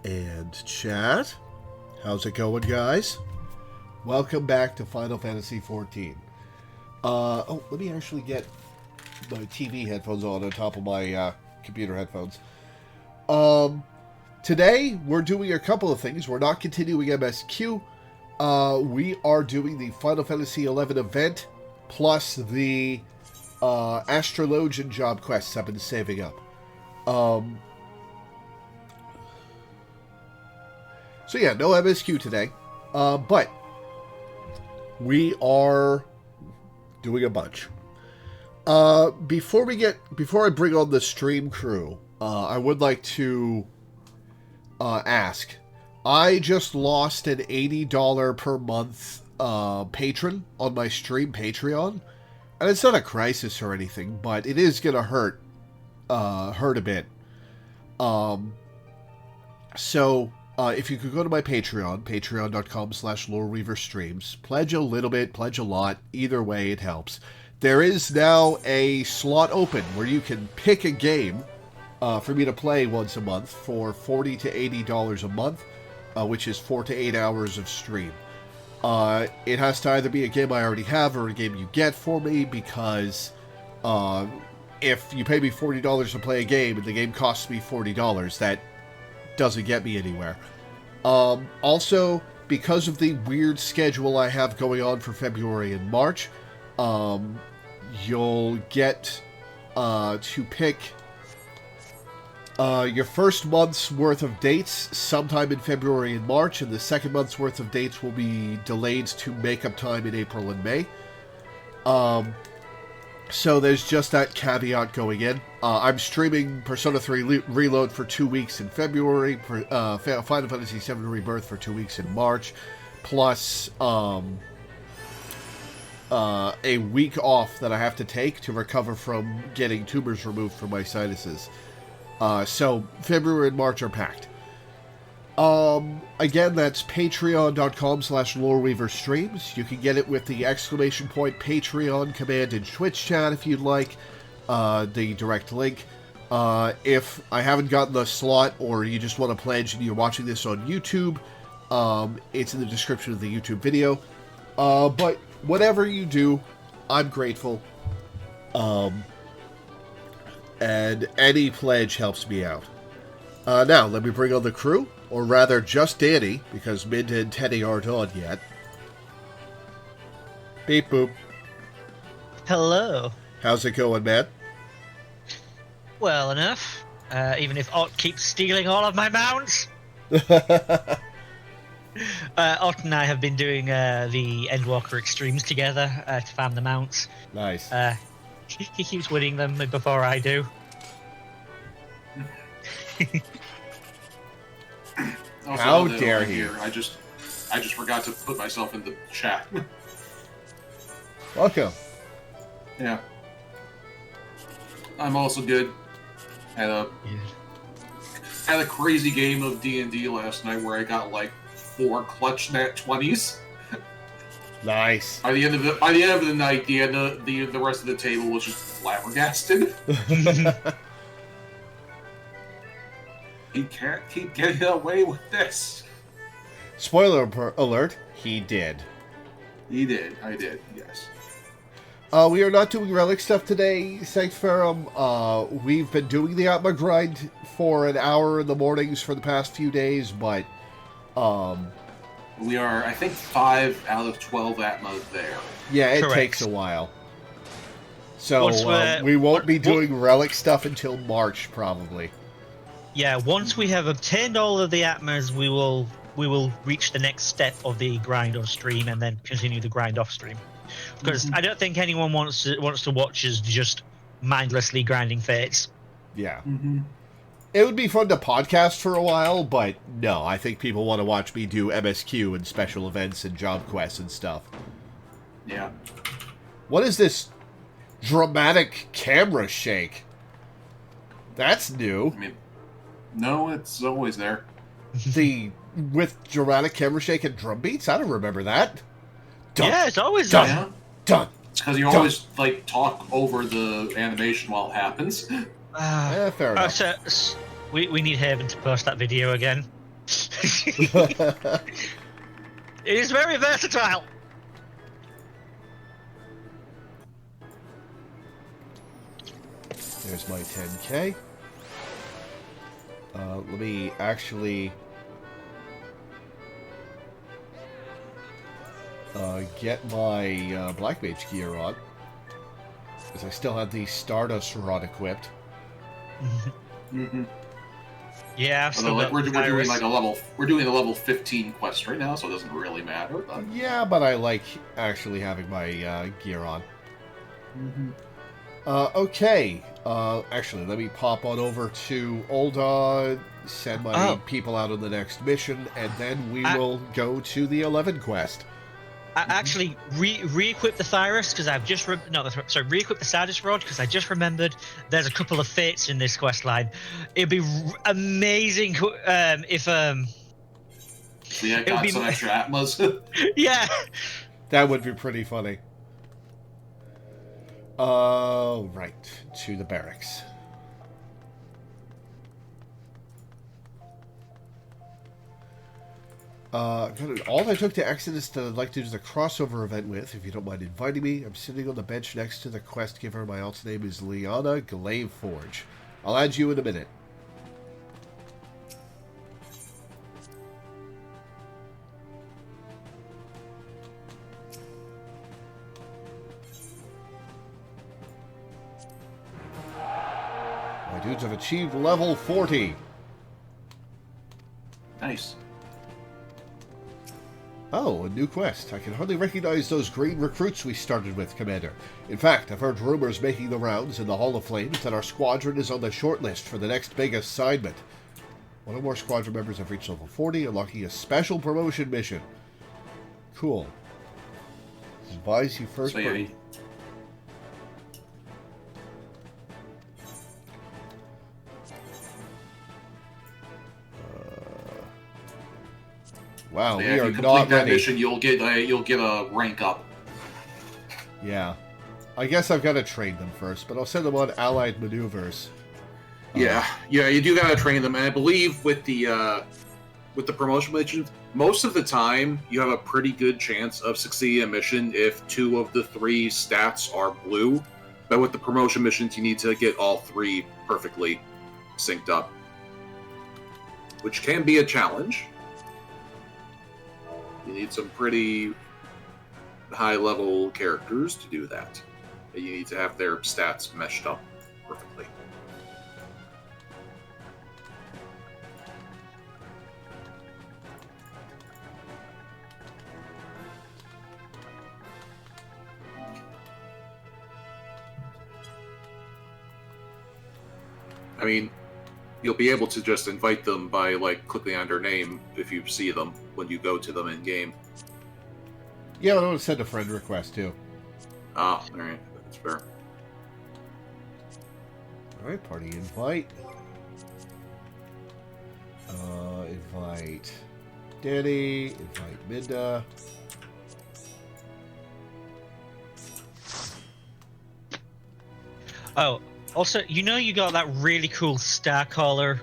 And chat. How's it going, guys? Welcome back to Final Fantasy XIV. Let me actually get my TV headphones on top of my computer headphones. Today, we're doing a couple of things. We're not continuing MSQ. We are doing the Final Fantasy XI event, plus the Astrologian job quests I've been saving up. So yeah, no MSQ today, but we are doing a bunch. Before I bring on the stream crew, I would like to ask. I just lost an $80 per month patron on my stream Patreon, and it's not a crisis or anything, but it is gonna hurt a bit. So if you could go to my Patreon, patreon.com/Loreweaver streams, pledge a little bit, pledge a lot, either way it helps. There is now a slot open where you can pick a game for me to play once a month for $40 to $80 a month, which is 4 to 8 hours of stream. It has to either be a game I already have or a game you get for me, because if you pay me $40 to play a game and the game costs me $40, that doesn't get me anywhere. Also, because of the weird schedule I have going on for February and March, you'll get to pick your first month's worth of dates sometime in February and March, and the second month's worth of dates will be delayed to make up time in April and May. So there's just that caveat going in. I'm streaming Persona 3 Reload for 2 weeks in February, Final Fantasy XIV Rebirth for 2 weeks in March, plus a week off that I have to take to recover from getting tumors removed from my sinuses. So February and March are packed. Again, that's patreon.com/Loreweaver streams. You can get it with the ! Patreon command in Twitch chat if you'd like, the direct link. If I haven't gotten the slot, or you just want to pledge and you're watching this on YouTube, it's in the description of the YouTube video. But whatever you do, I'm grateful. And any pledge helps me out. Now, let me bring on the crew, or rather, just Danny, because Minda and Teddy aren't on yet. Beep boop. Hello. How's it going, man? Well enough. Even if Ott keeps stealing all of my mounts. Ott and I have been doing the Endwalker Extremes together to farm the mounts. Nice. He keeps winning them before I do. Also, how dare he? I just forgot to put myself in the chat. Welcome. Yeah. I'm also good. Had a crazy game of D&D last night where I got like 4 clutch nat 20s. Nice. By the end of the night, the rest of the table was just flabbergasted. He can't keep getting away with this. Spoiler alert, he did. He did. I did, yes. We are not doing relic stuff today, Sanctferum. We've been doing the Atma grind for an hour in the mornings for the past few days, but we are, I think, 5 out of 12 Atmas there. Yeah, it Correct. takes a while. So we won't be doing relic stuff until March, probably. Yeah, once we have obtained all of the Atmas, we will reach the next step of the grind on stream and then continue the grind off stream. Because I don't think anyone wants to watch us just mindlessly grinding fates. Yeah. Mm-hmm. It would be fun to podcast for a while, but no, I think people want to watch me do MSQ and special events and job quests and stuff. Yeah. What is this dramatic camera shake? That's new. I mean, no, it's always there. With dramatic camera shake and drum beats? I don't remember that. Dun, Yeah, it's always dun, there. dun. It's because you always talk over the animation while it happens. Fair enough. We need Haven to post that video again. It is very versatile. There's my 10k. Let me actually get my Black Mage gear on, because I still have the Stardust Rod equipped. Mm-hmm. Yeah, I've still Although, like, got we're doing Iris. like a level 15 quest right now, so it doesn't really matter. But... Yeah, but I like actually having my gear on. Mm-hmm. Okay. Actually, let me pop on over to Ul'dah, send my people out on the next mission, and then we will go to the 11 quest. Actually, re-equip the Thyris because I've just re-equip the Stardust Rod because I just remembered there's a couple of fates in this quest line. It'd be amazing if So yeah, got some extra Atmas. Yeah. That would be pretty funny. Right, to the barracks. All I took to Exodus that I'd like to do the crossover event with, if you don't mind inviting me. I'm sitting on the bench next to the quest giver. My alt's name is Liana Glaive Forge. I'll add you in a minute. My dudes have achieved level 40. Nice. Oh, a new quest. I can hardly recognize those green recruits we started with, Commander. In fact, I've heard rumors making the rounds in the Hall of Flames that our squadron is on the shortlist for the next big assignment. One or more squadron members have reached level 40, unlocking a special promotion mission. Cool. Advise you first... So, yeah, Wow, so we if are you complete not that ready. mission, you'll get a rank up. Yeah. I guess I've got to train them first, but I'll send them on allied maneuvers. Yeah, you do gotta train them, and I believe with the promotion missions, most of the time you have a pretty good chance of succeeding a mission if 2 of the 3 stats are blue. But with the promotion missions, you need to get all 3 perfectly synced up, which can be a challenge. You need some pretty high-level characters to do that. You need to have their stats meshed up perfectly. I mean, you'll be able to just invite them by, like, clicking on their name if you see them when you go to them in-game. Yeah, I want to send a friend request, too. Ah, alright. That's fair. Alright, party invite. Invite Danny, invite Minda. Oh, also, you know you got that really cool Starcaller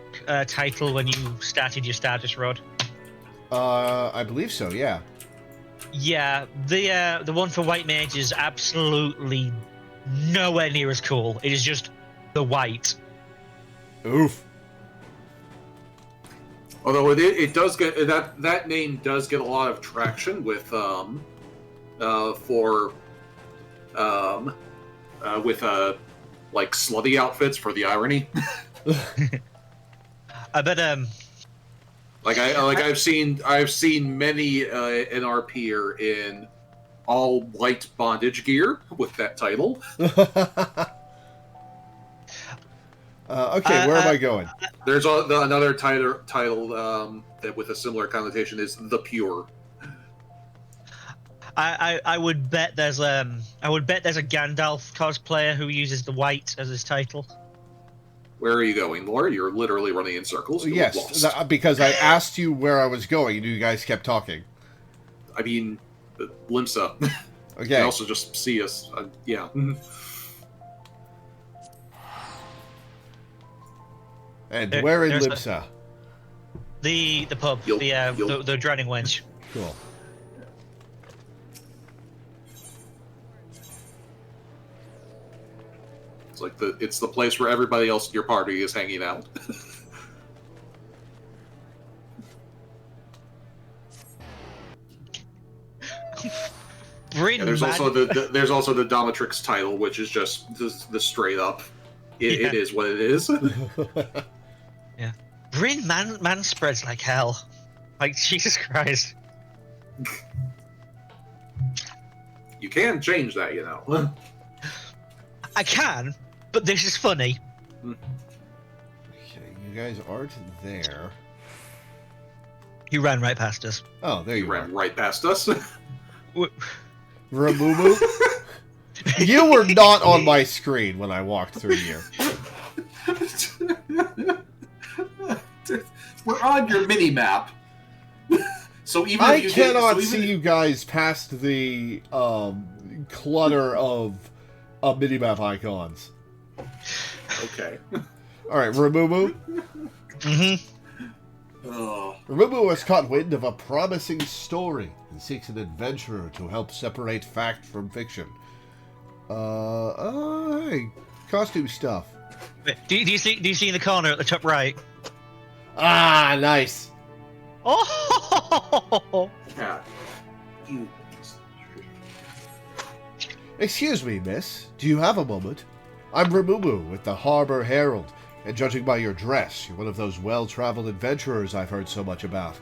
title when you started your Stardust Rod? I believe so, yeah. Yeah, the one for White Mage is absolutely nowhere near as cool. It is just the white. Oof. Although it does get that name does get a lot of traction with like slutty outfits for the irony. I bet I've seen many NRPer in all white bondage gear with that title. Okay, where am I going? There's another title that with a similar connotation is the Pure. I would bet there's a Gandalf cosplayer who uses the white as his title. Where are you going, Lore? You're literally running in circles. You're Yes, lost. because I asked you where I was going, and you guys kept talking. I mean, Limsa. Okay. You can also just see us. Yeah. And where in there's Limsa? The pub, the Drowning Wench. Cool. It's the place where everybody else in your party is hanging out. There's also the dominatrix title, which is just the straight up. It is what it is. Yeah, Bryn man spreads like hell. Like Jesus Christ. You can change that, you know. I can, but this is funny. Okay, you guys aren't there. He ran right past us. Oh, there you ran are. right past us. Ramumu? You were not on my screen when I walked through here. We're on your mini map. So even I if you cannot see you guys past the clutter of minimap icons. Okay. Alright, Ramumu. Ramumu has caught wind of a promising story and seeks an adventurer to help separate fact from fiction. Hey, costume stuff. Do you see in the corner at the top right? Ah, nice. Oh! Yeah. Excuse me, miss. Do you have a moment? I'm Ramumu with the Harbor Herald, and judging by your dress, you're one of those well-traveled adventurers I've heard so much about.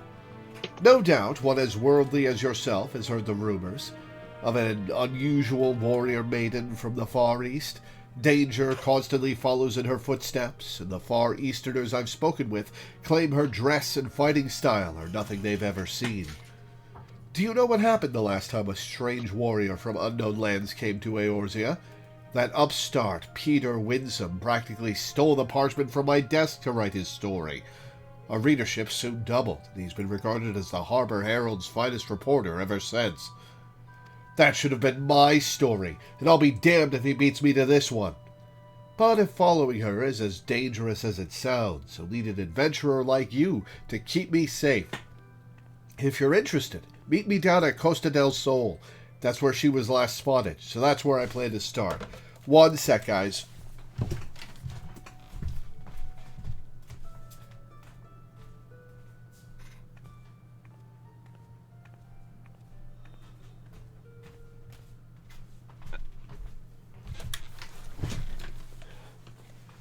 No doubt one as worldly as yourself has heard the rumors of an unusual warrior maiden from the Far East. Danger constantly follows in her footsteps, and the Far Easterners I've spoken with claim her dress and fighting style are nothing they've ever seen. Do you know what happened the last time a strange warrior from unknown lands came to Eorzea? That upstart, Peter Winsome, practically stole the parchment from my desk to write his story. Our readership soon doubled, and he's been regarded as the Harbor Herald's finest reporter ever since. That should have been my story, and I'll be damned if he beats me to this one. But if following her is as dangerous as it sounds, I'll need an adventurer like you to keep me safe. If you're interested, meet me down at Costa del Sol. That's where she was last spotted, so that's where I plan to start. One sec, guys.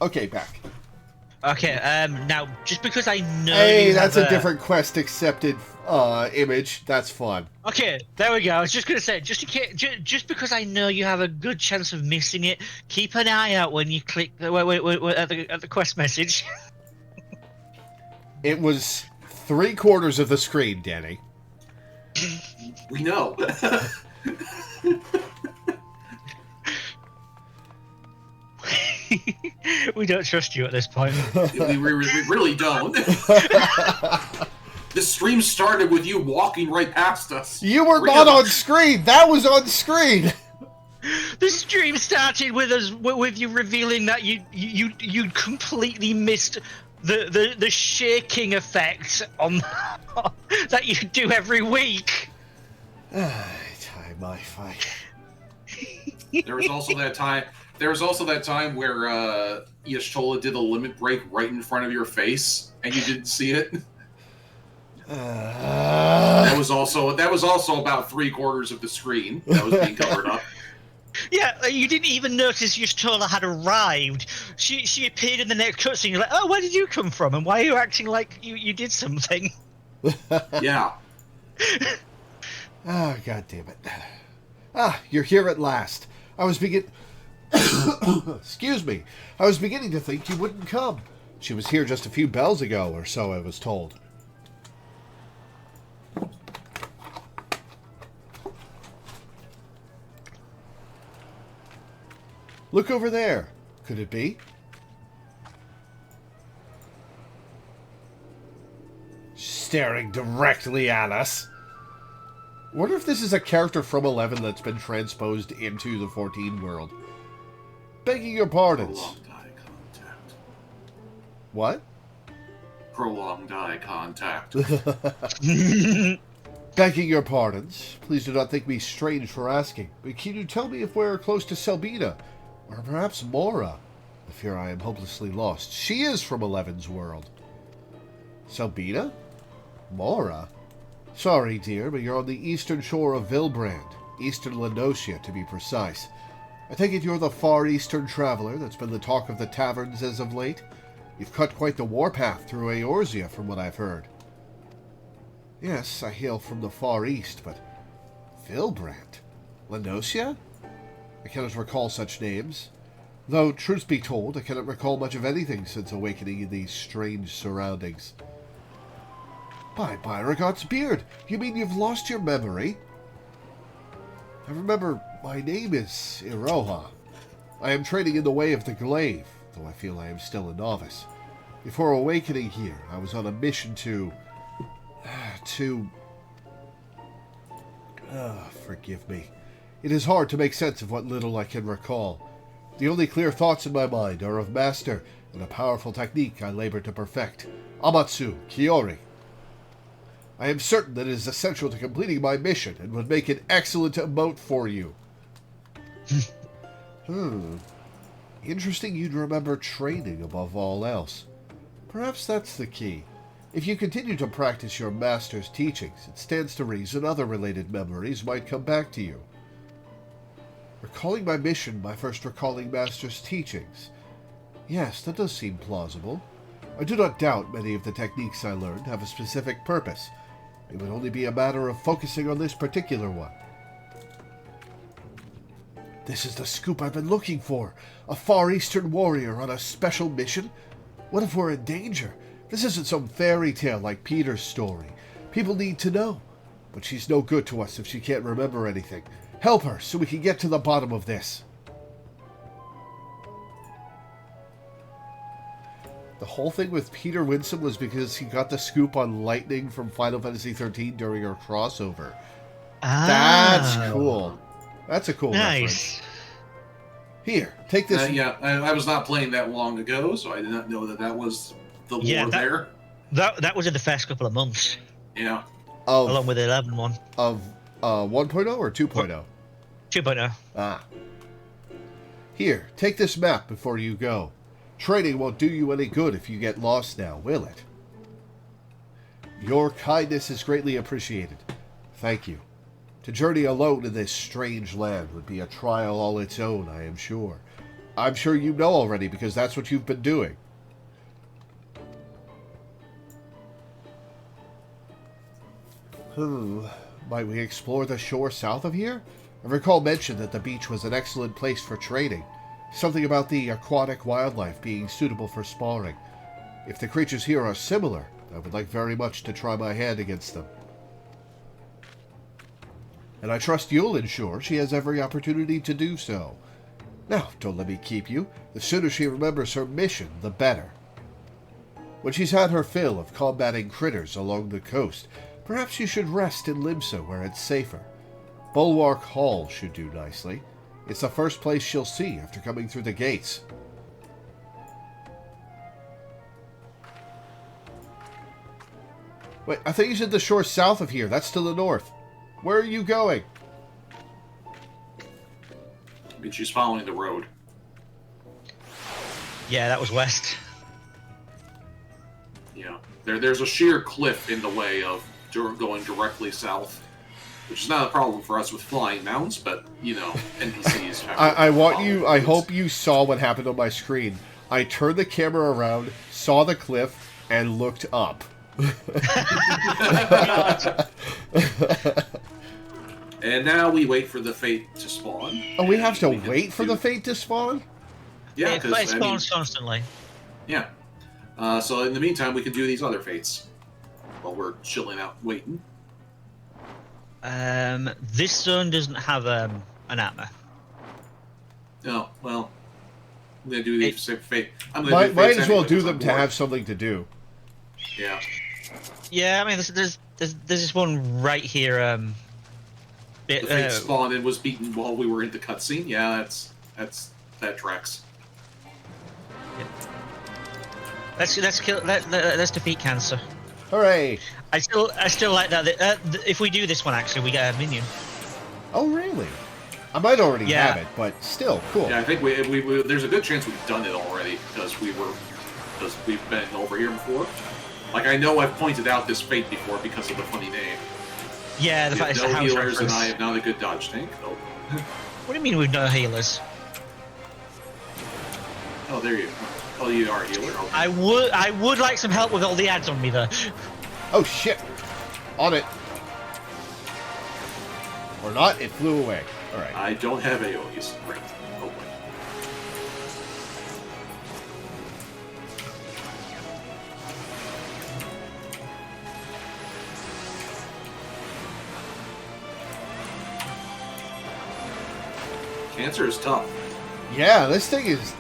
Okay, back. Okay, now, just because I know Hey, that's a different quest accepted image. That's fun. Okay, there we go. I was just going to say, just in case, just because I know you have a good chance of missing it, keep an eye out when you click at the quest message. It was 3/4 of the screen, Danny. We know. We don't trust you at this point. we really don't. The stream started with you walking right past us. You were not on screen. That was on screen. The stream started with you revealing that you completely missed the shaking effect on that you do every week. Time I fight. There was also that time. There was also that time where Y'shtola did a limit break right in front of your face, and you didn't see it. That was also about 3/4 of the screen that was being covered up. Yeah, you didn't even notice Y'shtola had arrived. She appeared in the next cutscene. You're like, oh, where did you come from? And why are you acting like you did something? Yeah. Oh, God damn it. Ah, you're here at last. Excuse me. I was beginning to think you wouldn't come. She was here just a few bells ago, or so I was told. Look over there. Could it be? Staring directly at us. Wonder if this is a character from 11 that's been transposed into the 14 world. Begging your pardons. Prolonged eye contact. What? prolonged eye contact. Begging your pardons, please do not think me strange for asking, but can you tell me if we're close to Selbina, or perhaps Mora? I fear I am hopelessly lost. She is from Eleven's world. Selbina? Mora? Sorry, dear, but you're on the eastern shore of Vilbrand, eastern Landosia, to be precise. I take it you're the far eastern traveler that's been the talk of the taverns as of late? You've cut quite the warpath through Eorzea, from what I've heard. Yes, I hail from the far east, but... Vilbrand? Landosia? I cannot recall such names. Though, truth be told, I cannot recall much of anything since awakening in these strange surroundings. By Beauregard's beard! You mean you've lost your memory? I remember my name is Iroha. I am training in the way of the glaive, though I feel I am still a novice. Before awakening here, I was on a mission to... forgive me. It is hard to make sense of what little I can recall. The only clear thoughts in my mind are of Master and a powerful technique I labor to perfect. Amatsu Kiori. I am certain that it is essential to completing my mission and would make an excellent emote for you. Interesting you'd remember training above all else. Perhaps that's the key. If you continue to practice your master's teachings, it stands to reason other related memories might come back to you. Recalling my mission by first recalling master's teachings. Yes, that does seem plausible. I do not doubt many of the techniques I learned have a specific purpose. It would only be a matter of focusing on this particular one. This is the scoop I've been looking for. A Far Eastern warrior on a special mission? What if we're in danger? This isn't some fairy tale like Peter's story. People need to know. But she's no good to us if she can't remember anything. Help her so we can get to the bottom of this. The whole thing with Peter Winsome was because he got the scoop on Lightning from Final Fantasy XIII during our crossover. That's cool. That's a cool reference. Here, take this. I was not playing that long ago, so I did not know that was the lore there. That was in the first couple of months. Yeah. Along with the 11 one. Of 1.0 or 2.0? 2.0. Ah. Here, take this map before you go. Training won't do you any good if you get lost now, will it? Your kindness is greatly appreciated. Thank you. To journey alone in this strange land would be a trial all its own, I am sure. I'm sure you know already because that's what you've been doing. Might we explore the shore south of here? I recall mention that the beach was an excellent place for training. Something about the aquatic wildlife being suitable for sparring. If the creatures here are similar, I would like very much to try my hand against them. And I trust you'll ensure she has every opportunity to do so. Now, don't let me keep you. The sooner she remembers her mission, the better. When she's had her fill of combating critters along the coast, perhaps you should rest in Limsa where it's safer. Bulwark Hall should do nicely. It's the first place she'll see after coming through the gates. Wait, I thought you said the shore south of here. That's to the north. Where are you going? I mean, she's following the road. Yeah, that was west. Yeah. There's a sheer cliff in the way of going directly south. Which is not a problem for us with flying mounts, but, you know, NPCs have I hope you saw what happened on my screen. I turned the camera around, saw the cliff, and looked up. And now we wait for the fate to spawn. Oh, we have to wait for the fate to spawn? Yeah, because it spawns constantly. Yeah. So in the meantime, we can do these other fates while we're chilling out, waiting. This zone doesn't have an atma. Oh, well, I'm going to do these fate. Might as well do them to have something to do. Yeah. Yeah, I mean, there's this one right here. The fate spawned and was beaten while we were in the cutscene. Yeah, that tracks. Let's defeat cancer. Hooray! I still like that. If we do this one, actually, we get a minion. Oh, really? I might already Yeah. have it, but still, cool. Yeah, I think we there's a good chance we've done it already because we've been over here before. Like I know I've pointed out this fate before because of the funny name. Yeah, the We fact have it's a no house healers, and reference. I am not a good dodge tank. Oh, What do you mean we've no healers? oh, there you. Oh, you are a healer. Okay. I would like some help with all the ads on me though. Oh, shit! On it. Or not, it flew away. Alright. I don't have AoEs. Great. Oh boy. Cancer is tough. Yeah, this thing is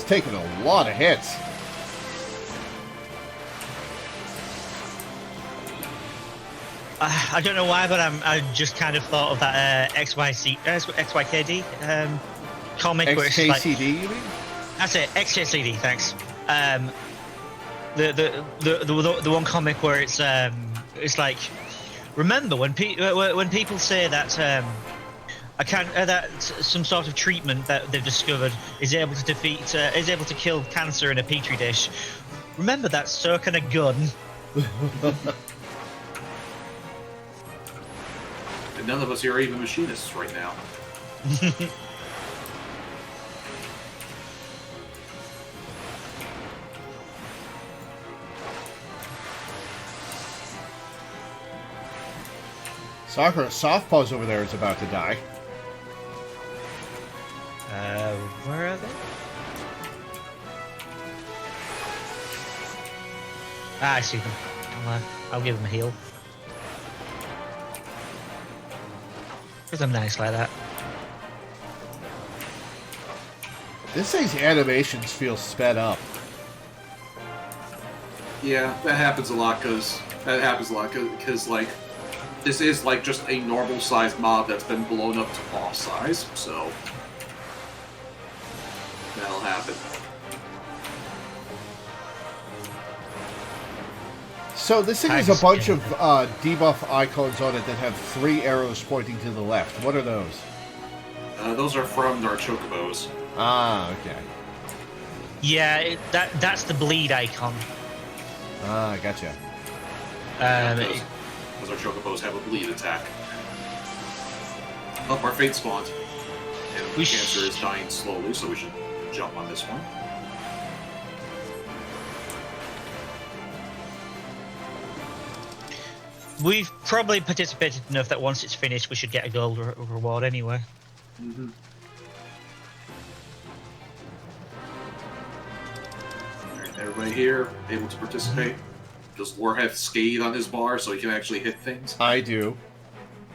taking a lot of hits. I don't know why, but I just kind of thought of that XYKD comic where it's like, XKCD, you mean? that's it, XKCD. Thanks. The one comic where it's like, remember when people say that that some sort of treatment that they've discovered is able to kill cancer in a petri dish. Remember that so kind of gun. And none of us here are even machinists right now. Softpaws over there is about to die. Where are they? I see them. I'll give them a heal. Because I'm nice like that. This thing's animations feel sped up. Yeah, that happens a lot because like this is like just a normal sized mob that's been blown up to boss size, so that'll happen. So this thing has a bunch of debuff icons on it that have 3 arrows pointing to the left. What are those? Those are from our chocobos. Ah, okay. Yeah, that's the bleed icon. Ah, gotcha. Because our chocobos have a bleed attack. Oh, our fate spawned. And the cancer is dying slowly, so we should jump on this one. We've probably participated enough that once it's finished, we should get a gold reward anyway. Mm-hmm. Alright, everybody here able to participate. Does Lore have Scathe on his bar so he can actually hit things? I do.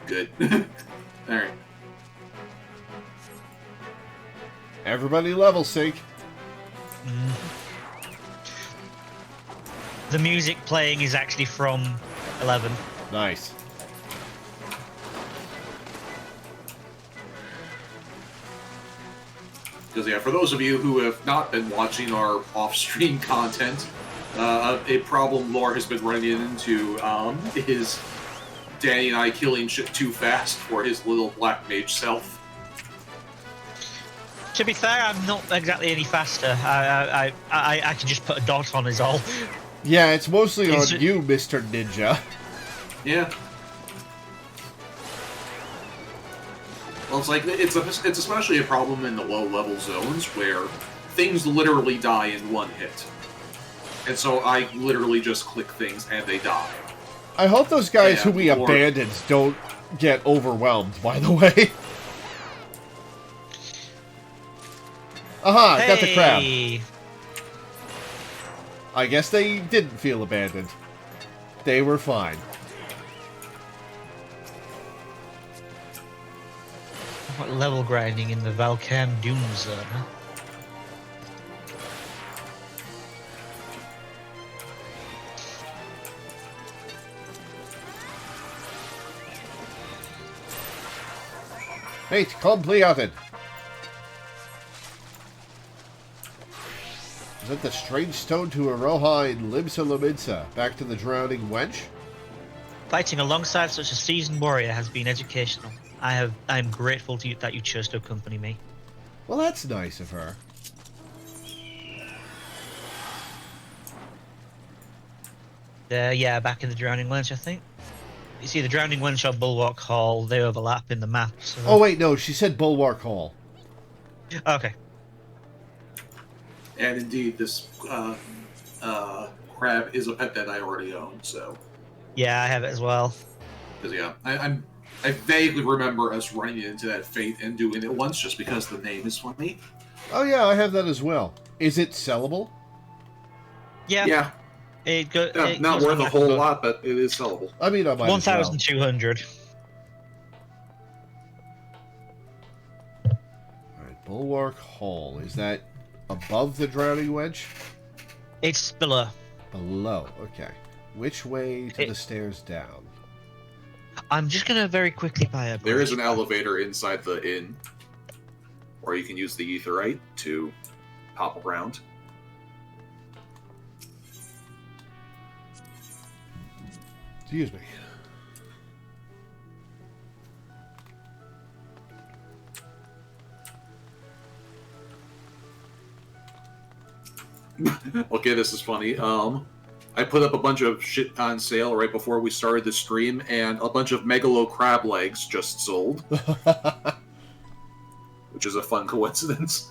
Good. Alright. Everybody level sync. The music playing is actually from 11. Nice. Because, yeah, for those of you who have not been watching our off-stream content, a problem Lore has been running into is Danny and I killing shit too fast for his little black mage self. To be fair, I'm not exactly any faster. I can just put a dot on is all. Yeah, it's mostly Is on it- you, Mr. Ninja. Yeah. Well, it's like it's especially a problem in the low-level zones where things literally die in one hit, and so I literally just click things and they die. I hope those guys Yeah, who we or- abandoned don't get overwhelmed, by the way. Aha, got the crab. Hey! I guess they didn't feel abandoned. They were fine. What level grinding in the Valcam Doom Zone, huh? Mate, completed. Present the strange stone to Aroha in Limsa Lominsa. Back to the drowning wench? Fighting alongside such a seasoned warrior has been educational. I am grateful to you that you chose to accompany me. Well, that's nice of her. Yeah, back in the Drowning Wench, I think. You see, the Drowning Wench or Bulwark Hall, they overlap in the map. So... Oh, wait, no, she said Bulwark Hall. Okay. And indeed, this crab is a pet that I already own, so... Yeah, I have it as well. Because, yeah, I vaguely remember us running into that fate and doing it once just because the name is funny. Oh, yeah, I have that as well. Is it sellable? Yeah. Yeah. It not goes worth a back whole to lot, but it is sellable. I mean, I might 1,200. Alright, Bulwark Hall. Is that above the Drowning Wench? It's below. Below, okay. Which way to the stairs down? I'm just going to very quickly buy a... There is an elevator inside the inn, or you can use the etherite to hop around. Excuse me. Okay, this is funny. I put up a bunch of shit on sale right before we started the stream, and a bunch of Megalo crab legs just sold. Which is a fun coincidence.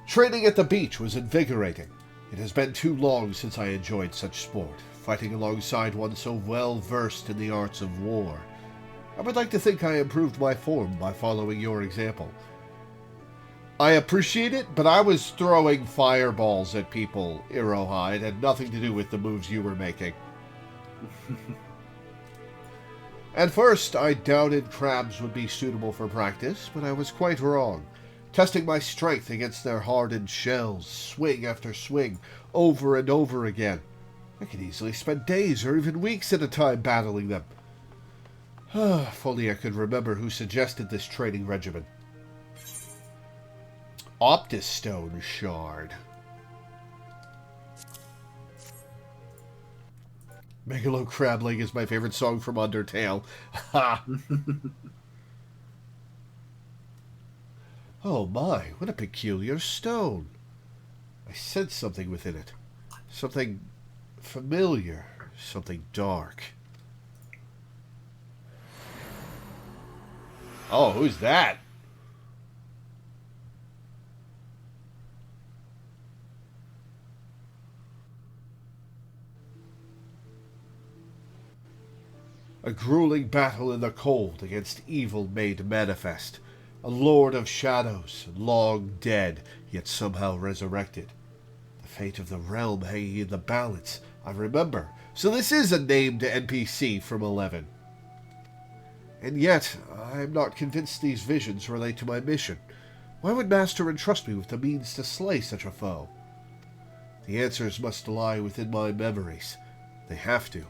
Training at the beach was invigorating. It has been too long since I enjoyed such sport, fighting alongside one so well versed in the arts of war. I would like to think I improved my form by following your example. I appreciate it, but I was throwing fireballs at people, Iroha. It had nothing to do with the moves you were making. At first, I doubted crabs would be suitable for practice, but I was quite wrong. Testing my strength against their hardened shells, swing after swing, over and over again. I could easily spend days or even weeks at a time battling them. If only I could remember who suggested this training regimen. Optistone Shard. Megalo Crabling is my favorite song from Undertale. Ha! Oh my, what a peculiar stone. I sense something within it. Something familiar. Something dark. Oh, who's that? A grueling battle in the cold against evil made manifest. A lord of shadows, long dead, yet somehow resurrected. The fate of the realm hanging in the balance, I remember. So this is a named NPC from 11. And yet, I am not convinced these visions relate to my mission. Why would Master entrust me with the means to slay such a foe? The answers must lie within my memories. They have to.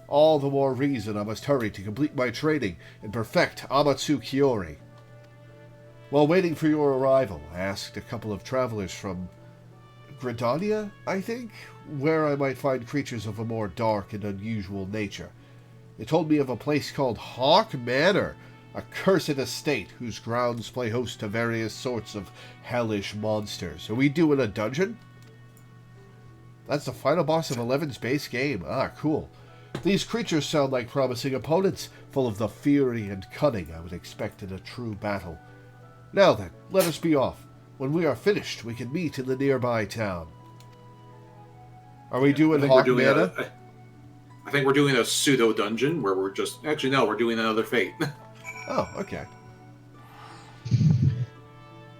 All the more reason I must hurry to complete my training and perfect Amatsu Kiori. While waiting for your arrival, I asked a couple of travelers from Gridania, I think, where I might find creatures of a more dark and unusual nature. They told me of a place called Hawk Manor, a cursed estate whose grounds play host to various sorts of hellish monsters. Are we doing a dungeon? That's the final boss of 11's base game. Ah, cool. These creatures sound like promising opponents, full of the fury and cunning I would expect in a true battle. Now then, let us be off. When we are finished, we can meet in the nearby town. Are we doing Hawk Manor? I think we're doing a pseudo-dungeon, where we're just... Actually, no, we're doing another fate. Oh, okay.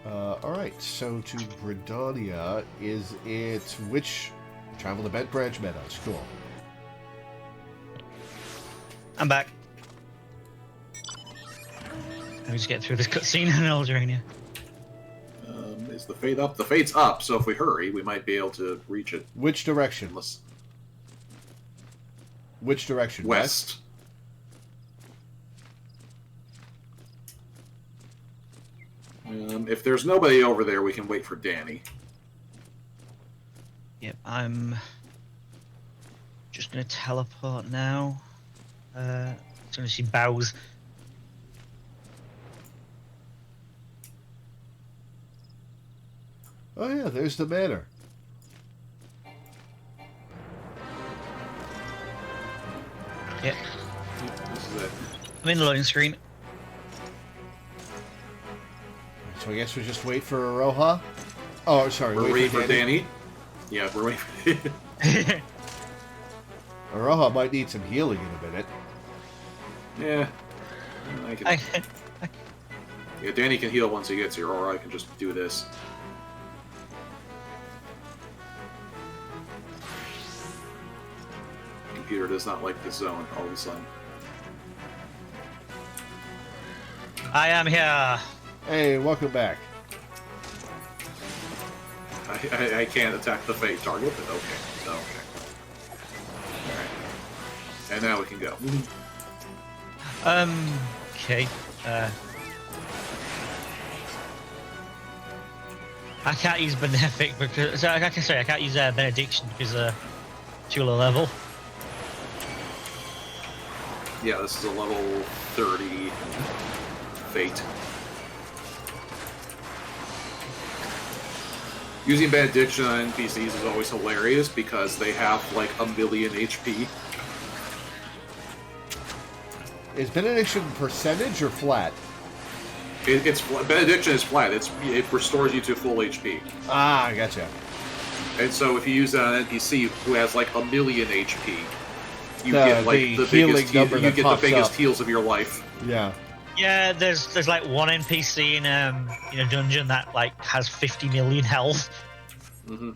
Alright, so to Gridania, is it which... Travel to Bent Branch Meadows, cool. I'm back. Let me just get through this cutscene and I'll join you. Is the fate up? The fate's up, so if we hurry, we might be able to reach it. Which direction? Which direction? West. If there's nobody over there, we can wait for Danny. I'm just going to teleport now. As soon as she bows. Oh yeah, there's the manor. Yeah, This is it. I'm in the loading screen. So I guess we just wait for Aroha. Oh, sorry. We're waiting for Danny. Danny. Yeah, we're waiting for Aroha might need some healing in a minute. Yeah. Yeah, Danny can heal once he gets here, or I can just do this. Computer does not like this zone all of a sudden. I am here. Hey, welcome back. I can't attack the fate target, but okay. Okay. Alright. And now we can go. Okay. I can't use Benefic because... Sorry, I can't use Benediction because too low level. Yeah, this is a level 30 fate. Using Benediction on NPCs is always hilarious because they have like 1,000,000 HP. Is Benediction percentage or flat? Benediction is flat. It restores you to full HP. Ah, I gotcha. And so if you use that on an NPC who has like 1,000,000 HP, you The get like the healing biggest number you that get the pops biggest up. heals of your life. Yeah. Yeah, there's like one NPC in a dungeon that like has 50 million health. Mm-hmm.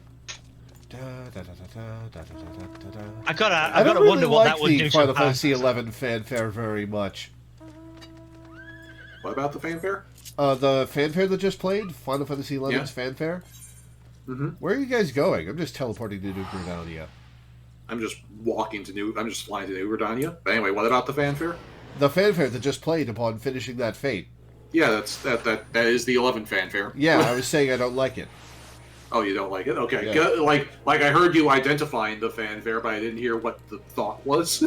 I gotta I don't really wonder what like that would the do. Final to Fantasy Fantasy. XI fanfare very much. What about the fanfare? The fanfare that just played, Final Fantasy XI's Yeah. fanfare. Mm-hmm. Where are you guys going? I'm just teleporting to New Grandia. I'm just flying to New Grandia. But anyway, what about the fanfare? The fanfare that just played upon finishing that fate. Yeah, that is the 11 fanfare. Yeah, I was saying I don't like it. Oh, you don't like it? Okay. Yeah. Good. Like I heard you identifying the fanfare, but I didn't hear what the thought was.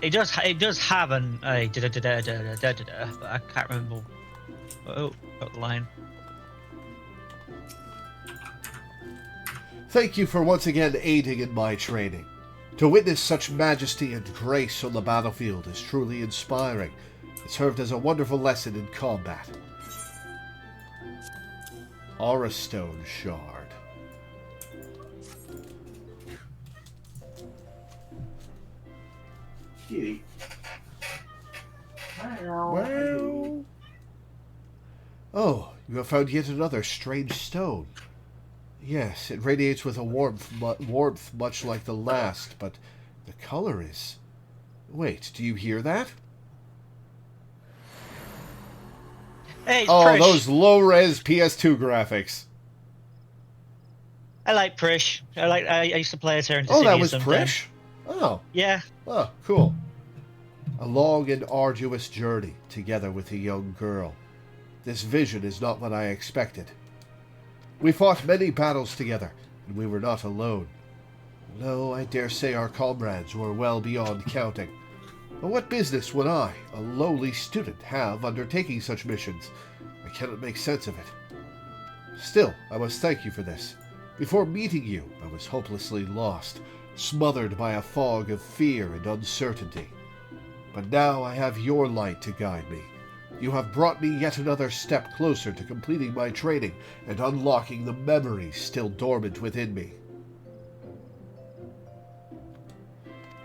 It does have an but I can't remember. Oh, got the line. Thank you for once again aiding in my training. To witness such majesty and grace on the battlefield is truly inspiring. It served as a wonderful lesson in combat. Aura Stone Shard. Kitty. Well... Oh, you have found yet another strange stone. Yes, it radiates with a warmth much like the last, but the color is... Wait, do you hear that? Hey, Oh, Prish. those low-res PS2 graphics. I like Prish. I used to play as her in Oh, that Dissidia was sometimes. Prish? Oh, Yeah. oh, cool. A long and arduous journey together with a young girl. This vision is not what I expected. We fought many battles together, and we were not alone. No, I dare say our comrades were well beyond counting. But what business would I, a lowly student, have undertaking such missions? I cannot make sense of it. Still, I must thank you for this. Before meeting you, I was hopelessly lost, smothered by a fog of fear and uncertainty. But now I have your light to guide me. You have brought me yet another step closer to completing my training and unlocking the memories still dormant within me.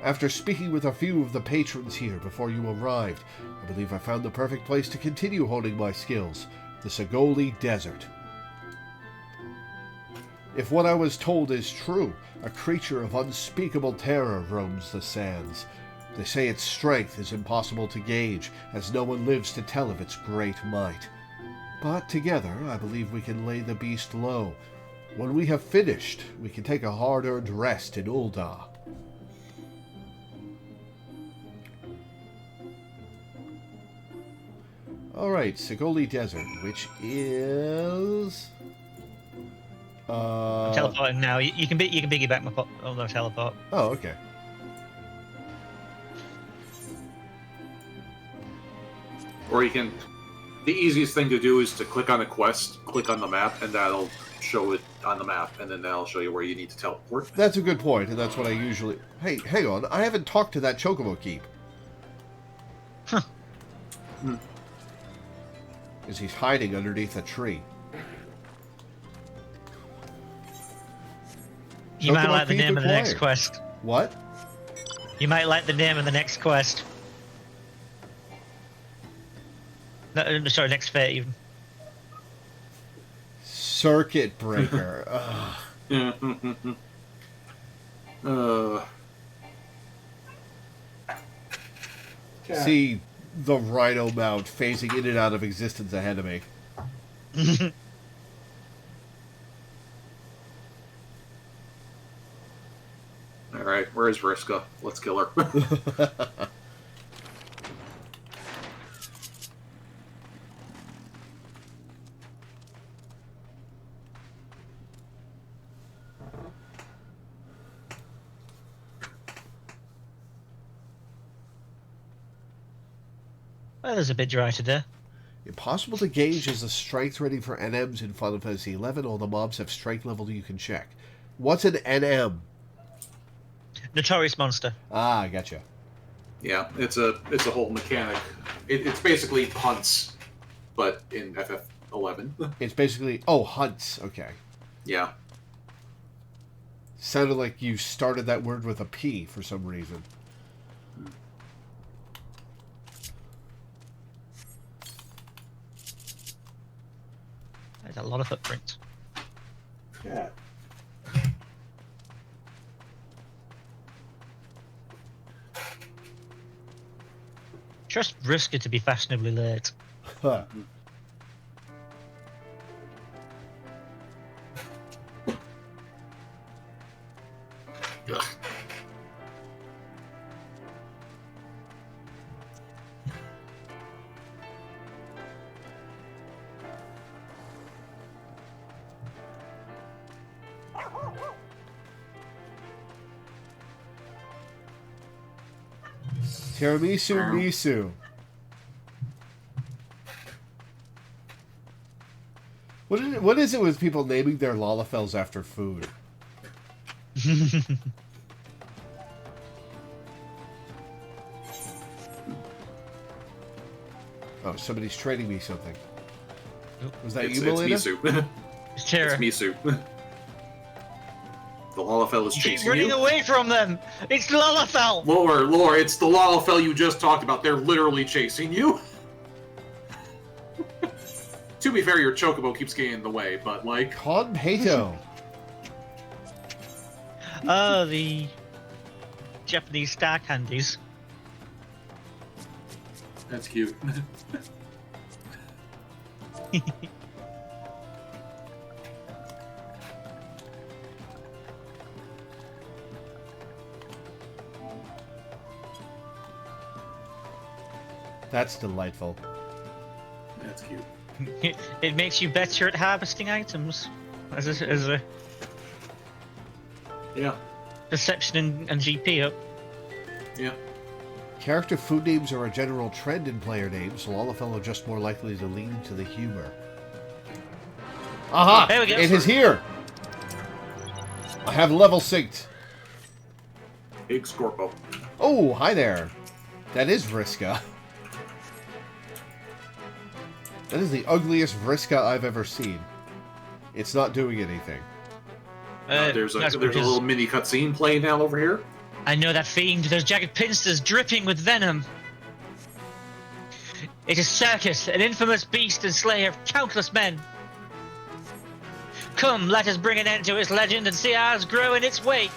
After speaking with a few of the patrons here before you arrived, I believe I found the perfect place to continue honing my skills, the Sagoli Desert. If what I was told is true, a creature of unspeakable terror roams the sands. They say its strength is impossible to gauge, as no one lives to tell of its great might. But together, I believe we can lay the beast low. When we have finished, we can take a hard-earned rest in Ul'dah. Alright, Sigoli Desert, which is... I'm teleporting now. You can piggyback my pop. Oh no, teleport. Oh, okay. Or you can... The easiest thing to do is to click on a quest, click on the map, and that'll show it on the map, and then that'll show you where you need to teleport. That's a good point, and that's what I usually... Hey, hang on. I haven't talked to that Chocobo Keep. Huh. Is he's hiding underneath a tree. You might Chocobo like the Keep name of the next acquired. quest. What? You might like the name of the next quest. No, sorry, next fate even. Circuit Breaker. See the Rhino Mount phasing in and out of existence ahead of me. Alright, where's Vriska? Let's kill her. Well, there's a bit dry today. Impossible to gauge is the strength rating for NMs in Final Fantasy XI. All the mobs have strength level you can check. What's an NM? Notorious monster. Ah, I gotcha. Yeah, it's a whole mechanic. It's basically hunts, but in FF11. It's basically... Oh, hunts. Okay. Yeah. Sounded like you started that word with a P for some reason. There's a lot of footprints. Yeah. Just risk it to be fashionably late. Huh. Ugh. Tiramisu Misu. What is it with people naming their Lalafels after food? Oh, somebody's trading me something. Was that you, Melina? It's Misu. It's Tara. It's Misu. The Lalafell is Keep chasing running you. away from them! It's Lalafell! Lore, it's the Lalafell you just talked about. They're literally chasing you. To be fair, your Chocobo keeps getting in the way, but like... Conpeto. Oh, the Japanese star candies. That's cute. That's delightful. That's cute. It makes you better at harvesting items. As a Yeah. perception and GP up. Yeah. Character food names are a general trend in player names, so Lalafell are just more likely to lean to the humor. Aha! There we go. It is here! I have level synced. Big Scorpo. Oh, hi there. That is Vriska. That is the ugliest Vriska I've ever seen. It's not doing anything. There's a that's little because mini cutscene playing now over here. I know that fiend. Those jagged pincers dripping with venom. It is Circus, an infamous beast and slayer of countless men. Come, let us bring an end to its legend and see ours grow in its wake.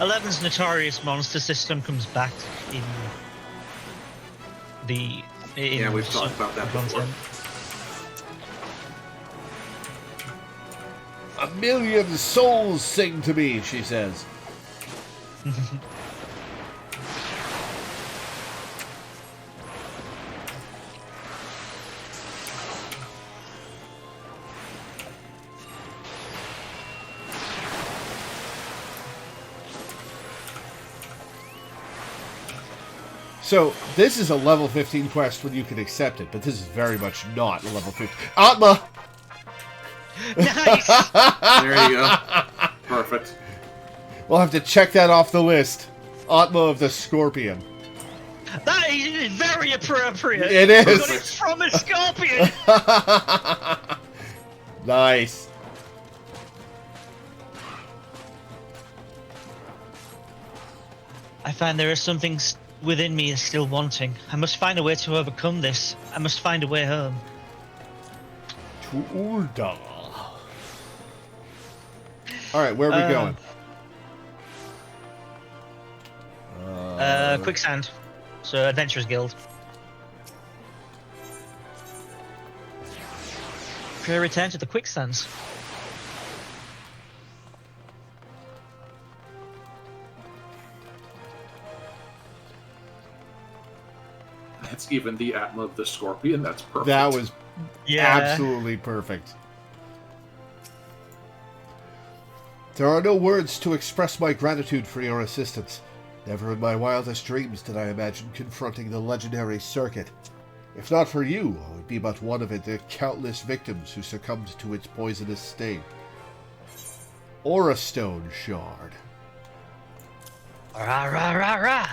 Eleven's notorious monster system comes back in the... Yeah, we've talked about that before. million souls sing to me, she says. So, this is a level 15 quest when you can accept it, but this is very much not a level 15. Atma! Nice! There you go. Perfect. We'll have to check that off the list. Atma of the Scorpion. That is very appropriate. It is. But it's from a scorpion. Nice. I find there is something within me is still wanting. I must find a way to overcome this. I must find a way home. To Ulda. Alright, where are we going? Quicksand. So, Adventurers Guild. Should I return to the Quicksands? That's even the Atma of the Scorpion. That's perfect. That was Yeah. absolutely perfect. There are no words to express my gratitude for your assistance. Never in my wildest dreams did I imagine confronting the legendary circuit. If not for you, I would be but one of the countless victims who succumbed to its poisonous sting. Aura Stone Shard. Rah, rah, rah, rah.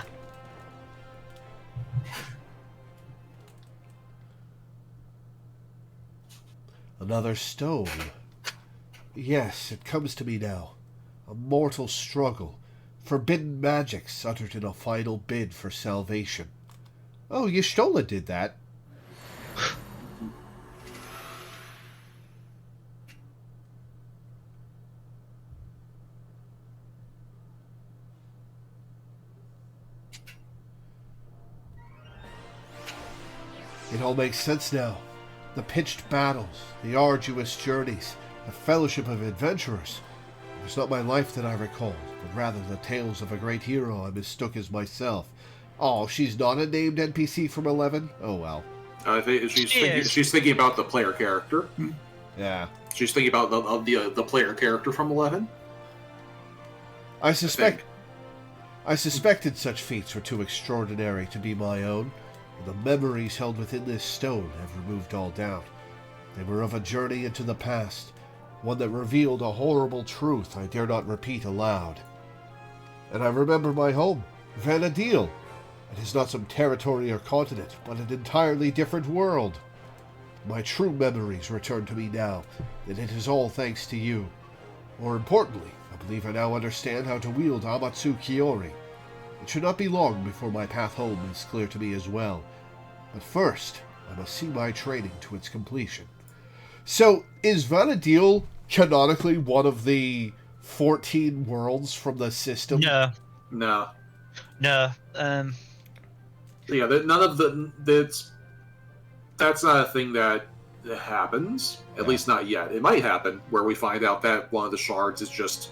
Another stone. Yes, it comes to me now. A mortal struggle. Forbidden magics uttered in a final bid for salvation. Oh, Y'shtola did that. It all makes sense now. The pitched battles, the arduous journeys, the fellowship of adventurers. It was not my life that I recalled, but rather the tales of a great hero I mistook as myself. Oh, she's not a named NPC from 11? Oh well. I think she's thinking about the player character. Yeah. She's thinking about the player character from 11. I suspected such feats were too extraordinary to be my own, and the memories held within this stone have removed all doubt. They were of a journey into the past, one that revealed a horrible truth I dare not repeat aloud. And I remember my home, Vanadil. It is not some territory or continent, but an entirely different world. My true memories return to me now, and it is all thanks to you. More importantly, I believe I now understand how to wield Amatsu Kiyori. It should not be long before my path home is clear to me as well. But first, I must see my training to its completion. So, is Vanadil canonically one of the 14 worlds from the system? No. No. Yeah, none of that's not a thing that happens. At least not yet. It might happen where we find out that one of the shards is just,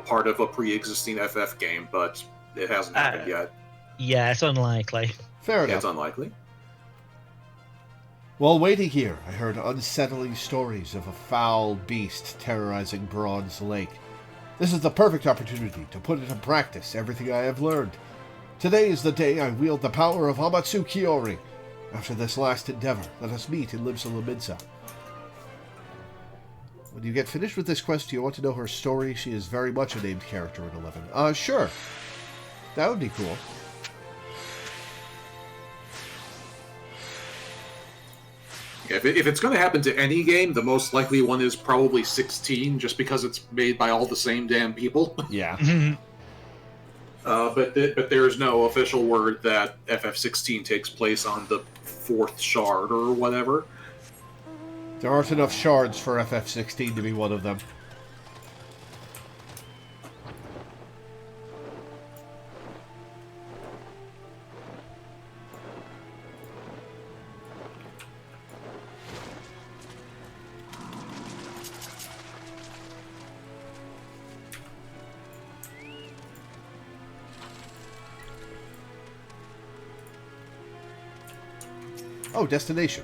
part of a pre-existing FF game, but it hasn't happened yet. Yeah, it's unlikely. Fair enough. It's unlikely. While waiting here, I heard unsettling stories of a foul beast terrorizing Bronze Lake. This is the perfect opportunity to put into practice everything I have learned. Today is the day I wield the power of Amatsu Kiyori. After this last endeavor, let us meet in Limsa Lominsa. When you get finished with this quest, do you want to know her story? She is very much a named character in 11. Sure. That would be cool. If it's going to happen to any game, the most likely one is probably 16, just because it's made by all the same damn people. Yeah. But there is no official word that FF16 takes place on the 4th shard or whatever. There aren't enough shards for FF16 to be one of them. Oh, destination.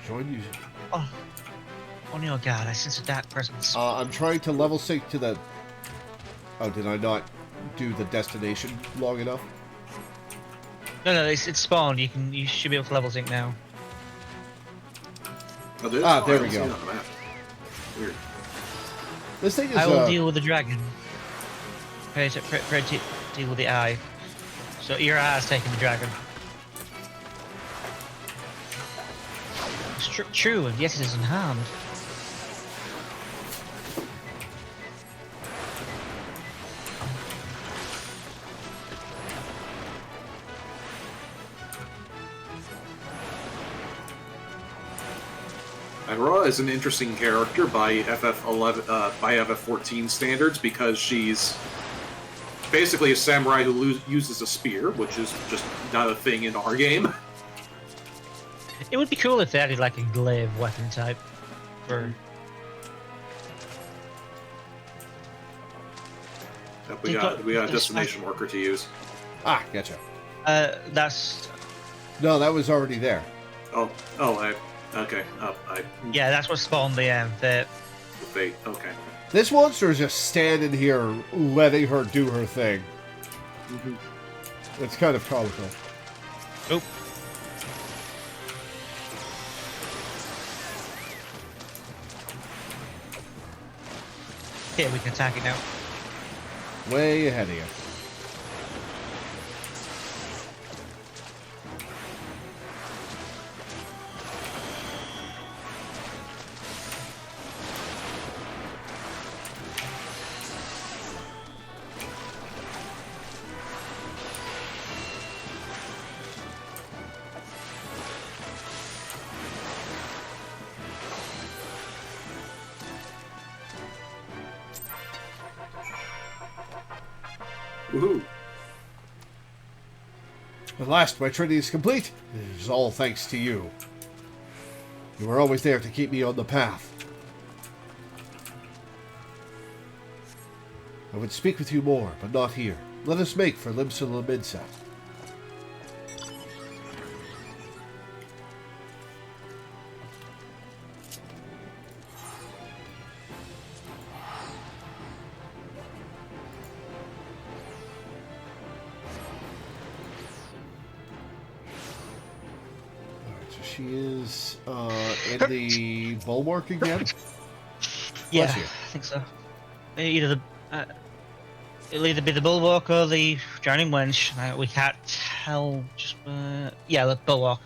Join you. Oh, on your guard, I sense a dark presence. I'm trying to level sync to the... Oh, did I not do the destination long enough? No, it's spawned. You should be able to level sync now. Oh, there we I don't see go. it on the map. Weird. This thing is... I will deal with the dragon. Pray to deal with the eye. So your eye is taking the dragon. It's true, and yet it is unharmed. Aurora is an interesting character by FF14 standards because she's basically a samurai who uses a spear, which is just not a thing in our game. It would be cool if they added like a glaive weapon type. For We got a destination marker to use. Ah, gotcha. that's No, that was already there. Okay. yeah, that's what spawned the Fate. Okay. This monster is just standing here, letting her do her thing. Mm-hmm. It's kind of comical. Oop. Yeah, we can attack it now. Way ahead of you. Woohoo! At last, my training is complete. It is all thanks to you. You were always there to keep me on the path. I would speak with you more, but not here. Let us make for Limsa. She is in the bulwark again? Yeah, Bless you. I think so. It'll either be the bulwark or the drowning wench. We can't tell. Just yeah, the bulwark.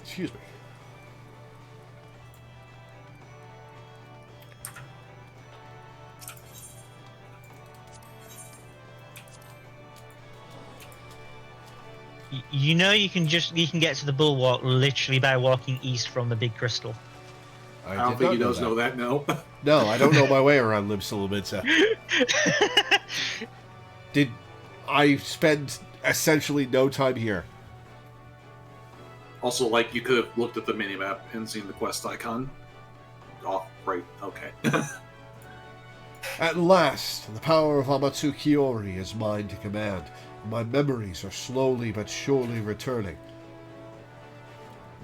Excuse me. You know, you can get to the bulwark literally by walking east from the big crystal. I don't think he does know that, no. No, I don't know my way around Limsa. Did I spend essentially no time here? Also, like, you could have looked at the minimap and seen the quest icon. Oh, right, okay. At last, the power of Amatsu Kiori is mine to command. My memories are slowly but surely returning.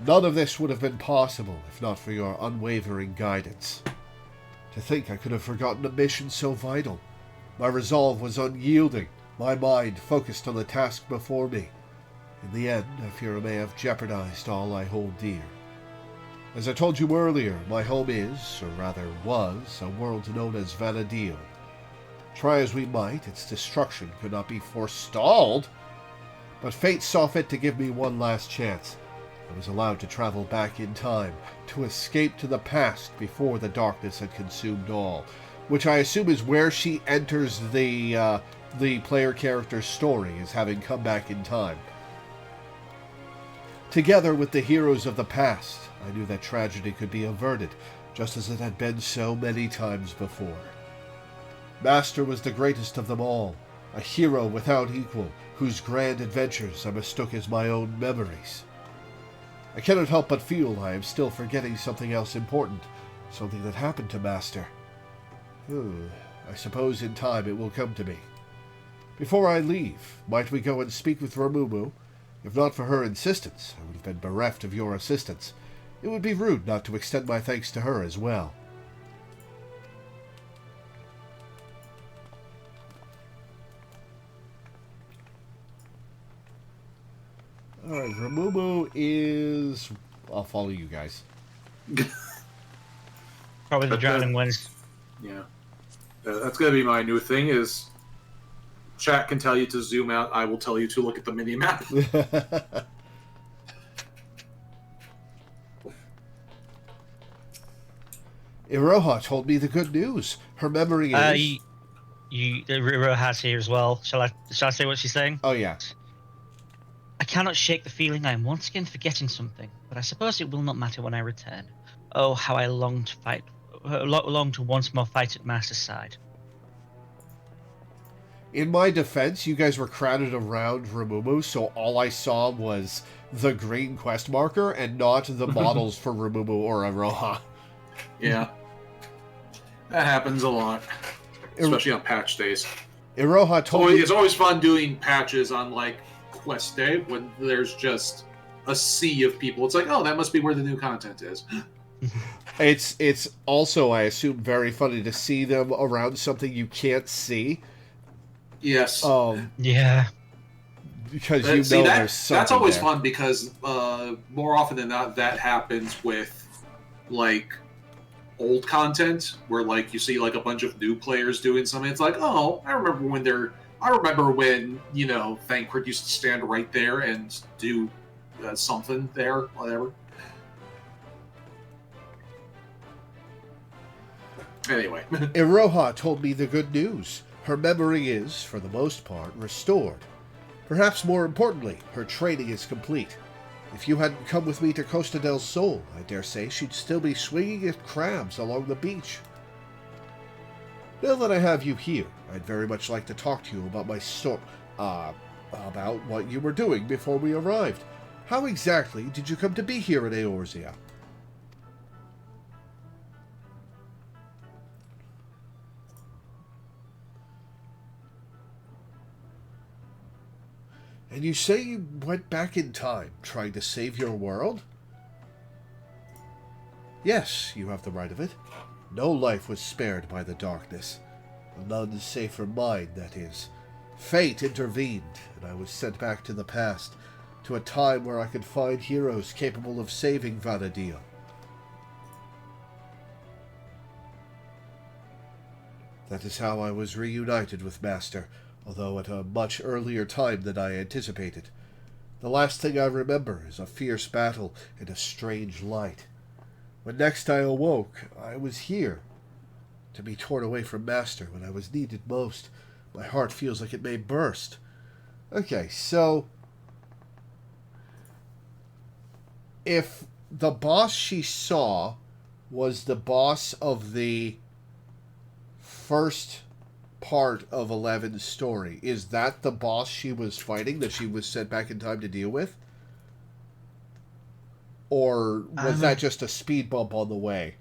None of this would have been possible if not for your unwavering guidance. To think I could have forgotten a mission so vital. My resolve was unyielding, my mind focused on the task before me. In the end, I fear I may have jeopardized all I hold dear. As I told you earlier, my home is, or rather was, a world known as Vanadil. Try as we might, its destruction could not be forestalled. But fate saw fit to give me one last chance. I was allowed to travel back in time, to escape to the past before the darkness had consumed all, which I assume is where she enters the player character's story, as having come back in time. Together with the heroes of the past, I knew that tragedy could be averted, just as it had been so many times before. Master was the greatest of them all, A hero without equal, whose grand adventures I mistook as my own memories. I cannot help but feel I am still forgetting something else important, something that happened to Master. I suppose in time it will come to me. Before I leave, might we go and speak with Ramumu? If not for her insistence, I would have been bereft of your assistance. It would be rude not to extend my thanks to her as well. Alright, Ramumu is... I'll follow you guys. Probably the drowning ones. Yeah. That's going to be my new thing is... Chat can tell you to zoom out. I will tell you to look at the mini-map. Iroha told me the good news. Her memory is... Riro has here as well. Shall I say what she's saying? Oh, yeah. I cannot shake the feeling I am once again forgetting something, but I suppose it will not matter when I return. Oh, how I long to once more fight at Master's side. In my defense, you guys were crowded around Ramumu, so all I saw was the green quest marker and not the models for Ramumu or Iroha. Yeah. That happens a lot. Especially on patch days. Iroha told me... It's always fun doing patches on, like, quest day when there's just a sea of people. It's like, oh, that must be where the new content is. It's also, I assume, very funny to see them around something you can't see. Yes. Yeah. Because there's something that's always there. fun because more often than not that happens with like old content where like you see like a bunch of new players doing something. It's like, oh, I remember when you know Thancred used to stand right there and do something there, whatever. Anyway. Iroha told me the good news. Her memory is, for the most part, restored. Perhaps more importantly, her training is complete. If you hadn't come with me to Costa del Sol, I dare say she'd still be swinging at crabs along the beach. Now that I have you here, I'd very much like to talk to you about about what you were doing before we arrived. How exactly did you come to be here in Eorzea? And you say you went back in time, trying to save your world? Yes, you have the right of it. No life was spared by the darkness. None save for mine, that is. Fate intervened, and I was sent back to the past, to a time where I could find heroes capable of saving Vana'diel. That is how I was reunited with Master, although at a much earlier time than I anticipated. The last thing I remember is a fierce battle and a strange light. When next I awoke, I was here, to be torn away from Master when I was needed most. My heart feels like it may burst. Okay, so... if the boss she saw was the boss of the first part of 11's story, is that the boss she was fighting that she was sent back in time to deal with? Or was that just a speed bump on the way?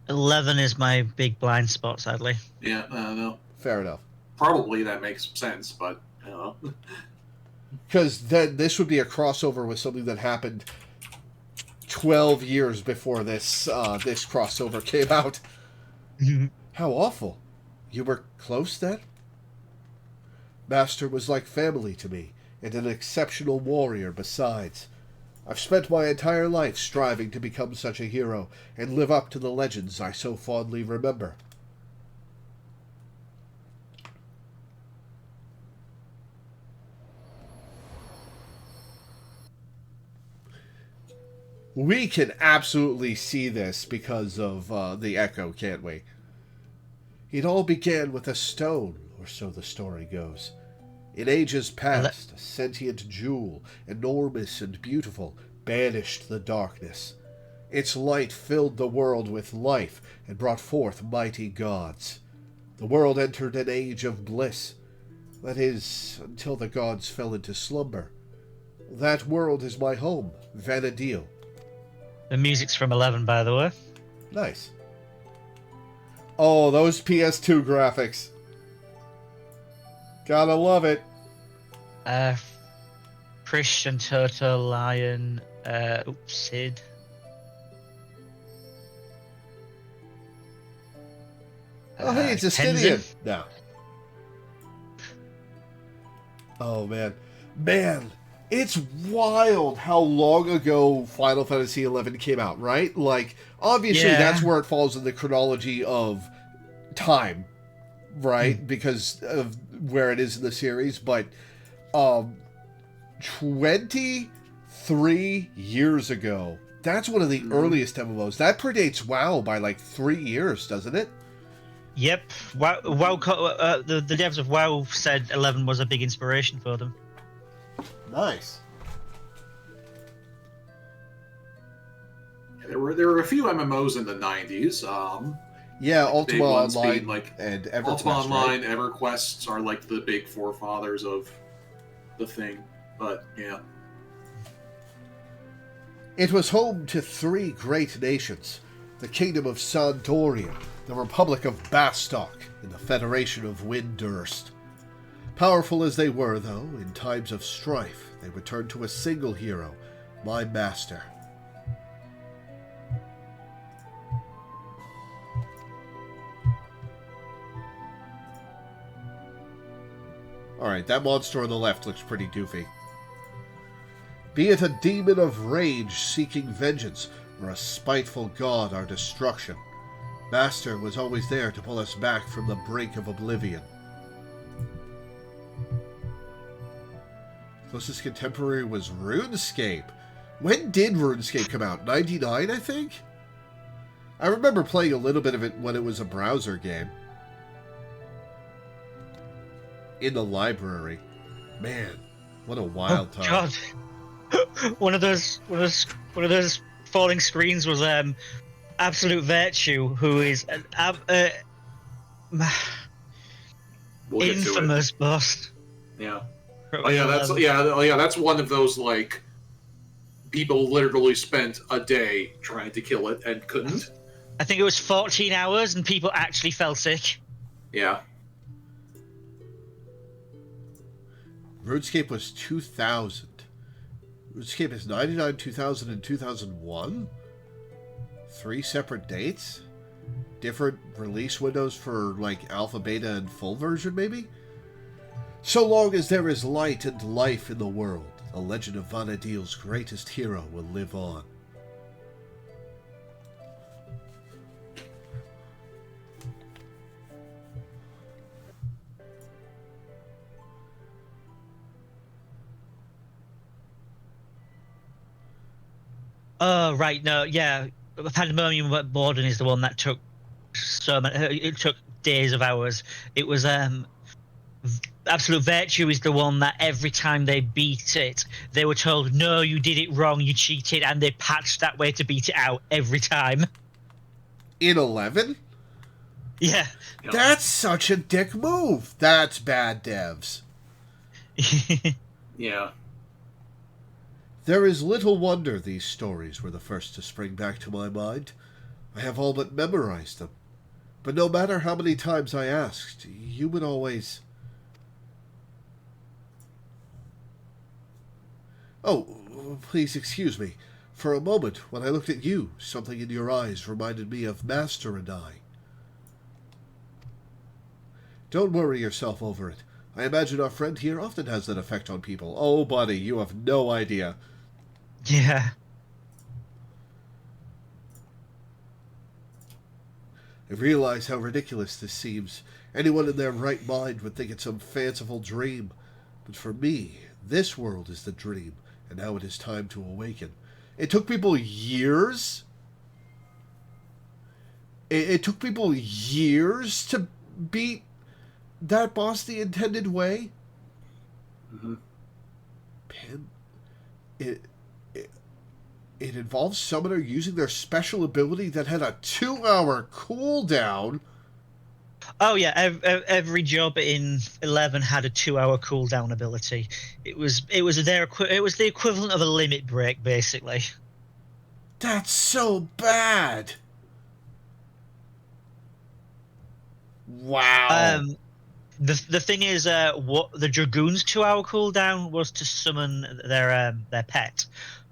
11 is my big blind spot, sadly. Yeah, I don't know. Fair enough. Probably that makes sense, but I don't know. Because then this would be a crossover with something that happened 12 years before this this crossover came out. How awful. You were close then? Master was like family to me, and an exceptional warrior besides. I've spent my entire life striving to become such a hero, and live up to the legends I so fondly remember. We can absolutely see this because of the echo, can't we? It all began with a stone, or so the story goes. In ages past, a sentient jewel, enormous and beautiful, banished the darkness. Its light filled the world with life and brought forth mighty gods. The world entered an age of bliss. That is, until the gods fell into slumber. That world is my home, Vanadil. The music's from 11, by the way. Nice. Oh, those PS2 graphics. Gotta love it. Christian, Toto, Lion, Sid. Oh, hey, it's Justinian. No. Oh, man. Man, it's wild how long ago Final Fantasy XI came out, right? Like, obviously, that's where it falls in the chronology of time, right? Because of where it is in the series. But 23 years ago, that's one of the earliest MMOs. That predates WoW by like 3 years, doesn't it? Yep. WoW, the devs of WoW said 11 was a big inspiration for them. Nice. There were a few MMOs in the 90s. Yeah, Ultima Online being, like, and EverQuest. Ultima Online, right? EverQuests are like the big forefathers of the thing. But yeah. It was home to 3 great nations: the Kingdom of Sandoria, the Republic of Bastok, and the Federation of Windurst. Powerful as they were, though, in times of strife, they returned to a single hero, my master. Alright, that monster on the left looks pretty doofy. Be it a demon of rage seeking vengeance, or a spiteful god our destruction, Master was always there to pull us back from the brink of oblivion. Closest contemporary was RuneScape. When did RuneScape come out? 99, I think? I remember playing a little bit of it when it was a browser game. In the library. Man, what a wild time. God. one of those falling screens was Absolute Virtue, who is an infamous boss. Yeah. That's one of those, like, people literally spent a day trying to kill it and couldn't. I think it was 14 hours and people actually fell sick. Yeah. RuneScape was 2000. RuneScape is 99, 2000, and 2001? 3 separate dates? Different release windows for, like, alpha, beta, and full version, maybe? So long as there is light and life in the world, the legend of Vanadil's greatest hero will live on. Oh, right, no, yeah. Pandemonium Borden is the one that took it took days of hours. It was Absolute Virtue is the one that every time they beat it, they were told, no, you did it wrong, you cheated, and they patched that way to beat it out every time. In 11? Yeah. That's such a dick move. That's bad devs. Yeah. There is little wonder these stories were the first to spring back to my mind. I have all but memorized them. But no matter how many times I asked, you would always... Oh, please excuse me. For a moment, when I looked at you, something in your eyes reminded me of Master and I. Don't worry yourself over it. I imagine our friend here often has that effect on people. Oh, buddy, you have no idea. Yeah. I realize how ridiculous this seems. Anyone in their right mind would think it's some fanciful dream. But for me, this world is the dream, and now it is time to awaken. It took people years. It took people years to beat that boss the intended way. Mm-hmm. It involves summoner using their special ability that had a 2-hour cooldown. Oh yeah, every job in 11 had a 2-hour cooldown ability. It was the equivalent of a limit break, basically. That's so bad. Wow. The thing is, what the Dragoon's 2-hour cooldown was to summon their pet.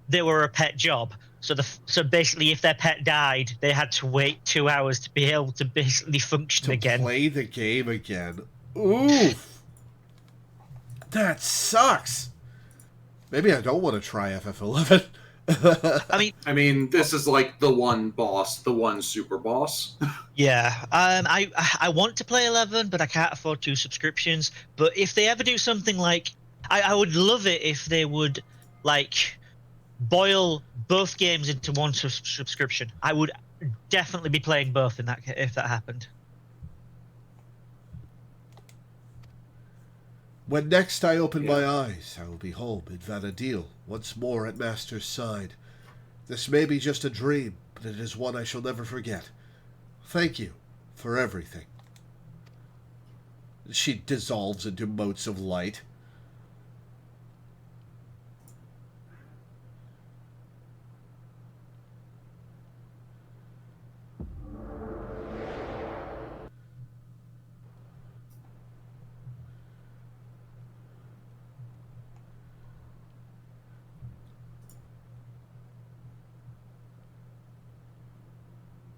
They were a pet job, so basically, if their pet died, they had to wait 2 hours to be able to basically function To again. play the game again. Oof. That sucks. Maybe I don't want to try FF11. I mean, this is like the one boss, the one super boss. Yeah, I want to play 11, but I can't afford 2 subscriptions. But if they ever do something like, I would love it if they would like boil both games into one subscription. I would definitely be playing both in that if that happened. When next I open my eyes, I will be home in Vanadil, once more at Master's side. This may be just a dream, but it is one I shall never forget. Thank you for everything. She dissolves into motes of light.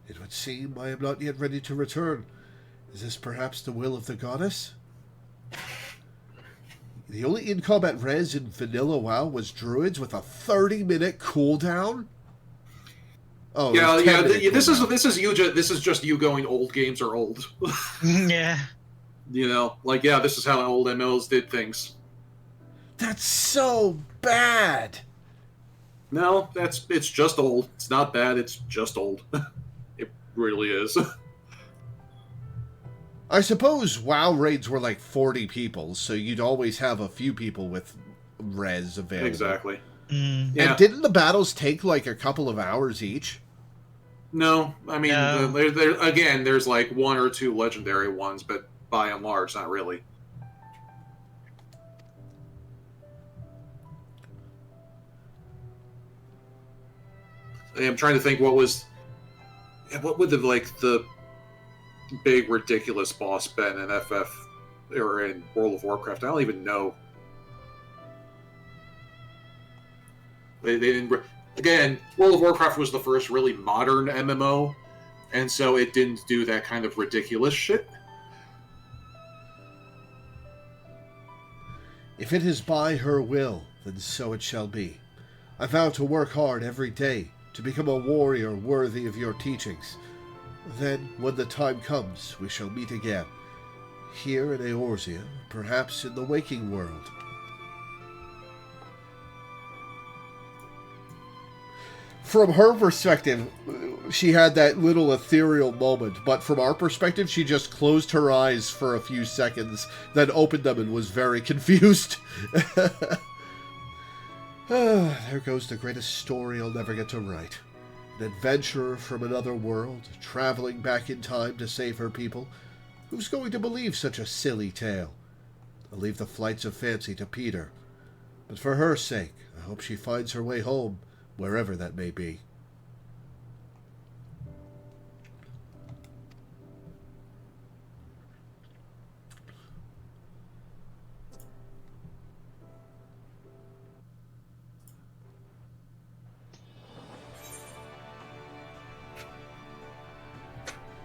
It would seem I am not yet ready to return. Is this perhaps the will of the goddess? The only in-combat res in Vanilla WoW was druids with a 30-minute cooldown? Oh, yeah. This cooldown. is just you going old games are old. Yeah. You know, like this is how old MMOs did things. That's so bad. No, it's just old. It's not bad. It's just old. It really is. I suppose WoW raids were like 40 people, so you'd always have a few people with res available. Exactly. Mm. Yeah. And didn't the battles take like a couple of hours each? No, I mean, No. again, there's like 1 or 2 legendary ones, but by and large, not really. I'm trying to think what would the big ridiculous boss been in FF or in World of Warcraft? I don't even know. They didn't. Again, World of Warcraft was the first really modern MMO, and so it didn't do that kind of ridiculous shit. If it is by her will, then so it shall be. I vow to work hard every day to become a warrior worthy of your teachings. Then, when the time comes, we shall meet again. Here in Eorzea, perhaps in the waking world. From her perspective, she had that little ethereal moment, but from our perspective, she just closed her eyes for a few seconds, then opened them and was very confused. There goes the greatest story I'll never get to write. An adventurer from another world, traveling back in time to save her people. Who's going to believe such a silly tale? I'll leave the flights of fancy to Peter. But for her sake, I hope she finds her way home, wherever that may be.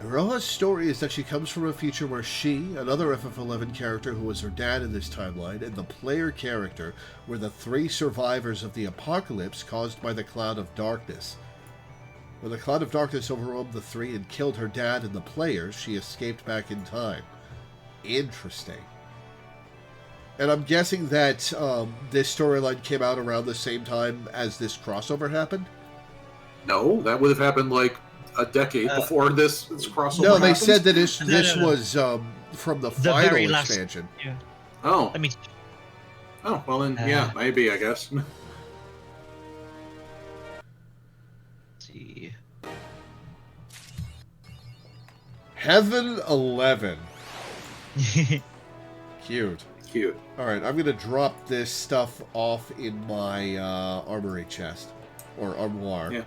Roha's story is that she comes from a future where she, another FF11 character who was her dad in this timeline, and the player character were the 3 survivors of the apocalypse caused by the Cloud of Darkness. When the Cloud of Darkness overwhelmed the 3 and killed her dad and the players, she escaped back in time. Interesting. And I'm guessing that this storyline came out around the same time as this crossover happened? No, that would have happened like a decade before this crossover. No, they happened. said that this No. was from the The final very last- expansion. Yeah. Oh. Let me. Oh, well then, yeah, maybe, I guess. See. Heaven 11. Cute. Cute. All right, I'm gonna drop this stuff off in my armory chest or armoire. Yeah,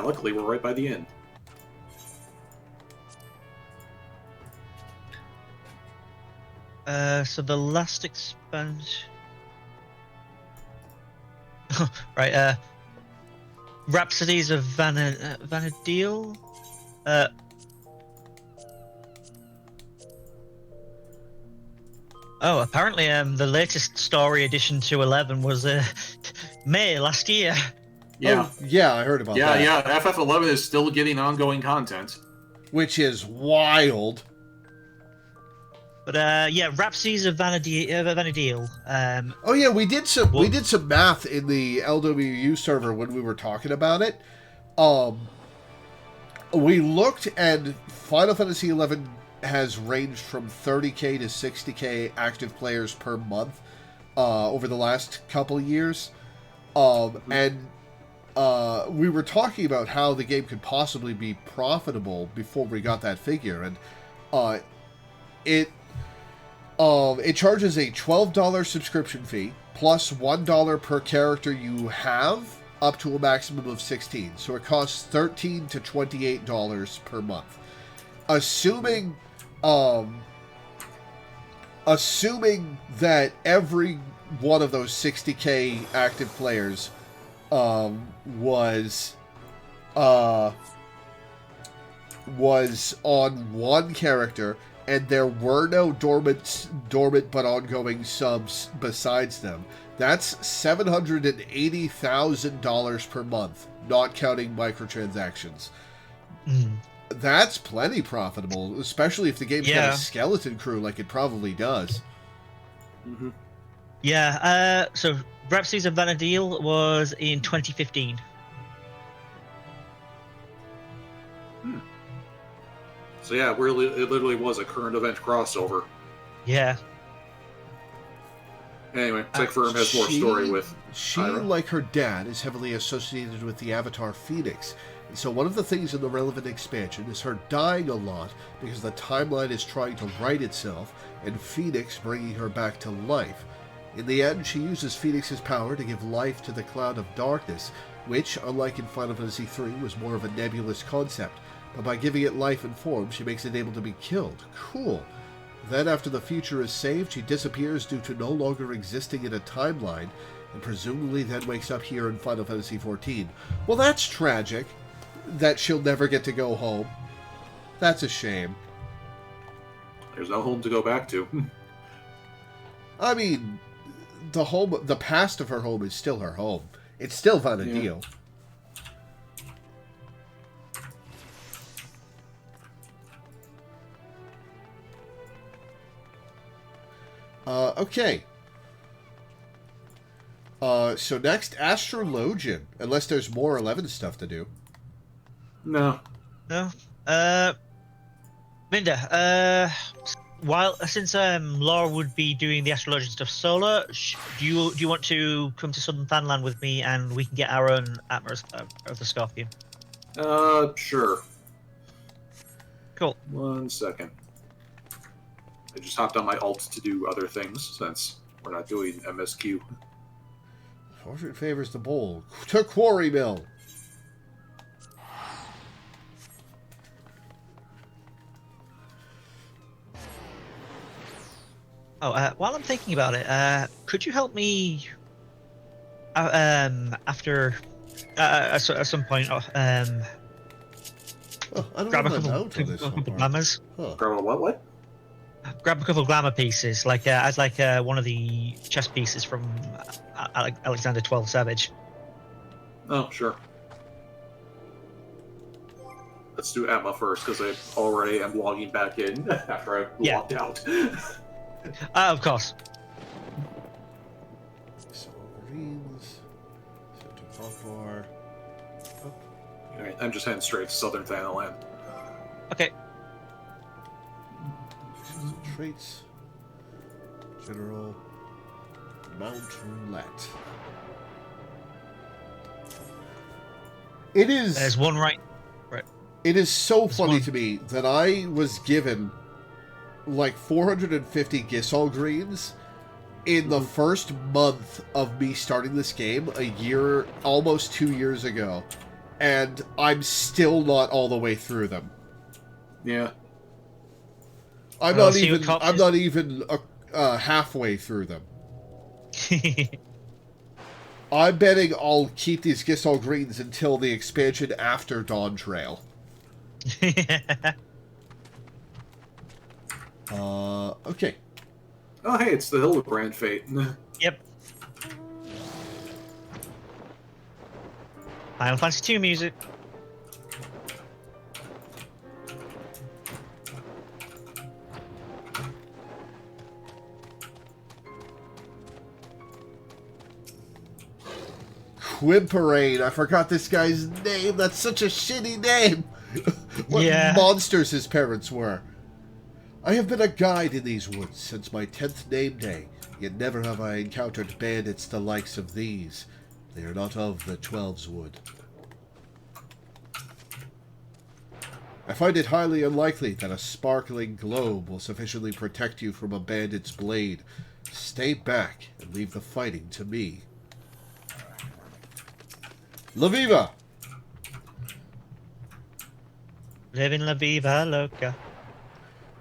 luckily we're right by the end. So the last expansion. Right. Rhapsodies of Vanadil. Oh, apparently, the latest story addition to 11 was May last year. Yeah. Oh, yeah, I heard about that. Yeah. FF11 is still getting ongoing content. Which is wild. But yeah, Rhapsodies of Vanadil. Oh yeah, we did some math in the LWU server when we were talking about it. We looked and Final Fantasy XI has ranged from 30k to 60k active players per month over the last couple of years. And we were talking about how the game could possibly be profitable before we got that figure, and it charges a $12 subscription fee plus $1 per character you have, up to a maximum of 16. So it costs $13 to $28 per month. Assuming that every one of those 60k active players was on one character, and there were no dormant but ongoing subs besides them, that's $780,000 per month, not counting microtransactions. That's plenty profitable, especially if the game's got a skeleton crew like it probably does. Mm-hmm. Yeah, so Rhapsodies of Vanadil was in 2015. So yeah, really, it literally was a current event crossover. Yeah. Anyway, Tech Firm has more story with She, Ira. like her dad, is heavily associated with the Avatar Phoenix. And so one of the things in the relevant expansion is her dying a lot because the timeline is trying to right itself, and Phoenix bringing her back to life. In the end, she uses Phoenix's power to give life to the Cloud of Darkness, which, unlike in Final Fantasy III, was more of a nebulous concept. But by giving it life and form, she makes it able to be killed. Cool. Then, after the future is saved, she disappears due to no longer existing in a timeline, and presumably then wakes up here in Final Fantasy XIV. Well, that's tragic, that she'll never get to go home. That's a shame. There's no home to go back to. I mean, the past of her home is still her home. It's still Vanadil. Yeah. Okay. So next, Astrologian. Unless there's more 11 stuff to do. No. No. Minda, since Laura would be doing the Astrologian stuff solo, do you want to come to Southern Fanland with me and we can get our own Atmos of the Scorpion? Sure. Cool. 1 second. I just hopped on my alt to do other things since we're not doing MSQ. Fortune favors the bold. To Quarry Mill. Oh, while I'm thinking about it, could you help me after at some point Oh, I don't grab a have a couple note on this one. glamours? Huh. Grab a what? Grab a couple of glamour pieces, like as one of the chess pieces from Alexander 12 Savage. Oh, sure. Let's do Emma first, because I already am logging back in after I logged out. Of course. So, Marines. So, to Falkvar. Alright, I'm just heading straight to Southern Thanaland. Okay. Traits. General. Mount Roulette. It is. There's one right. It is so funny one. to me that I was given like 450 Gisol greens in the first month of me starting this game almost 2 years ago, and I'm still not all the way through them. Yeah. I'm not even halfway through them. I'm betting I'll keep these Gisol greens until the expansion after Dawn Trail. Okay. Oh, hey, it's the Hildebrand fate. Yep. Final Fantasy II music. Quimperane. I forgot this guy's name. That's such a shitty name. What Yeah. monsters his parents were. I have been a guide in these woods since my 10th name day, yet never have I encountered bandits the likes of these. They are not of the Twelves Wood. I find it highly unlikely that a sparkling globe will sufficiently protect you from a bandit's blade. Stay back and leave the fighting to me. Loreweaver! Living La Viva Loca.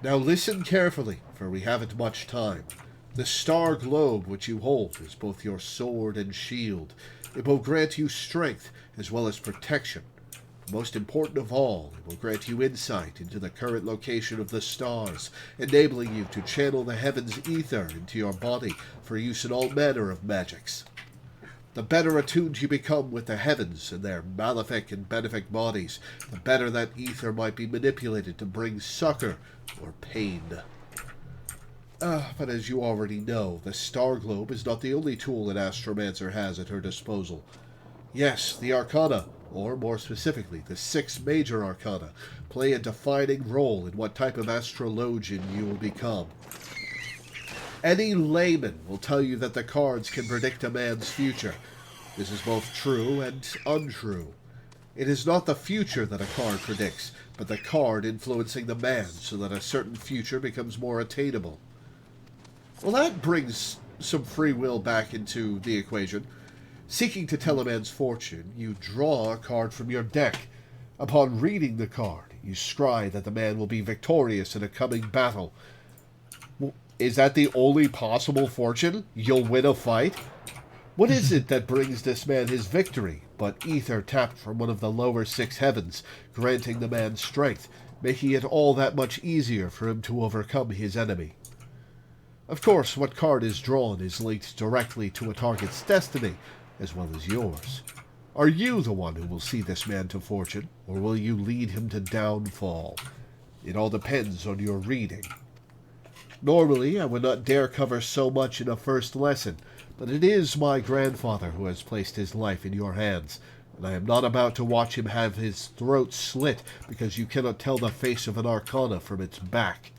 Now listen carefully, for we haven't much time. The star globe which you hold is both your sword and shield. It will grant you strength as well as protection. Most important of all, it will grant you insight into the current location of the stars, enabling you to channel the heavens' ether into your body for use in all manner of magics. The better attuned you become with the heavens and their malefic and benefic bodies, the better that ether might be manipulated to bring succor or pain. But as you already know, the star globe is not the only tool an astromancer has at her disposal. Yes, the arcana, or more specifically, the 6 major arcana, play a defining role in what type of astrologian you will become. Any layman will tell you that the cards can predict a man's future. This is both true and untrue. It is not the future that a card predicts, but the card influencing the man so that a certain future becomes more attainable. Well, that brings some free will back into the equation. Seeking to tell a man's fortune, you draw a card from your deck. Upon reading the card, you scry that the man will be victorious in a coming battle. Is that the only possible fortune? You'll win a fight? What is it that brings this man his victory, but ether tapped from one of the lower 6 heavens, granting the man strength, making it all that much easier for him to overcome his enemy? Of course, what card is drawn is linked directly to a target's destiny, as well as yours. Are you the one who will see this man to fortune, or will you lead him to downfall? It all depends on your reading. Normally, I would not dare cover so much in a first lesson, but it is my grandfather who has placed his life in your hands, and I am not about to watch him have his throat slit because you cannot tell the face of an arcana from its back.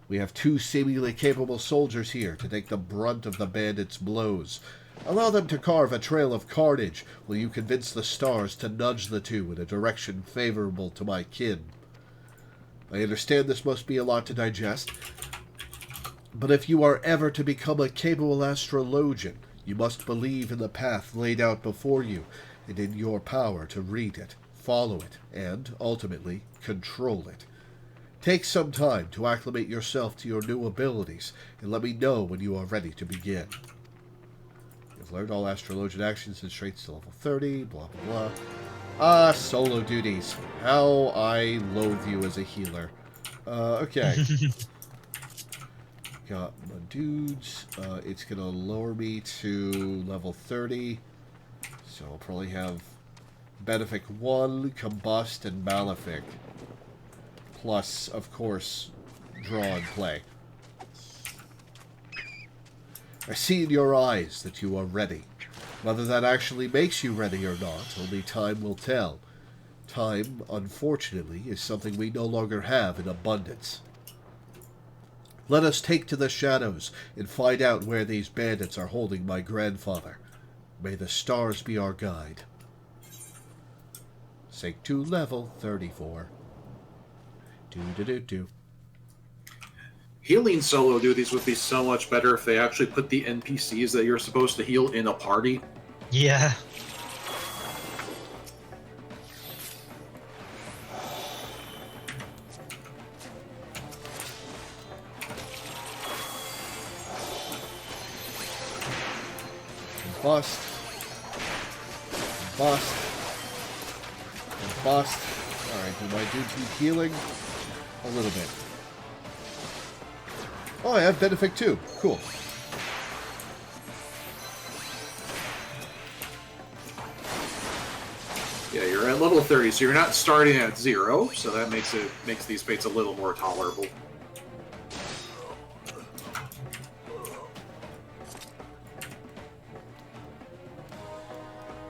We have 2 seemingly capable soldiers here to take the brunt of the bandits' blows. Allow them to carve a trail of carnage, while you convince the stars to nudge the 2 in a direction favorable to my kin. I understand this must be a lot to digest, but if you are ever to become a capable astrologian, you must believe in the path laid out before you, and in your power to read it, follow it, and, ultimately, control it. Take some time to acclimate yourself to your new abilities, and let me know when you are ready to begin. You've learned all astrologian actions and traits to level 30, blah blah blah. Solo duties. How I loathe you as a healer. Okay. Got my dudes. It's going to lower me to level 30. So I'll probably have Benefic 1, Combust, and Malefic. Plus, of course, Draw and Play. I see in your eyes that you are ready. Whether that actually makes you ready or not, only time will tell. Time, unfortunately, is something we no longer have in abundance. Let us take to the shadows and find out where these bandits are holding my grandfather. May the stars be our guide. Sync to level 34. Do. Healing solo duties would be so much better if they actually put the NPCs that you're supposed to heal in a party. Yeah. Bust. Bust. And bust. Alright, do my dudes need healing? A little bit. Oh, I have Benefic too. Cool. Yeah, you're at level 30, so you're not starting at 0, so that makes these fates a little more tolerable.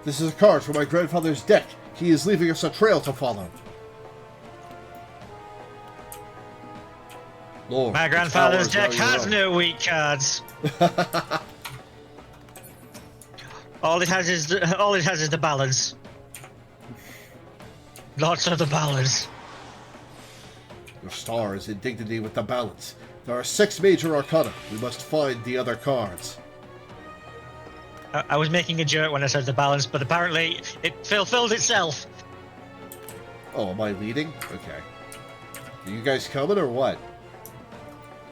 This is a card from my grandfather's deck. He is leaving us a trail to follow. Lord, My grandfather's the tower deck is now has your no weak cards. All it has is the balance. Lots of the balance. own. Your star is in dignity with the balance. There are 6 major arcana. We must find the other cards. I was making a joke when I said the balance, but apparently it fulfilled itself. Oh, am I leading? Okay. Are you guys coming or what?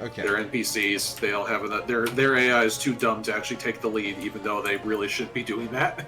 Okay. They're NPCs. They don't have enough. Their AI is too dumb to actually take the lead, even though they really should be doing that.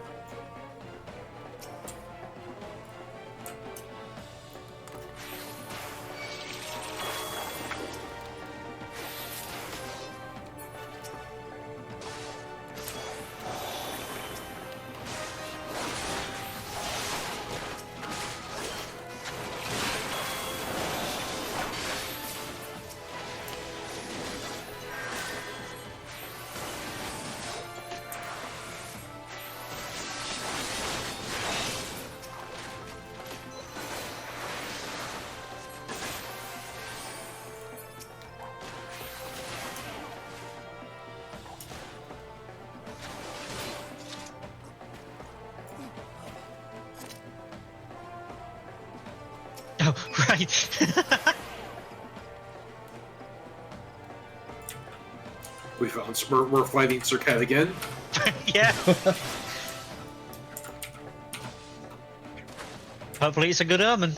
Oh, right. We're fighting Sir Cat again. Yeah. Hopefully it's a good omen.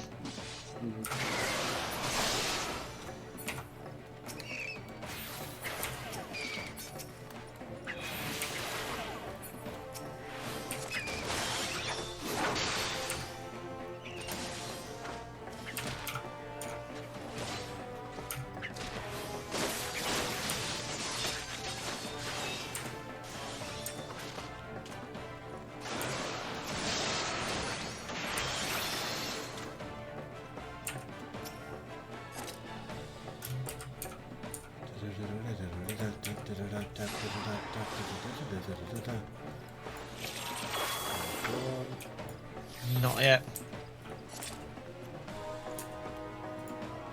Not yet.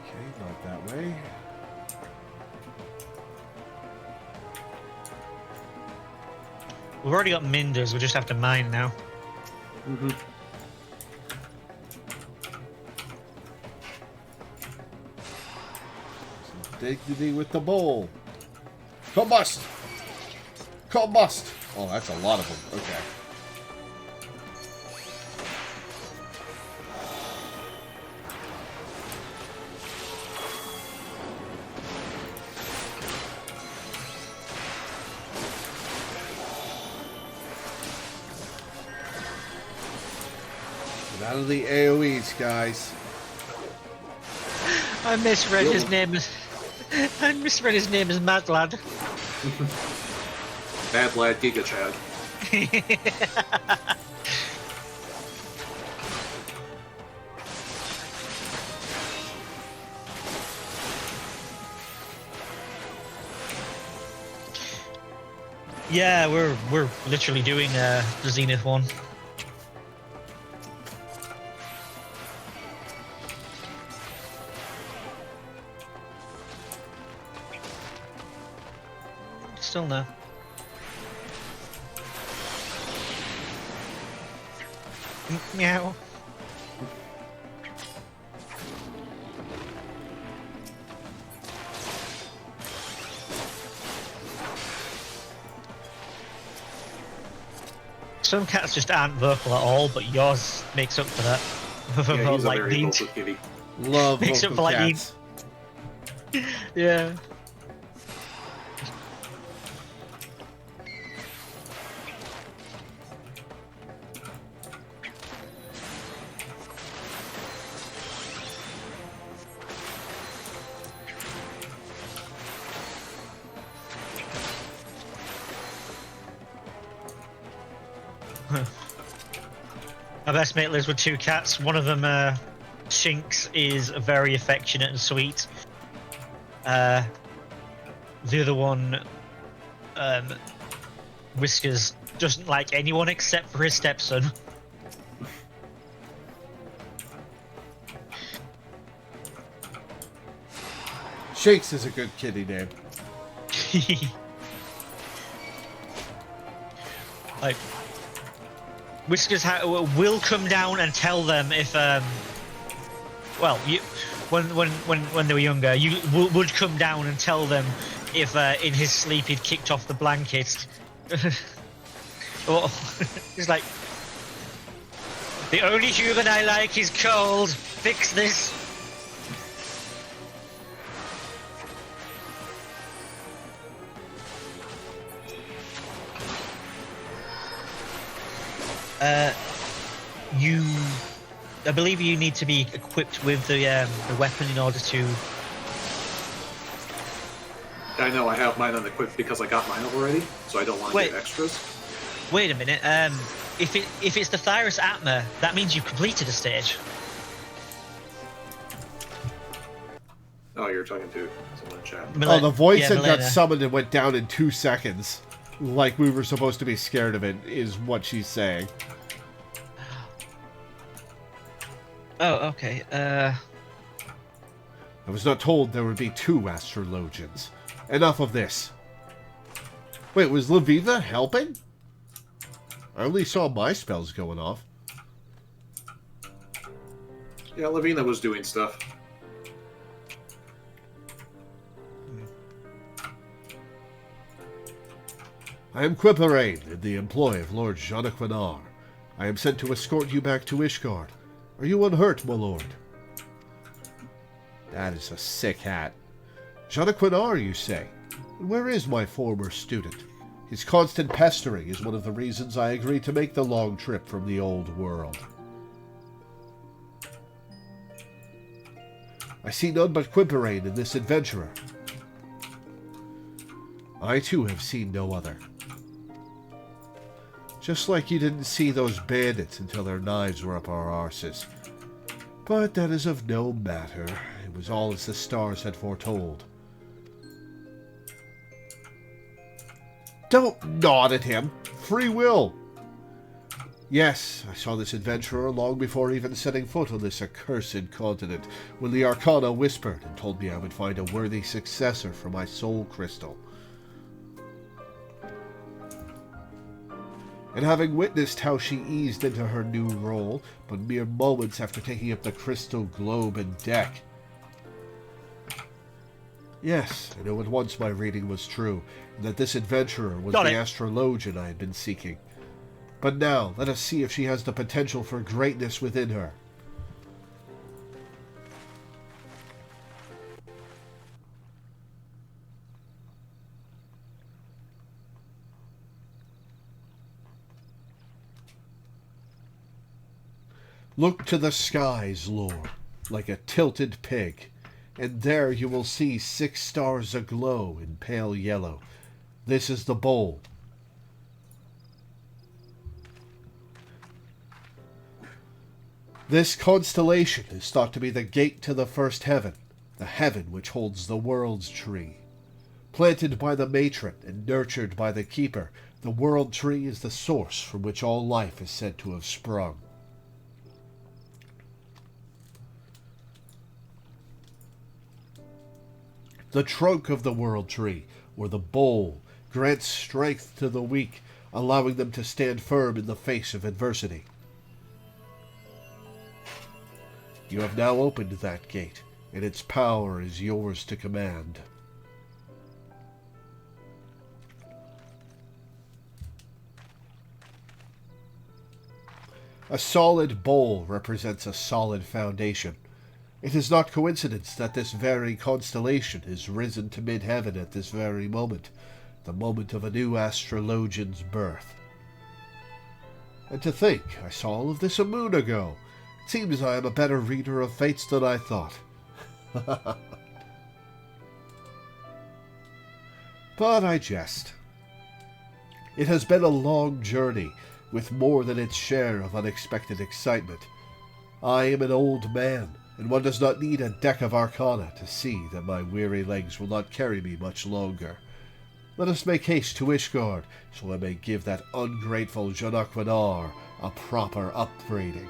Okay, not that way. We've already got Minders, we just have to mine now. Mm-hmm. Dignity with the bowl. Combust! Combust! Oh, that's a lot of them. Okay. Get out of the AoEs, guys. I misread his name as Mad Lad. Bad Lad Giga Chad. Yeah, we're literally doing the Zenith one. Still no. Meow. Some cats just aren't vocal at all, but yours makes up for that. Yeah, he's a Like very the- vocal kitty. Love Makes vocal it like the- cats. Yeah. My best mate lives with 2 cats. One of them, Shinx, is very affectionate and sweet. The other one, Whiskers, doesn't like anyone except for his stepson. Shakes is a good kitty name. Like, Whiskers will come down and tell them if well, you when they were younger, you would come down and tell them if in his sleep he'd kicked off the blanket. Or he's like, the only human I like is cold. Fix this. I believe you need to be equipped with the weapon in order to. I know I have mine unequipped because I got mine already, so I don't want to Wait. get extras. Wait a minute. If it's the Thyrus Atma, that means you've completed a stage. Oh, you're talking to someone in chat. Oh, the voice that got Milena. summoned and went down in 2 seconds. Like we were supposed to be scared of it, is what she's saying. Oh, okay. I was not told there would be 2 astrologians. Enough of this. Wait, was Loreweaver helping? I only saw my spells going off. Yeah, Lavina was doing stuff. I am Quiperain, in the employ of Lord Janaquinar. I am sent to escort you back to Ishgard. Are you unhurt, my lord? That is a sick hat. Janaquinar, you say? Where is my former student? His constant pestering is one of the reasons I agreed to make the long trip from the old world. I see none but Quiperain in this adventurer. I too have seen no other. Just like you didn't see those bandits until their knives were up our arses. But that is of no matter. It was all as the stars had foretold. Don't nod at him. Free will. Yes, I saw this adventurer long before even setting foot on this accursed continent, when the Arcana whispered and told me I would find a worthy successor for my soul crystal. And having witnessed how she eased into her new role, but mere moments after taking up the crystal globe and deck. Yes, I know at once my reading was true, and that this adventurer was Got the it. astrologian I had been seeking. But now, let us see if she has the potential for greatness within her. Look to the skies, Lord, like a tilted pig, and there you will see 6 stars aglow in pale yellow. This is the bowl. This constellation is thought to be the gate to the first heaven, the heaven which holds the world's tree. Planted by the matron and nurtured by the keeper, the world tree is the source from which all life is said to have sprung. The trunk of the world tree, or the bowl, grants strength to the weak, allowing them to stand firm in the face of adversity. You have now opened that gate, and its power is yours to command. A solid bowl represents a solid foundation. It is not coincidence that this very constellation is risen to mid-heaven at this very moment, the moment of a new astrologian's birth. And to think, I saw all of this a moon ago. It seems I am a better reader of fates than I thought. But I jest. It has been a long journey, with more than its share of unexpected excitement. I am an old man, and one does not need a deck of arcana to see that my weary legs will not carry me much longer. Let us make haste to Ishgard, so I may give that ungrateful Janaquanar a proper upbraiding.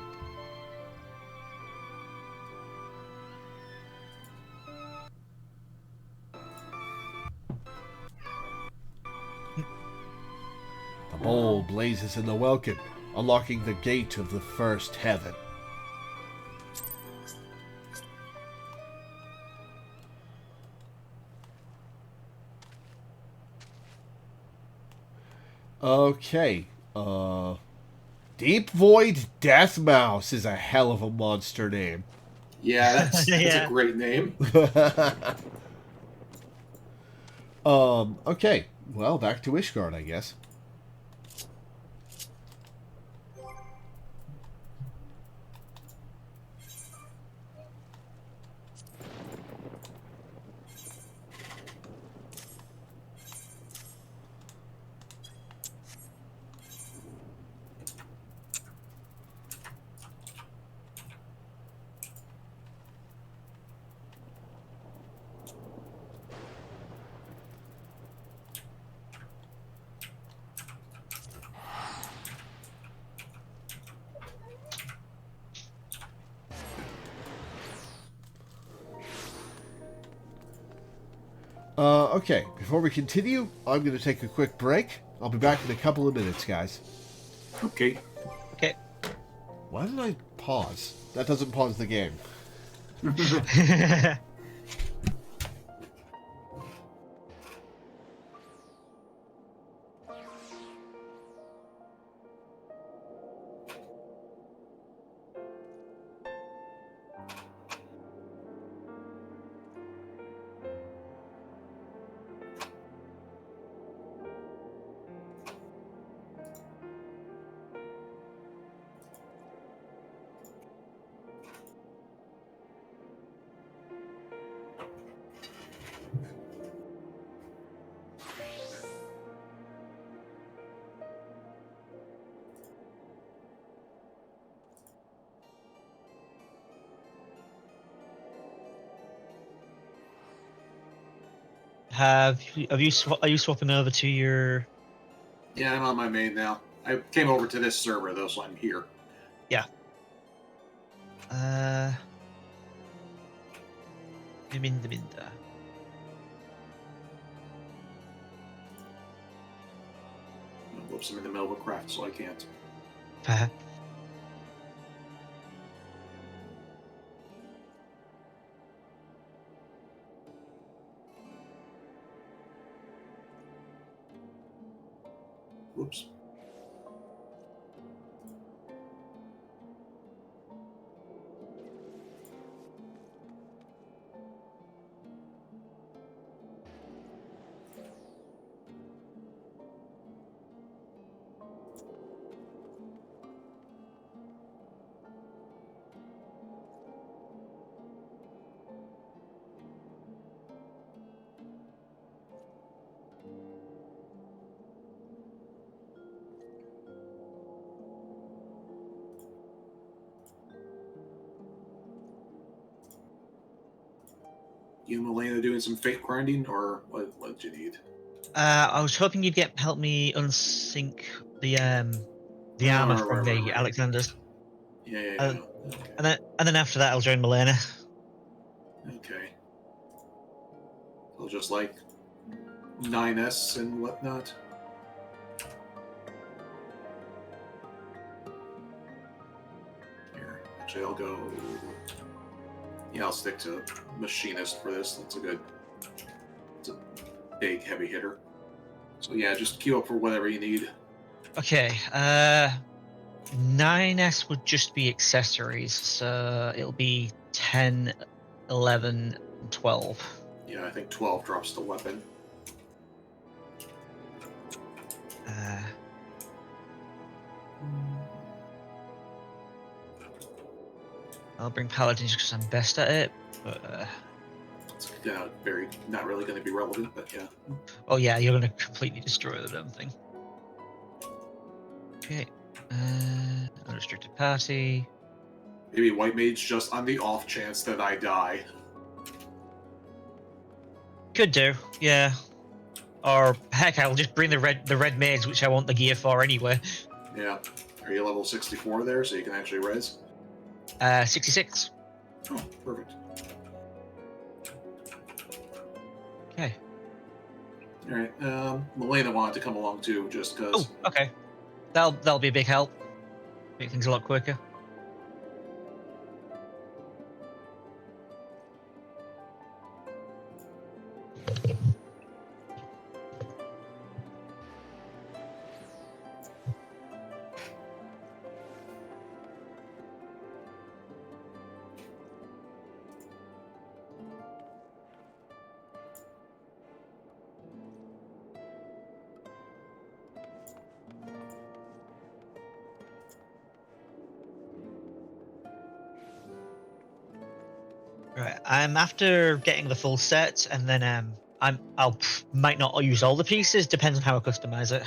The bowl blazes in the welkin, unlocking the gate of the first heaven. Okay, Deep Void Death Mouse is a hell of a monster name. Yeah, that's Yeah. a great name. Okay, well, back to Ishgard, I guess. Okay, before we continue, I'm going to take a quick break. I'll be back in a couple of minutes, guys. Okay. Okay. Why did I pause? That doesn't pause the game. Are you swapping over to your? Yeah, I'm on my main now. I came over to this server though, so I'm here. Yeah. Minda. Whoops, I'm in the middle of a craft, so I can't. Whoops. You and Elena doing some fate grinding, or what did you need? I was hoping you'd help me unsync the armor from the Alexander's. Yeah. Okay. Okay. And then after that, I'll join Milena. Okay. So just like 9S and whatnot. Here, actually, I'll go. Yeah, I'll stick to machinist for this. It's a big heavy hitter. So yeah, just queue up for whatever you need. Okay. 9S would just be accessories, so it'll be 10, 11, and 12. Yeah, I think 12 drops the weapon. I'll bring paladins because I'm best at it, but It's not really going to be relevant, but yeah. oh yeah, you're gonna completely destroy the damn thing. Okay, unrestricted party. Maybe White Mage just on the off chance that I die. Could do, yeah. Or heck, I'll just bring the red maids, which I want the gear for anyway. Yeah. Are you level 64 there, so you can actually res? 66. Oh, perfect. Okay. Alright, Milena wanted to come along too, just because. Oh, okay. That'll be a big help. Make things a lot quicker. Right, I'm after getting the full set, and then I'll might not use all the pieces. Depends on how I customize it.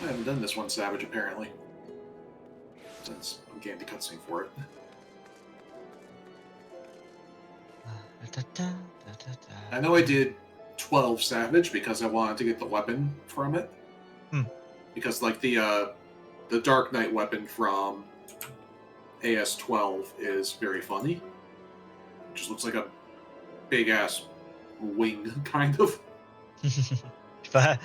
I haven't done this one Savage, apparently. Since I'm getting the cutscene for it. I know I did 12 Savage because I wanted to get the weapon from it. Because, like, the Dark Knight weapon from AS12 is very funny. It just looks like a big-ass wing, kind of. Fair.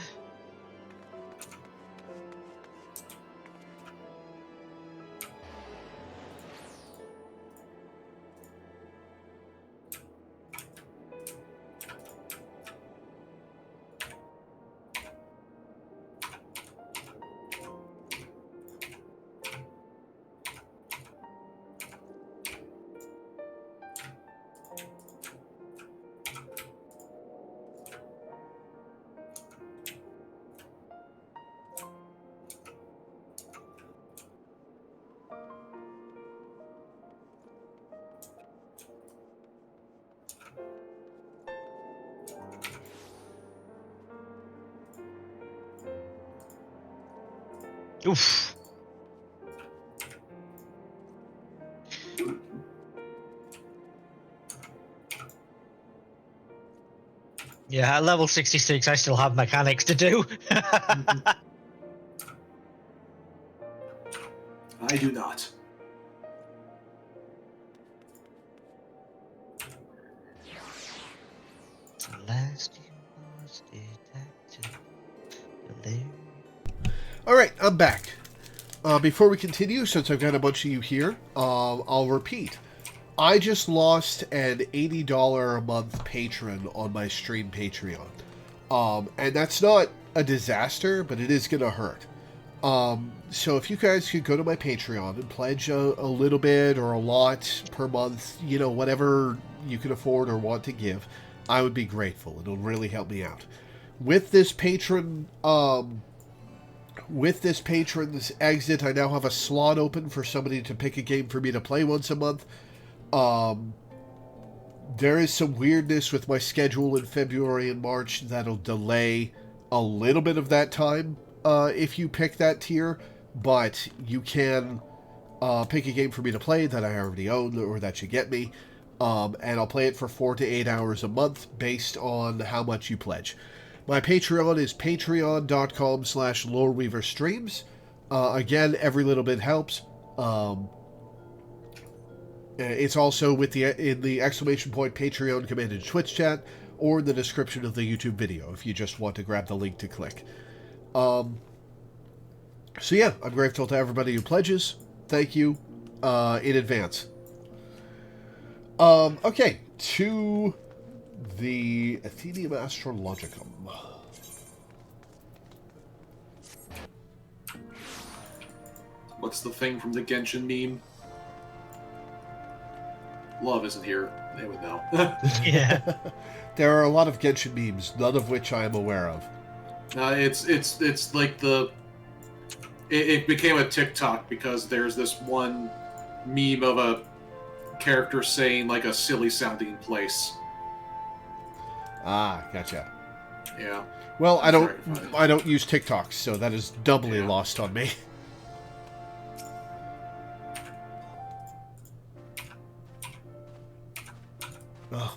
Oof. Yeah, at level 66, I still have mechanics to do. I do not. Alright, I'm back. Before we continue, since I've got a bunch of you here, I'll repeat. I just lost an $80 a month patron on my stream Patreon. And that's not a disaster, but it is going to hurt. So if you guys could go to my Patreon and pledge a little bit or a lot per month, you know, whatever you can afford or want to give, I would be grateful. It'll really help me out. With this patron's exit, I now have a slot open for somebody to pick a game for me to play once a month. There is some weirdness with my schedule in February and March that'll delay a little bit of that time if you pick that tier, but you can pick a game for me to play that I already own or that you get me, and I'll play it for 4 to 8 hours a month based on how much you pledge. My Patreon is patreon.com/Loreweaver Again, every little bit helps. It's also in the exclamation point Patreon command in Twitch chat or in the description of the YouTube video if you just want to grab the link to click. So yeah, I'm grateful to everybody who pledges. Thank you in advance. Okay, to the Athenium Astrologicum. what's the thing from the Genshin meme? Love isn't here. They would know. Yeah. There are a lot of Genshin memes, none of which I am aware of. It's like it became a TikTok because there's this one meme of a character saying like a silly sounding place. Ah, gotcha. Yeah. Well, I don't use TikToks, so that is doubly lost on me.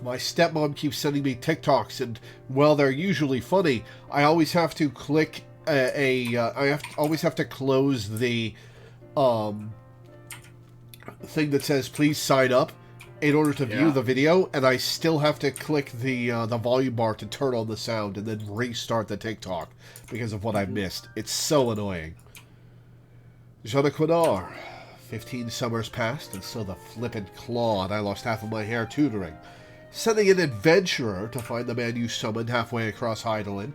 My stepmom keeps sending me TikToks, and while they're usually funny, I always have to click always have to close the thing that says "Please sign up" in order to view the video, and I still have to click the volume bar to turn on the sound and then restart the TikTok because of what I missed. It's so annoying. Jean 15 summers passed, and still the flippant Claude. I lost half of my hair tutoring. Sending an adventurer to find the man you summoned halfway across Heidelin,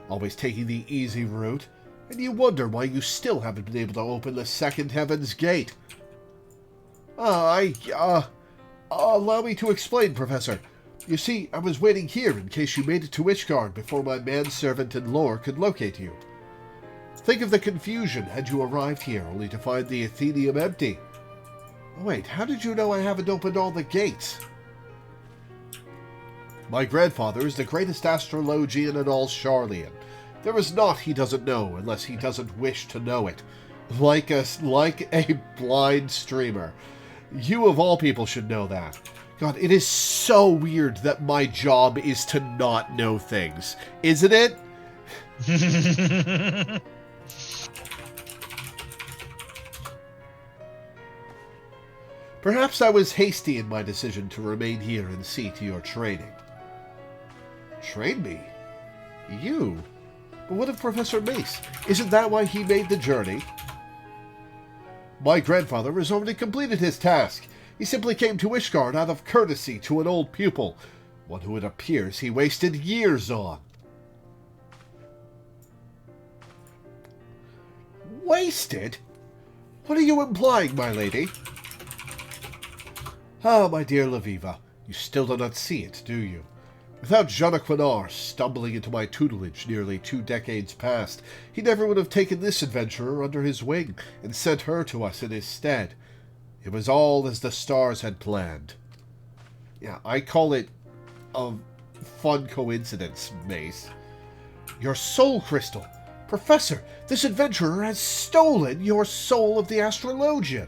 always taking the easy route, and you wonder why you still haven't been able to open the second heaven's gate. Allow me to explain, Professor. You see, I was waiting here in case you made it to Ishgard before my manservant and Lore could locate you. Think of the confusion had you arrived here only to find the Athenium empty. Wait, how did you know I haven't opened all the gates? My grandfather is the greatest astrologian in all Sharlayan. There is naught he doesn't know unless he doesn't wish to know it. Like a blind streamer. You of all people should know that. God, it is so weird that my job is to not know things. Isn't it? Perhaps I was hasty in my decision to remain here and see to your training. Train me? You? But what of Professor Mace? Isn't that why he made the journey? My grandfather has already completed his task. He simply came to Ishgard out of courtesy to an old pupil, one who it appears he wasted years on. Wasted? What are you implying, my lady? Ah, my dear Loreweaver, you still do not see it, do you? Without Jean stumbling into my tutelage nearly 2 decades past, he never would have taken this adventurer under his wing and sent her to us in his stead. It was all as the stars had planned. Yeah, I call it a fun coincidence, Mace. Your soul crystal! Professor, this adventurer has stolen your soul of the astrologian!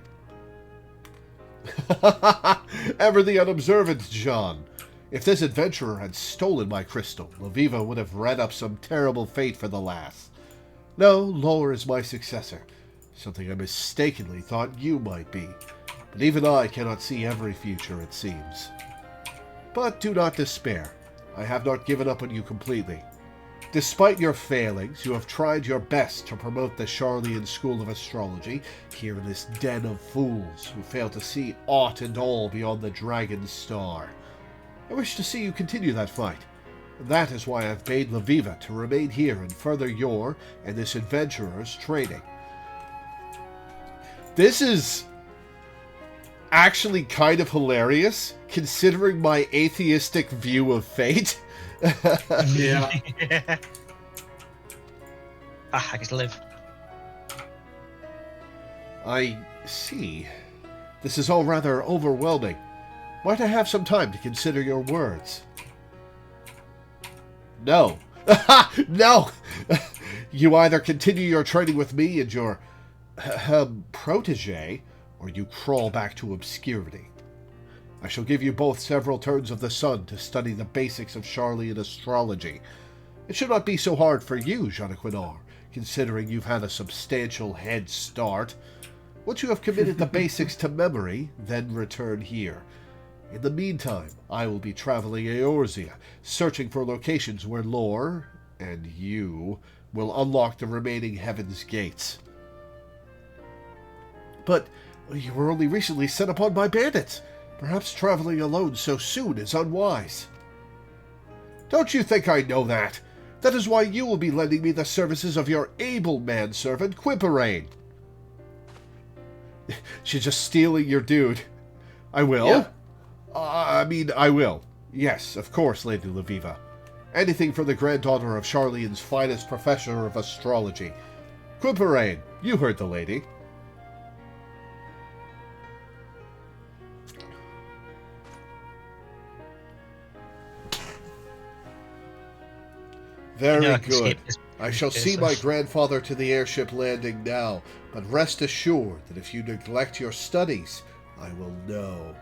Ever the unobservant, John. If this adventurer had stolen my crystal, Loreweaver would have read up some terrible fate for the lass. No, Lore is my successor, something I mistakenly thought you might be. But even I cannot see every future, it seems. But do not despair. I have not given up on you completely. Despite your failings, you have tried your best to promote the Sharlayan school of astrology here in this den of fools who fail to see aught and all beyond the dragon's star. I wish to see you continue that fight, and that is why I've bade Loreweaver to remain here and further your and this adventurer's training. This is actually kind of hilarious, considering my atheistic view of fate. Yeah. I get to live. I see. This is all rather overwhelming. Might I have some time to consider your words? No. No! You either continue your training with me and your protege, or you crawl back to obscurity. I shall give you both several turns of the sun to study the basics of Sharlayan astrology. It should not be so hard for you, Jean, considering you've had a substantial head start. Once you have committed the basics to memory, then return here. In the meantime, I will be traveling Eorzea, searching for locations where Lore, and you, will unlock the remaining Heaven's Gates. But you were only recently set upon by bandits. Perhaps traveling alone so soon is unwise. Don't you think I know that? That is why you will be lending me the services of your able manservant, Quiperain. She's just stealing your dude. I will. Yeah. I will. Yes, of course, Lady Loreweaver. Anything for the granddaughter of Charlene's finest professor of astrology. Quilperain, you heard the lady. Very I can good. skip this. I shall see my grandfather to the airship landing now, but rest assured that if you neglect your studies, I will know.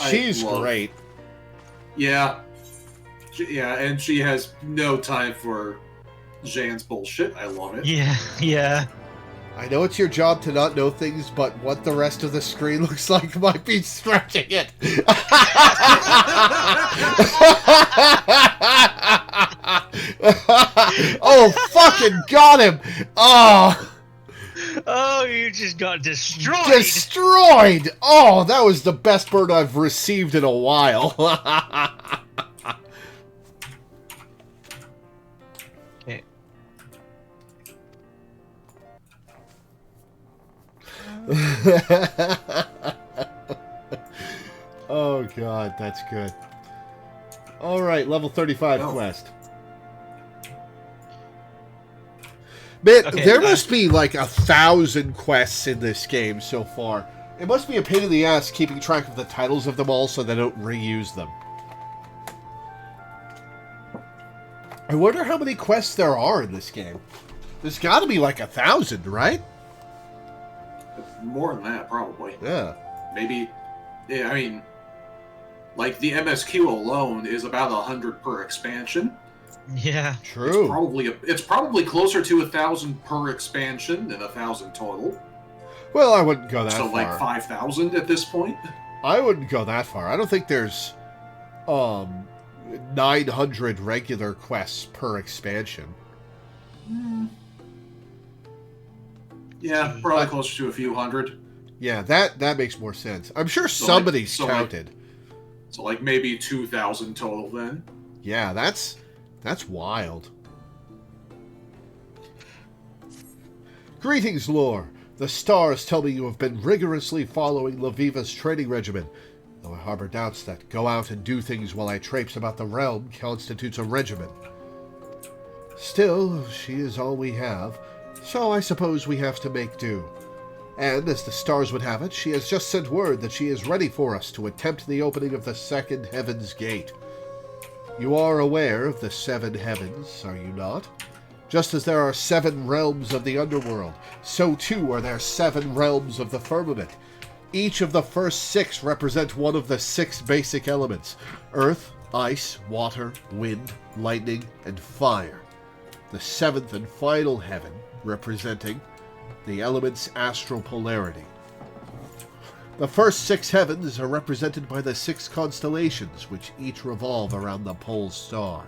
She's great. Yeah. And she has no time for Jean's bullshit. I love it. Yeah. I know it's your job to not know things, but what the rest of the screen looks like might be stretching it. Oh, fucking got him! Oh! Oh, you just got destroyed! Destroyed! Oh, that was the best bird I've received in a while. Okay. Oh, God, that's good. Alright, level 35 quest. Man, Okay, there must be like 1,000 quests in this game so far. It must be a pain in the ass keeping track of the titles of them all so they don't reuse them. I wonder how many quests there are in this game. There's got to be like 1,000, right? More than that, probably. Yeah. Maybe. Yeah, I mean, like the MSQ alone is about 100 per expansion. Yeah. True. It's probably closer to 1,000 per expansion than 1,000 total. Well, I wouldn't go that far. So like 5,000 at this point. I wouldn't go that far. I don't think there's 900 regular quests per expansion. Yeah, probably closer to a few hundred. Yeah, that makes more sense. I'm sure somebody's counted. So like maybe 2,000 total then. Yeah, that's wild. Greetings, Lore. The stars tell me you have been rigorously following Loreweaver's training regimen. Though I harbor doubts that go out and do things while I traipse about the realm constitutes a regimen. Still, she is all we have, so I suppose we have to make do. And, as the stars would have it, she has just sent word that she is ready for us to attempt the opening of the second Heaven's Gate. You are aware of the seven heavens, are you not? Just as there are 7 realms of the underworld, so too are there 7 realms of the firmament. Each of the first 6 represent one of the 6 basic elements: earth, ice, water, wind, lightning, and fire. The 7th and final heaven representing the element's astral polarity. The first 6 heavens are represented by the 6 constellations, which each revolve around the pole star.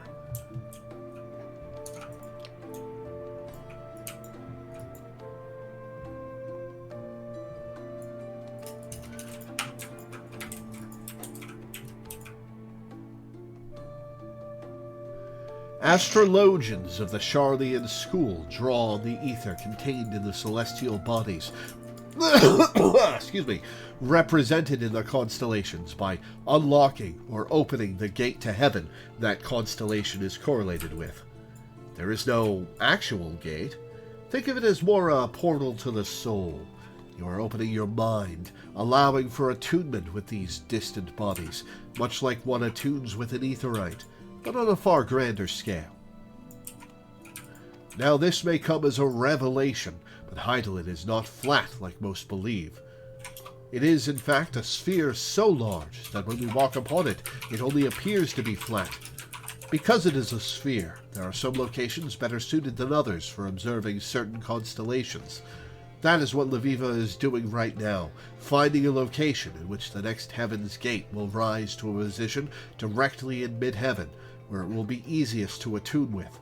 Astrologians of the Charlean school draw on the ether contained in the celestial bodies, excuse me, represented in the constellations by unlocking or opening the gate to heaven that constellation is correlated with. There is no actual gate. Think of it as more a portal to the soul. You are opening your mind, allowing for attunement with these distant bodies, much like one attunes with an aetherite, but on a far grander scale. Now this may come as a revelation, but Hydaelyn is not flat like most believe. It is, in fact, a sphere so large that when we walk upon it, it only appears to be flat. Because it is a sphere, there are some locations better suited than others for observing certain constellations. That is what Loreweaver is doing right now, finding a location in which the next Heaven's Gate will rise to a position directly in mid-heaven, where it will be easiest to attune with.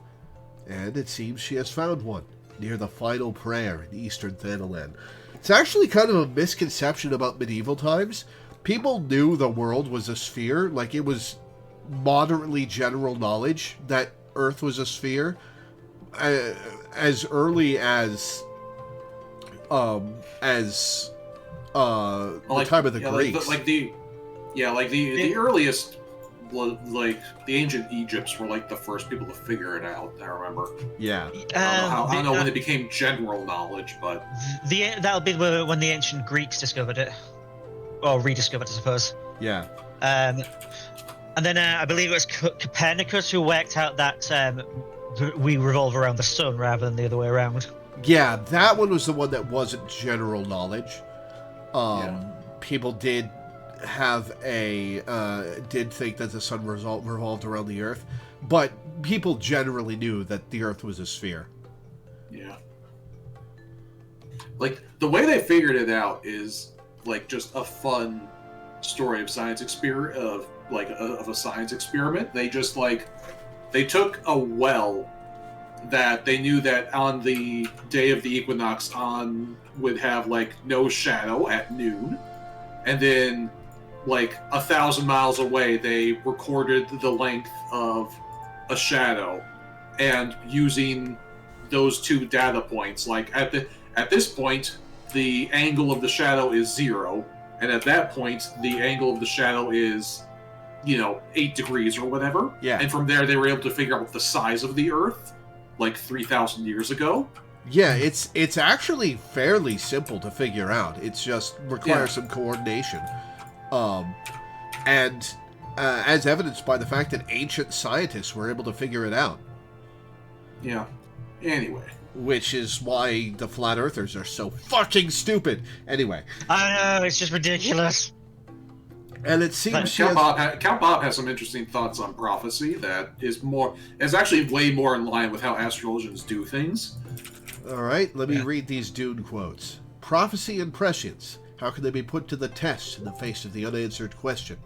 And it seems she has found one, near the final prayer in eastern Thanalan. It's actually kind of a misconception about medieval times. People knew the world was a sphere, like it was moderately general knowledge that Earth was a sphere. as early as the time of the Greeks. The earliest, like the ancient Egypts were like the first people to figure it out. I remember. Yeah. I don't know when it became general knowledge, but that'll be when the ancient Greeks discovered it, or rediscovered, I suppose. Yeah. And then I believe it was Copernicus who worked out that we revolve around the sun rather than the other way around. Yeah, that one was the one that wasn't general knowledge. People did have did think that the sun revolved around the Earth, but people generally knew that the Earth was a sphere. Yeah. Like, the way they figured it out is like just a fun story of a science experiment. They just they took a well that they knew that on the day of the equinox would have no shadow at noon, and then 1,000 miles away they recorded the length of a shadow, and using those two data points, at this point the angle of the shadow is 0, and at that point the angle of the shadow is 8 degrees or whatever. Yeah. And from there they were able to figure out the size of the Earth 3,000 years ago. Yeah, it's actually fairly simple to figure out. It's just requires some coordination. And as evidenced by the fact that ancient scientists were able to figure it out. Yeah. Anyway. Which is why the flat earthers are so fucking stupid. Anyway. I know, it's just ridiculous. And it seems Count Bob has some interesting thoughts on prophecy that is actually way more in line with how astrologers do things. All right, let me read these Dune quotes. Prophecy and prescience. How can they be put to the test in the face of the unanswered question?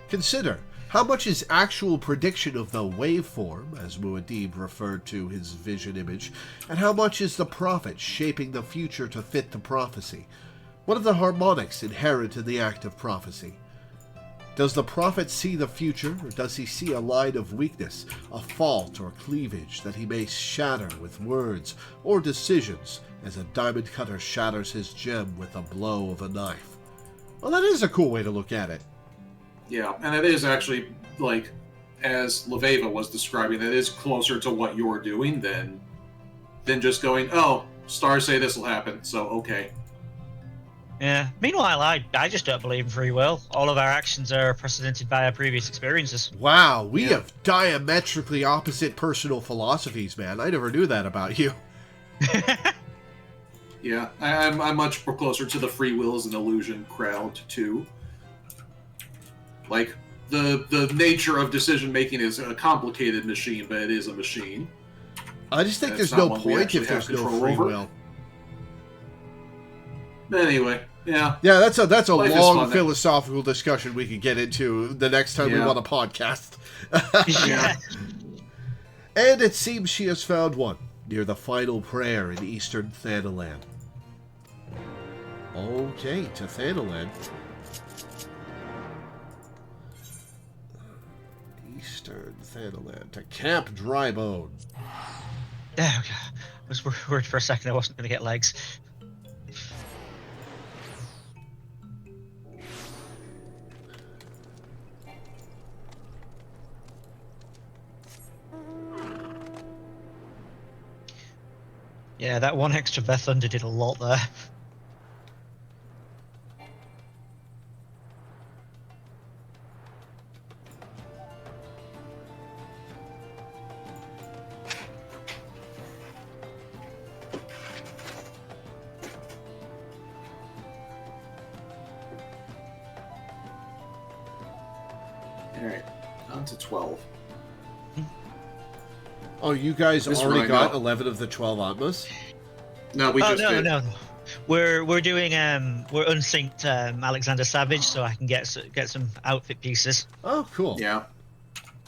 Consider, how much is actual prediction of the waveform, as Muad'Dib referred to his vision image, and how much is the prophet shaping the future to fit the prophecy? What are the harmonics inherent in the act of prophecy? Does the prophet see the future, or does he see a line of weakness, a fault or cleavage that he may shatter with words or decisions, as a diamond cutter shatters his gem with a blow of a knife? Well, that is a cool way to look at it. Yeah, and it is actually, as Loreweaver was describing, it is closer to what you're doing than just going, oh, stars say this will happen, so okay. Yeah. Meanwhile, I just don't believe in free will. All of our actions are precedented by our previous experiences. Wow, we have diametrically opposite personal philosophies, man. I never knew that about you. Yeah, I'm much closer to the free will is an illusion crowd, too. The nature of decision-making is a complicated machine, but it is a machine. I just think there's no point if there's no free will. Anyway, yeah. Yeah, that's a long fun, philosophical discussion we could get into the next time we want a podcast. Yeah. And it seems she has found one, near the final prayer in Eastern Thanaland. Okay, to Thanaland. Eastern Thanaland, to Camp Drybone. Okay. I was worried for a second I wasn't going to get legs. Yeah, that one extra Beth Thunder did a lot there. Alright, on to 12. Oh, you guys already got 11 of the 12 Atmas? No, we just did. No. We're doing we're unsynced Alexander Savage, so I can get some outfit pieces. Oh, cool. Yeah,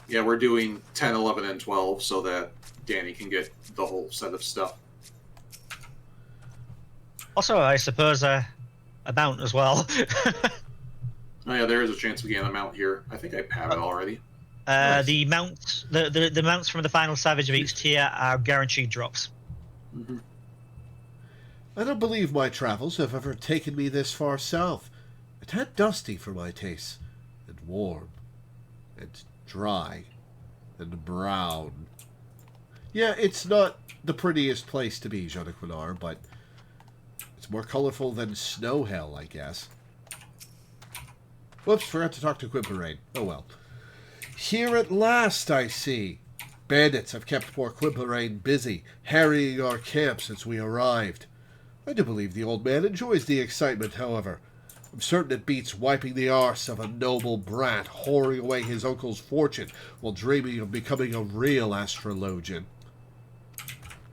we're doing 10, 11, and 12 so that Danny can get the whole set of stuff. Also, I suppose a mount as well. Oh yeah, there is a chance we get a mount here. I think I have it already. Nice. The mounts from the final Savage of each tier are guaranteed drops. Mm-hmm. I don't believe my travels have ever taken me this far south. It had dusty for my taste, and warm, and dry, and brown. Yeah, it's not the prettiest place to be, Jean-Equinar, but it's more colorful than snow hell, I guess. Whoops, forgot to talk to Quimperain. Oh well. Here at last, I see. Bandits have kept poor Quimperain busy, harrying our camp since we arrived. I do believe the old man enjoys the excitement, however. I'm certain it beats wiping the arse of a noble brat whoring away his uncle's fortune while dreaming of becoming a real astrologian.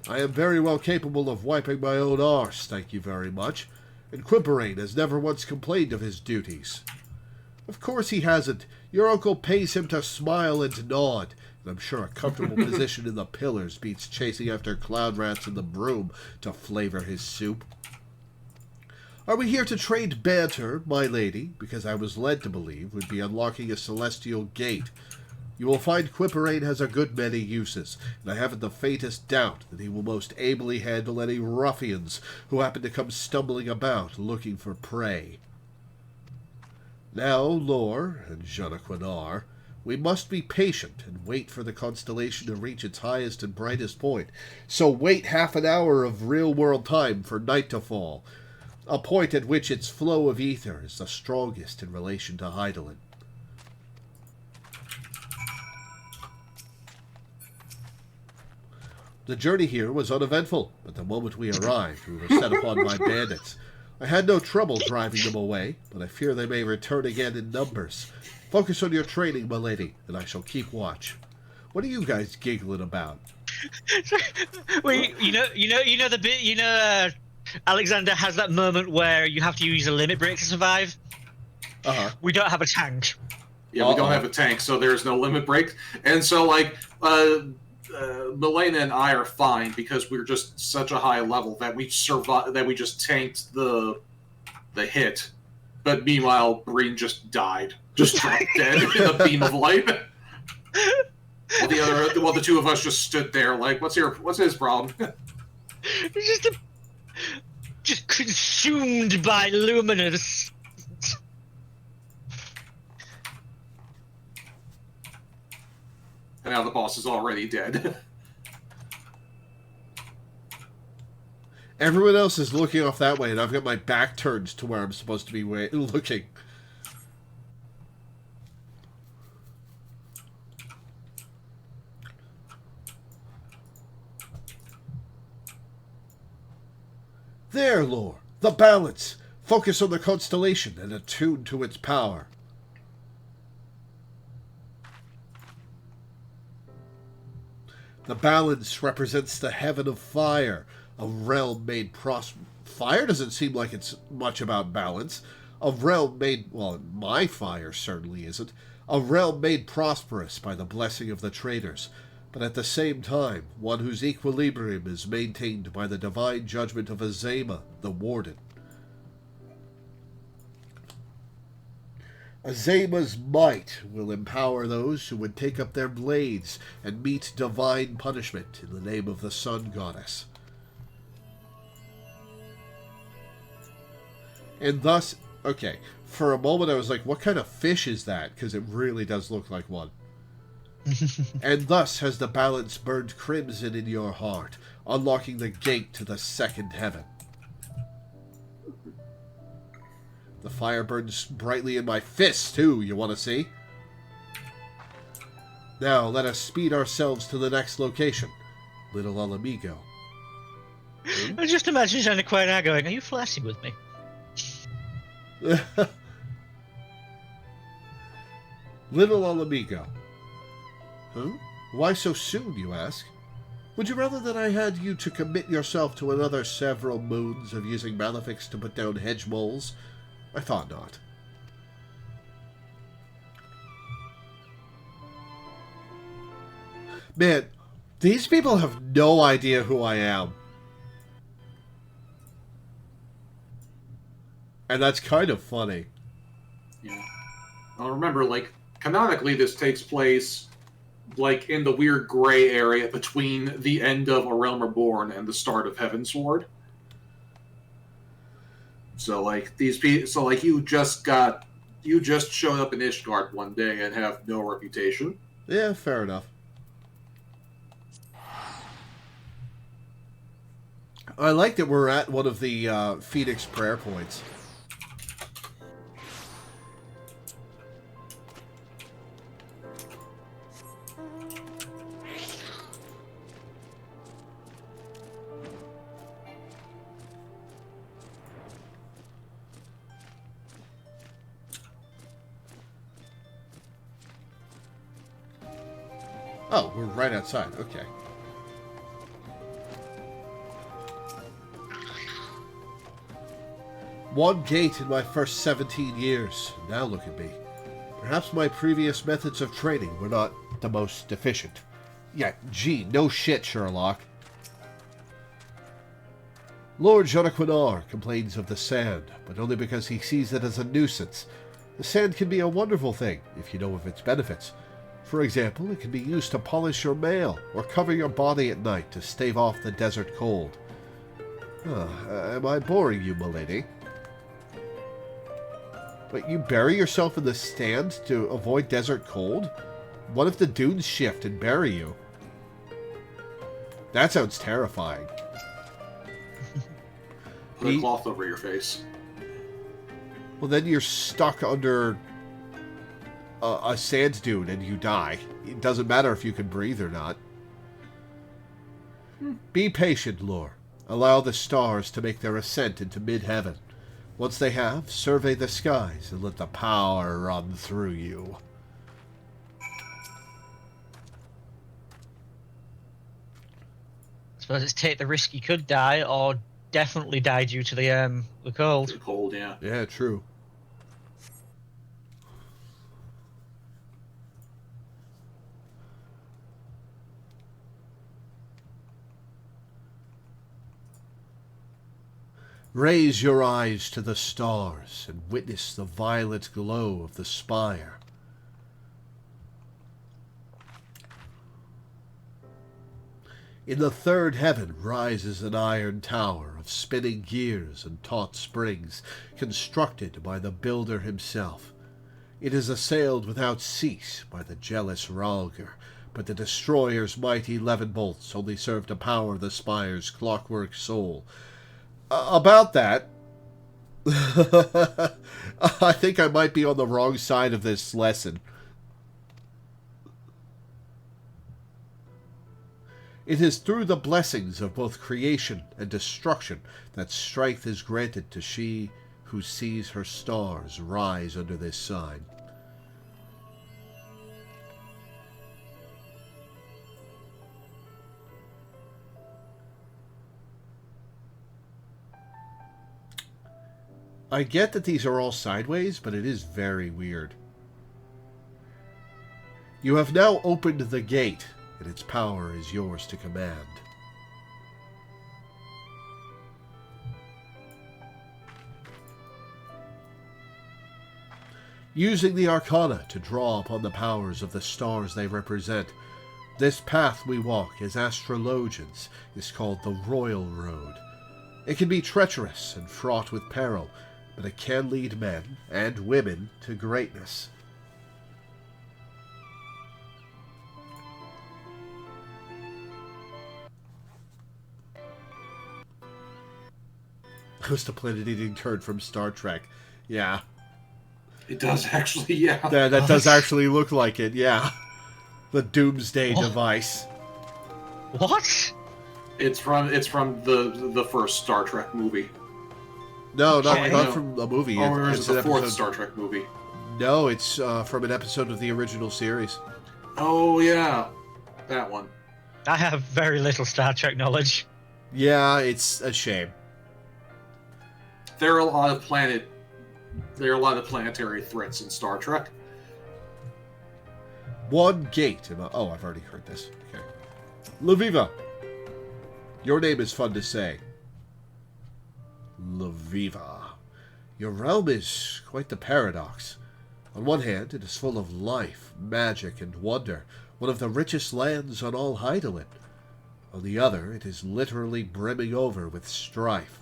I am very well capable of wiping my own arse, thank you very much, and Quimperain has never once complained of his duties. Of course he hasn't. Your uncle pays him to smile and nod, and I'm sure a comfortable position in the pillars beats chasing after cloud rats in the broom to flavor his soup. Are we here to trade banter, my lady? Because I was led to believe we'd be unlocking a celestial gate. You will find Quimperain has a good many uses, and I haven't the faintest doubt that he will most ably handle any ruffians who happen to come stumbling about looking for prey. Now, Lore and Jean-Equinar, we must be patient and wait for the constellation to reach its highest and brightest point. So wait half an hour of real-world time for night to fall, a point at which its flow of ether is the strongest in relation to Hydaelyn. The journey here was uneventful, but the moment we arrived, we were set upon by bandits. I had no trouble driving them away, but I fear they may return again in numbers. Focus on your training, my lady, and I shall keep watch. What are you guys giggling about? Wait, the bit, Alexander has that moment where you have to use a limit break to survive. We don't have a tank. Yeah, we don't have a tank, so there's no limit break. And so, like, Milena and I are fine because we're just such a high level that we survive. That we just tanked the hit. But meanwhile, Breen just died, just dropped dead in a beam of light. While the two of us just stood there, like, what's his problem? Just consumed by luminous. And now the boss is already dead. Everyone else is looking off that way, and I've got my back turned to where I'm supposed to be looking. There, Lore. The balance. Focus on the constellation and attune to its power. The balance represents the heaven of fire, a realm made prosperous. Fire doesn't seem like it's much about balance. A realm made, well, my fire certainly isn't. A realm made prosperous by the blessing of the traders, but at the same time, one whose equilibrium is maintained by the divine judgment of Azema, the Warden. Azema's might will empower those who would take up their blades and meet divine punishment in the name of the Sun Goddess. And thus, okay, for a moment I was like, what kind of fish is that? Because it really does look like one. And thus has the balance burned crimson in your heart, unlocking the gate to the second heaven. The fire burns brightly in my fists, too, you want to see? Now, let us speed ourselves to the next location, Little Alamigo. I just imagine Jean-Equinar going, are you flirting with me? Little Alamigo. Huh? Why so soon, you ask? Would you rather that I had you to commit yourself to another several moons of using Malefics to put down hedge moles? I thought not. Man, these people have no idea who I am. And that's kind of funny. Yeah. Well, remember, like, canonically this takes place like in the weird gray area between the end of A Realm Reborn and the start of Heavensward. So like you just showed up in Ishgard one day and have no reputation. Yeah, fair enough. I like that we're at one of the Phoenix prayer points. Oh, we're right outside. Okay. One gate in my first 17 years. Now look at me. Perhaps my previous methods of training were not the most efficient. Yeah, gee, no shit, Sherlock. Lord Janaquinar complains of the sand, but only because he sees it as a nuisance. The sand can be a wonderful thing, if you know of its benefits. For example, it can be used to polish your mail, or cover your body at night to stave off the desert cold. Am I boring you, milady? But you bury yourself in the sand to avoid desert cold? What if the dunes shift and bury you? That sounds terrifying. Put a cloth over your face. Well, then you're stuck under a sand dune and you die. It doesn't matter if you can breathe or not. Be patient, Lore. Allow the stars to make their ascent into mid-heaven. Once they have, survey the skies and let the power run through you. I suppose it's take the risk you could die, or definitely die due to the cold. The cold, yeah. Yeah, true. Raise your eyes to the stars and witness the violet glow of the spire. In the third heaven rises an iron tower of spinning gears and taut springs, constructed by the builder himself. It is assailed without cease by the jealous Ralger, but the destroyer's mighty 11 bolts only serve to power the spire's clockwork soul. About that, I think I might be on the wrong side of this lesson. It is through the blessings of both creation and destruction that strength is granted to she who sees her stars rise under this sign. I get that these are all sideways, but it is very weird. You have now opened the gate, and its power is yours to command. Using the Arcana to draw upon the powers of the stars they represent, this path we walk as astrologians is called the Royal Road. It can be treacherous and fraught with peril, but it can lead men and women to greatness. It was the planet-eating turd from Star Trek. Yeah. It does actually, yeah. That does actually look like it, yeah. The Doomsday device. What? It's from the first Star Trek movie. No, Okay. not from a movie. Or It's is an it the fourth episode- Star Trek movie? No, it's from an episode of the original series. Oh yeah, that one. I have very little Star Trek knowledge. Yeah, it's a shame. There are a lot of planetary threats in Star Trek. One gate. Oh, I've already heard this. Okay. Loreweaver. Your name is fun to say. Loreweaver. Your realm is quite the paradox. On one hand, it is full of life, magic, and wonder, one of the richest lands on all Hydaelyn. On the other, it is literally brimming over with strife.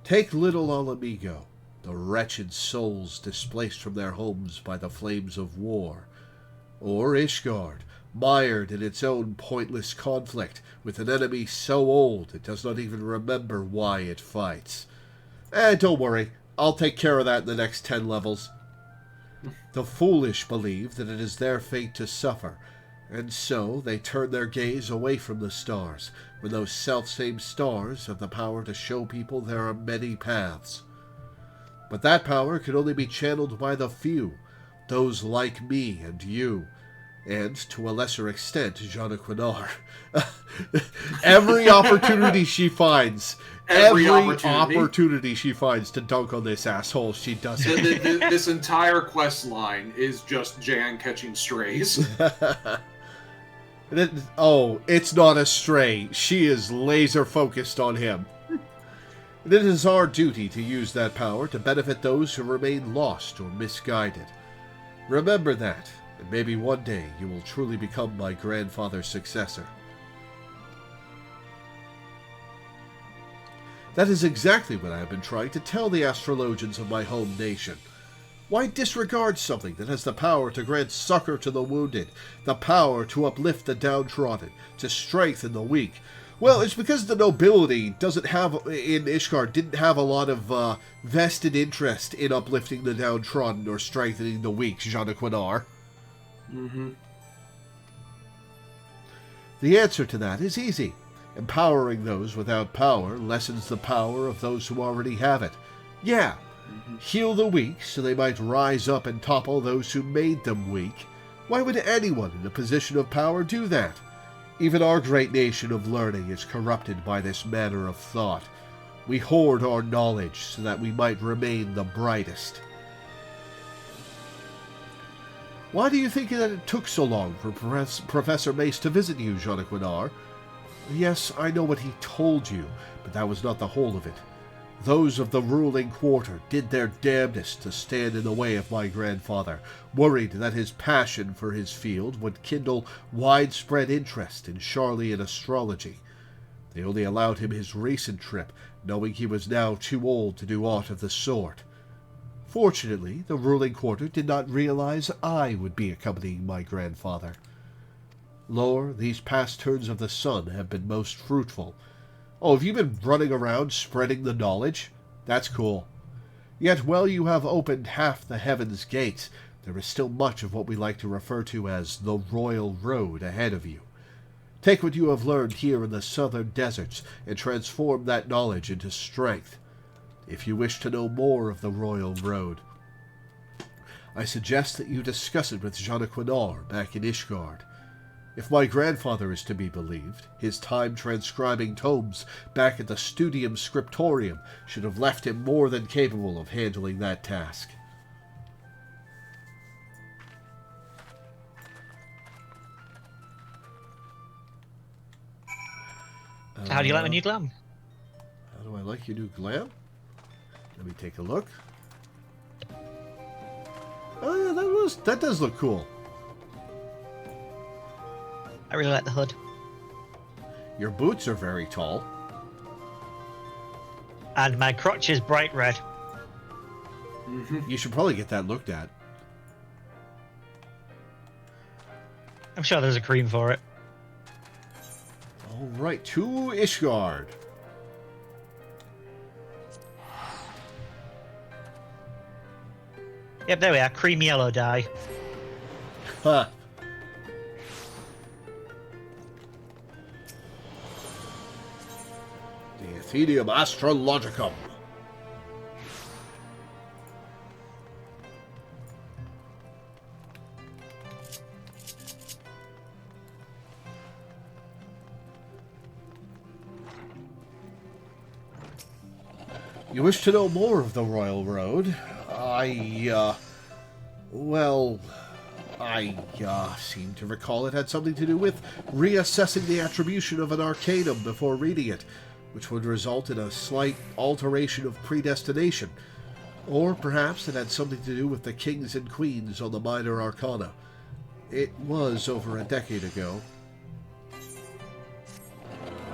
Take Little Alamigo, the wretched souls displaced from their homes by the flames of war, or Ishgard, mired in its own pointless conflict with an enemy so old it does not even remember why it fights. Don't worry, I'll take care of that in the next 10 levels. The foolish believe that it is their fate to suffer, and so they turn their gaze away from the stars, when those self-same stars have the power to show people there are many paths. But that power can only be channeled by the few, those like me and you, and, to a lesser extent, Jana Quinar. Every opportunity she finds, every opportunity she finds to dunk on this asshole, she does it. This entire quest line is just Jan catching strays. It's not a stray. She is laser focused on him. And it is our duty to use that power to benefit those who remain lost or misguided. Remember that, and maybe one day you will truly become my grandfather's successor. That is exactly what I have been trying to tell the astrologians of my home nation. Why disregard something that has the power to grant succor to the wounded, the power to uplift the downtrodden, to strengthen the weak? Well, it's because the nobility in Ishgard didn't have a lot of vested interest in uplifting the downtrodden or strengthening the weak, Jana Quinar. Mm-hmm. The answer to that is easy. Empowering those without power lessens the power of those who already have it. Yeah. Heal the weak so they might rise up and topple those who made them weak. Why would anyone in a position of power do that? Even our great nation of learning is corrupted by this manner of thought. We hoard our knowledge so that we might remain the brightest. Why do you think that it took so long for Professor Mace to visit you, Jana Quinar? Yes, I know what he told you, but that was not the whole of it. Those of the ruling quarter did their damnedest to stand in the way of my grandfather, worried that his passion for his field would kindle widespread interest in Charlian astrology. They only allowed him his recent trip, knowing he was now too old to do aught of the sort. Fortunately, the ruling quarter did not realize I would be accompanying my grandfather. Lore, these past turns of the sun have been most fruitful. Oh, have you been running around spreading the knowledge? That's cool. Yet while you have opened half the heaven's gates, there is still much of what we like to refer to as the Royal Road ahead of you. Take what you have learned here in the southern deserts and transform that knowledge into strength. If you wish to know more of the Royal Road, I suggest that you discuss it with Jana Quinar back in Ishgard. If my grandfather is to be believed, his time transcribing tomes back at the Studium Scriptorium should have left him more than capable of handling that task. How do you like my new glam? How do I like your new glam? Let me take a look. Oh yeah, that does look cool. I really like the hood. Your boots are very tall. And my crotch is bright red. Mm-hmm. You should probably get that looked at. I'm sure there's a cream for it. Alright, to Ishgard. Yep, there we are. Cream yellow dye. Ha! The Athenium Astrologicum. You wish to know more of the Royal Road? I seem to recall it had something to do with reassessing the attribution of an arcanum before reading it, which would result in a slight alteration of predestination. Or perhaps it had something to do with the kings and queens on the minor arcana. It was over a decade ago.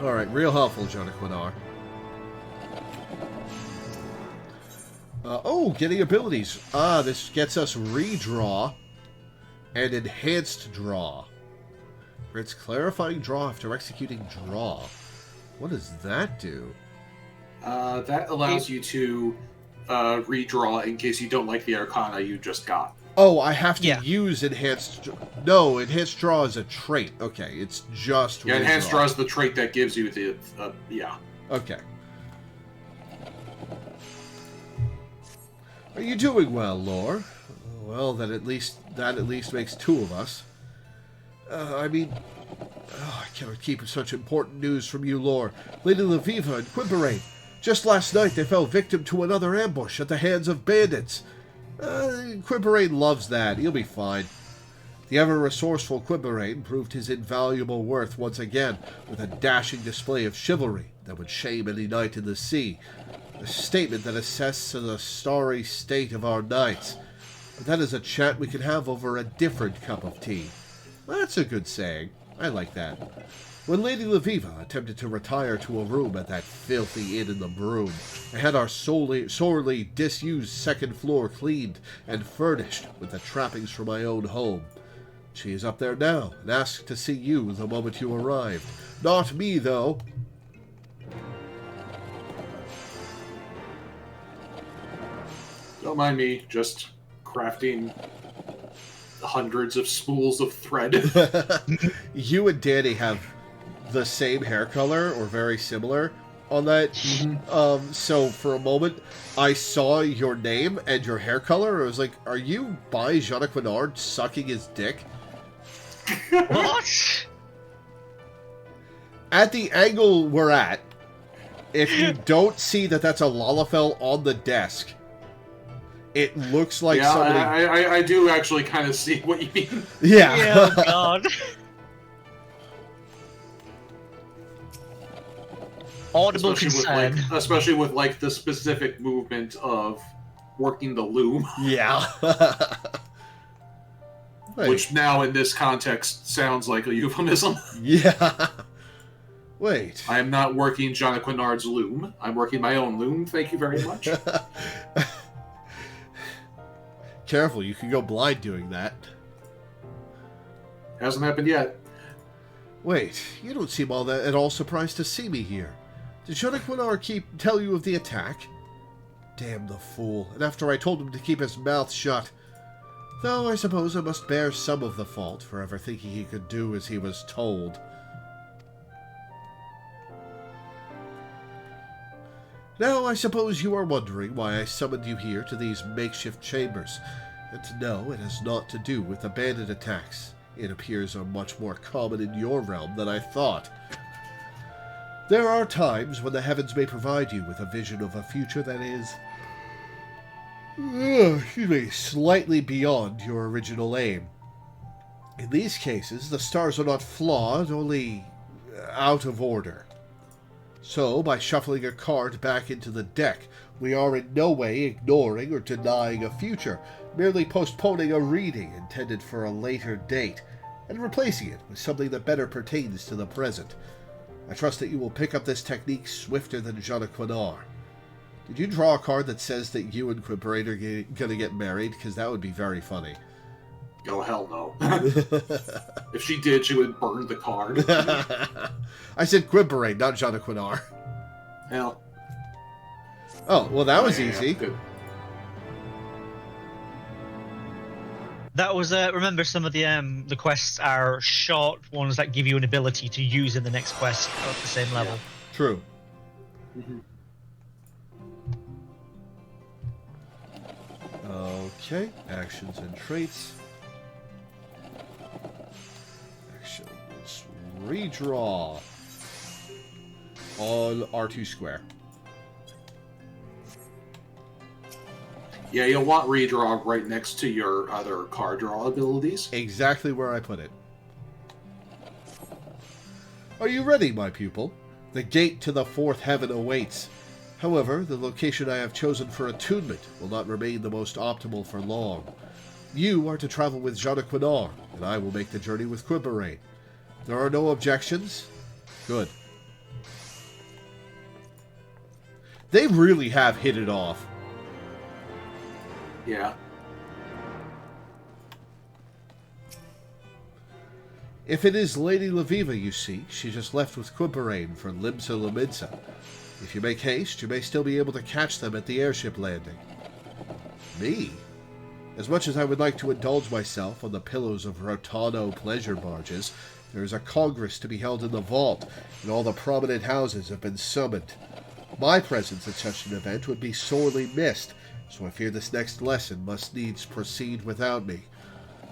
Alright, real helpful, Jonaquinar. Getting abilities. This gets us redraw and enhanced draw. Grants clarifying draw after executing draw. What does that do? That allows you to redraw in case you don't like the Arcana you just got. Oh, I have to use enhanced... No, enhanced draw is a trait. Okay, it's just... Yeah, enhanced draw is the trait that gives you the... yeah. Okay. Are you doing well, Lore? Well, that at least makes two of us. I cannot keep such important news from you, Lore. Lady Loreweaver and Quimperate. Just last night they fell victim to another ambush at the hands of bandits. Quimperate loves that. He'll be fine. The ever-resourceful Quimperate proved his invaluable worth once again with a dashing display of chivalry that would shame any knight in the sea. A statement that attests to the starry state of our knights. But that is a chat we can have over a different cup of tea. That's a good saying. I like that. When Lady Loreweaver attempted to retire to a room at that filthy inn in the Broom, I had our sorely disused second floor cleaned and furnished with the trappings from my own home. She is up there now and asked to see you the moment you arrived. Not me, though. Don't mind me, just crafting hundreds of spools of thread. You and Danny have the same hair color or very similar on that. Mm-hmm. So for a moment I saw your name and your hair color. I was like, are you by Jonaquinar sucking his dick? What? At the angle we're at, if you don't see that that's a Lalafell on the desk, it looks like somebody... I do actually kind of see what you mean. Yeah. Oh, God. Audible concern. Especially with, like, the specific movement of working the loom. Yeah. Which now, in this context, sounds like a euphemism. Yeah. Wait. I am not working Jonaquinard's loom. I'm working my own loom, thank you very much. Careful, you could go blind doing that. Hasn't happened yet. Wait, you don't seem at all surprised to see me here. Did Jonaquinar tell you of the attack? Damn the fool, and after I told him to keep his mouth shut. Though I suppose I must bear some of the fault for ever thinking he could do as he was told. Now I suppose you are wondering why I summoned you here to these makeshift chambers. And no, it has not to do with the bandit attacks. It appears are much more common in your realm than I thought. There are times when the heavens may provide you with a vision of a future that is... slightly beyond your original aim. In these cases, the stars are not flawed, only out of order. So, by shuffling a card back into the deck, we are in no way ignoring or denying a future, merely postponing a reading intended for a later date, and replacing it with something that better pertains to the present. I trust that you will pick up this technique swifter than Jonaquinar. Did you draw a card that says that you and Quimperate are going to get married? Because that would be very funny. Oh, hell no. If she did, she would burn the card. I said Quimperate, not Jonaquinar. Hell. Oh, well, that was easy. Good. That was remember, some of the quests are short ones that give you an ability to use in the next quest at the same level. Yeah. True. Mm-hmm. Okay, actions and traits. Actions, redraw on R2 square. Yeah, you'll want redraw right next to your other card draw abilities. Exactly where I put it. Are you ready, my pupil? The gate to the fourth heaven awaits. However, the location I have chosen for attunement will not remain the most optimal for long. You are to travel with Jean Quinard, and I will make the journey with Quimbarain. There are no objections? Good. They really have hit it off. Yeah. If it is Lady Loreweaver you seek, she just left with Quimbarain for Limsa Lominsa. If you make haste, you may still be able to catch them at the airship landing. Me? As much as I would like to indulge myself on the pillows of Rotano pleasure barges, there is a congress to be held in the vault, and all the prominent houses have been summoned. My presence at such an event would be sorely missed, so I fear this next lesson must needs proceed without me.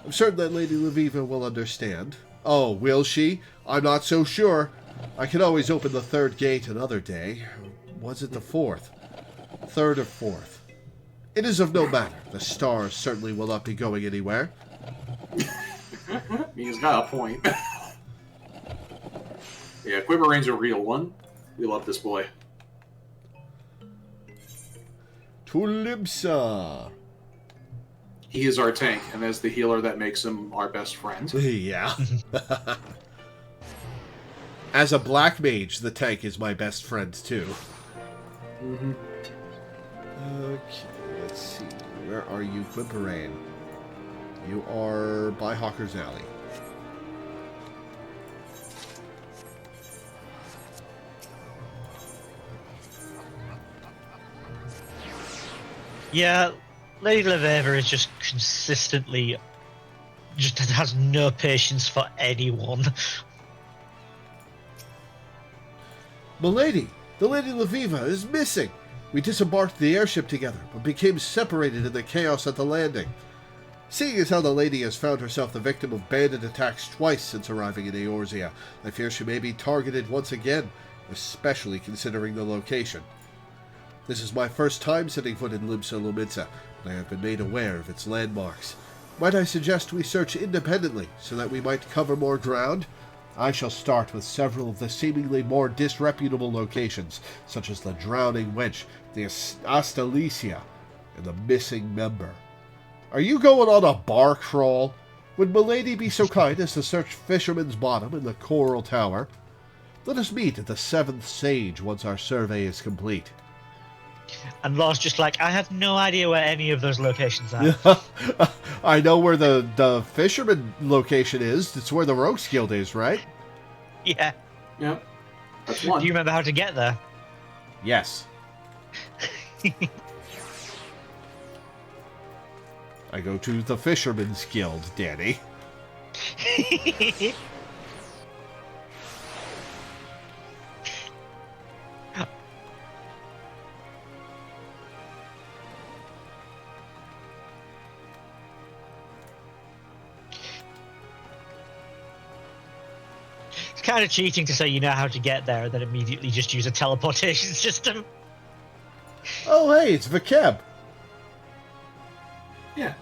I'm certain that Lady Loreweaver will understand. Oh, will she? I'm not so sure. I can always open the third gate another day. Was it the fourth? Third or fourth? It is of no matter. The stars certainly will not be going anywhere. He's got a point. Yeah, Quimbarain's a real one. We love this boy. To Limsa. He is our tank, and as the healer, that makes him our best friend. Yeah. As a black mage, the tank is my best friend, too. Mm-hmm. Okay, let's see. Where are you, Quimbarain? You are by Hawker's Alley. Yeah, Lady Loreweaver is just consistently just has no patience for anyone. Milady, the Lady Loreweaver is missing. We disembarked the airship together, but became separated in the chaos at the landing. Seeing as how the lady has found herself the victim of bandit attacks twice since arriving in Eorzea, I fear she may be targeted once again, especially considering the location. This is my first time setting foot in Limsa Lominsa, and I have been made aware of its landmarks. Might I suggest we search independently, so that we might cover more ground? I shall start with several of the seemingly more disreputable locations, such as the Drowning Wench, the Astalicia, and the Missing Member. Are you going on a bar crawl? Would Milady be so kind as to search Fisherman's Bottom and the Coral Tower? Let us meet at the Seventh Sage once our survey is complete. And Law's just like, I have no idea where any of those locations are. I know where the Fisherman location is. It's where the Rogues Guild is, right? Yeah. Yep. That's one. Do you remember how to get there? Yes. I go to the Fisherman's Guild, Danny. It's kind of cheating to say you know how to get there and then immediately just use a teleportation system. Oh, hey, it's Vakeb. Yeah.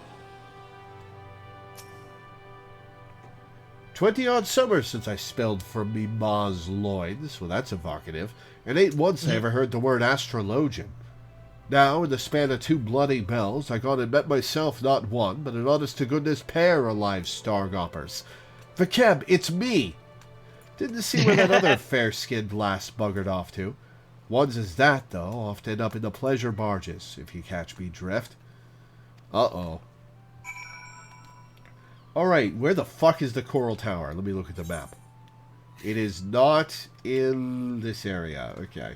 20-odd summers since I spelled from me ma's loins. Well, that's evocative. And ain't once I ever heard the word astrologian. Now, in the span of 2 bloody bells, I gone and met myself not one, but an honest-to-goodness pair of live stargoppers. Vakeb, it's me! Didn't see where that other fair-skinned lass buggered off to. One's as that, though, off to end up in the pleasure barges, if you catch me drift. Uh-oh. Alright, where the fuck is the Coral Tower? Let me look at the map. It is not in this area. Okay.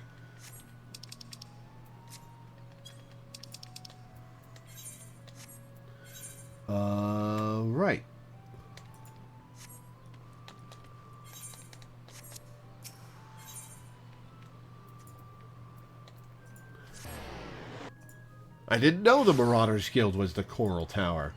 Right. I didn't know the Marauders Guild was the Coral Tower.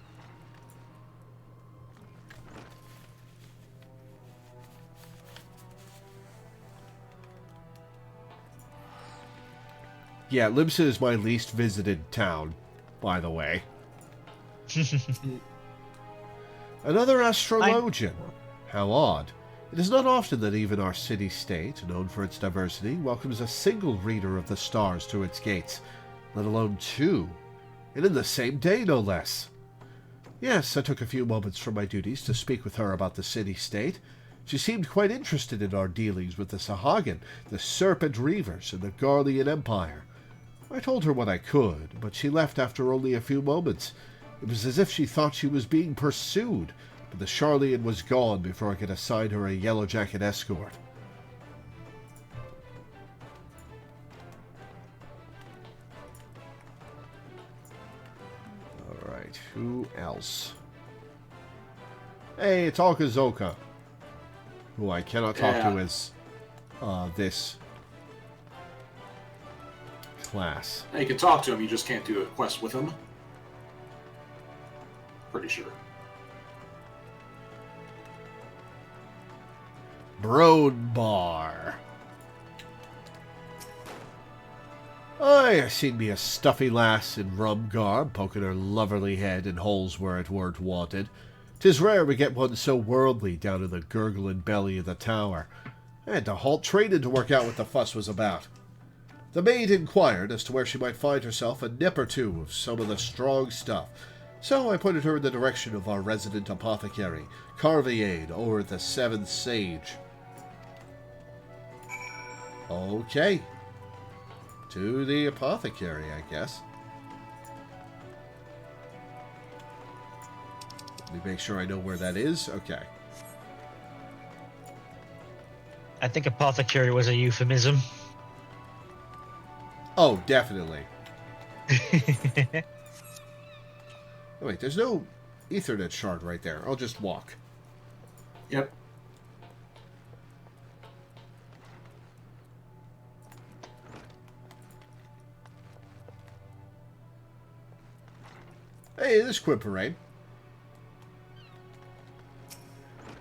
Yeah, Limsa is my least visited town, by the way. Another astrologian. How odd. It is not often that even our city-state, known for its diversity, welcomes a single reader of the stars through its gates, let alone two, and in the same day, no less. Yes, I took a few moments from my duties to speak with her about the city-state. She seemed quite interested in our dealings with the Sahagin, the Serpent Reavers, and the Garlean Empire. I told her what I could, but she left after only a few moments. It was as if she thought she was being pursued, but the Charlian was gone before I could assign her a Yellow Jacket escort. Alright, who else? Hey, it's Akazoka, who I cannot talk to as this class. You can talk to him, you just can't do a quest with him. Pretty sure. Broad Bar. I seen me a stuffy lass in rum garb, poking her loverly head in holes where it weren't wanted. 'Tis rare we get one so worldly down in the gurgling belly of the tower. I had to halt training to work out what the fuss was about. The maid inquired as to where she might find herself a nip or two of some of the strong stuff, so I pointed her in the direction of our resident apothecary, Carviade, or the Seventh Sage. Okay. To the apothecary, I guess. Let me make sure I know where that is. Okay. I think apothecary was a euphemism. Oh, definitely. Oh, wait, there's no Ethernet shard right there. I'll just walk. Yep. Hey, this is Quimperane.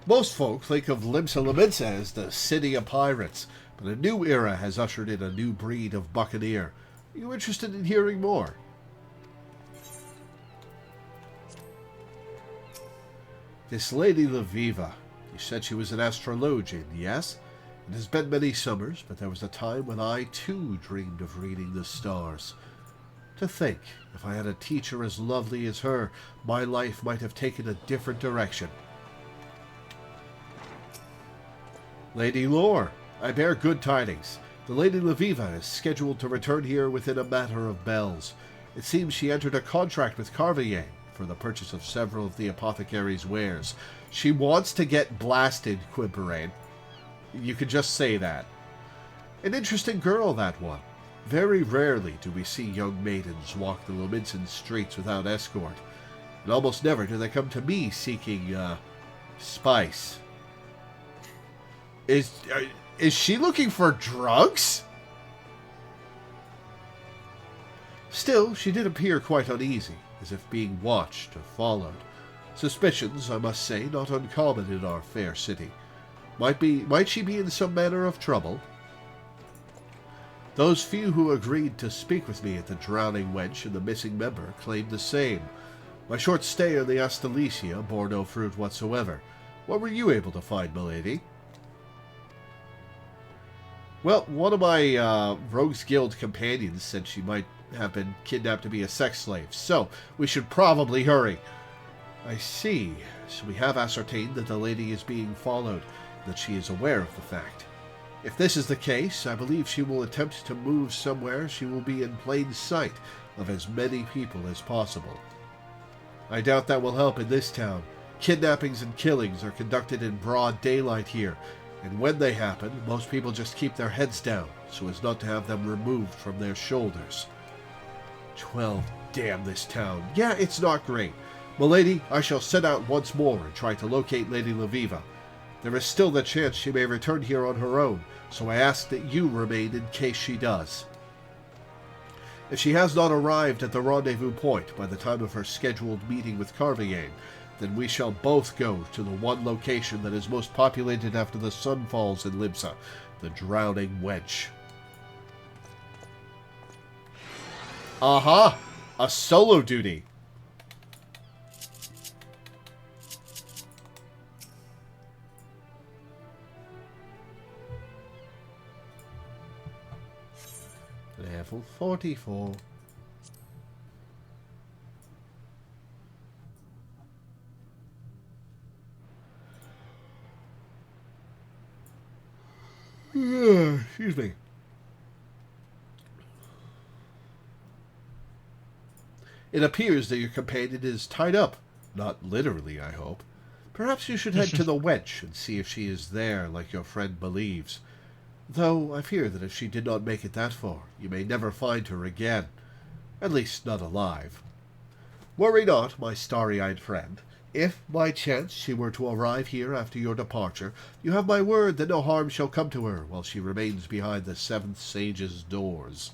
Most folk think of Limsa Lominsa as the city of pirates, but a new era has ushered in a new breed of buccaneer. Are you interested in hearing more? This Lady Loreweaver, you said she was an astrologian, yes? It has been many summers, but there was a time when I too dreamed of reading the stars. To think, if I had a teacher as lovely as her, my life might have taken a different direction. Lady Lore, I bear good tidings. The Lady Loreweaver is scheduled to return here within a matter of bells. It seems she entered a contract with Carvier for the purchase of several of the apothecary's wares. She wants to get blasted, Quimperane. You could just say that. An interesting girl, that one. Very rarely do we see young maidens walk the Lominsan streets without escort, and almost never do they come to me seeking, spice. Is she looking for drugs? Still, she did appear quite uneasy, as if being watched or followed. Suspicions, I must say, not uncommon in our fair city. Might she be in some manner of trouble? Those few who agreed to speak with me at the Drowning Wench and the Missing Member claimed the same. My short stay on the Astalicia bore no fruit whatsoever. What were you able to find, milady? Well, one of my Rogues Guild companions said she might have been kidnapped to be a sex slave, so we should probably hurry. I see. So we have ascertained that the lady is being followed, that she is aware of the fact. If this is the case, I believe she will attempt to move somewhere she will be in plain sight of as many people as possible. I doubt that will help in this town. Kidnappings and killings are conducted in broad daylight here, and when they happen, most people just keep their heads down, so as not to have them removed from their shoulders. 12, damn this town. Yeah, it's not great. Milady, I shall set out once more and try to locate Lady Loreweaver. There is still the chance she may return here on her own, so I ask that you remain in case she does. If she has not arrived at the rendezvous point by the time of her scheduled meeting with Carvier, then we shall both go to the one location that is most populated after the sun falls in Limsa, the Drowning Wench. Aha! A solo duty! level 44. Excuse me. It appears that your companion is tied up. Not literally, I hope. Perhaps you should head to the wench and see if she is there like your friend believes. Though I fear that if she did not make it that far, you may never find her again. At least not alive. Worry not, my starry-eyed friend. If, by chance, she were to arrive here after your departure, you have my word that no harm shall come to her while she remains behind the Seventh Sage's doors.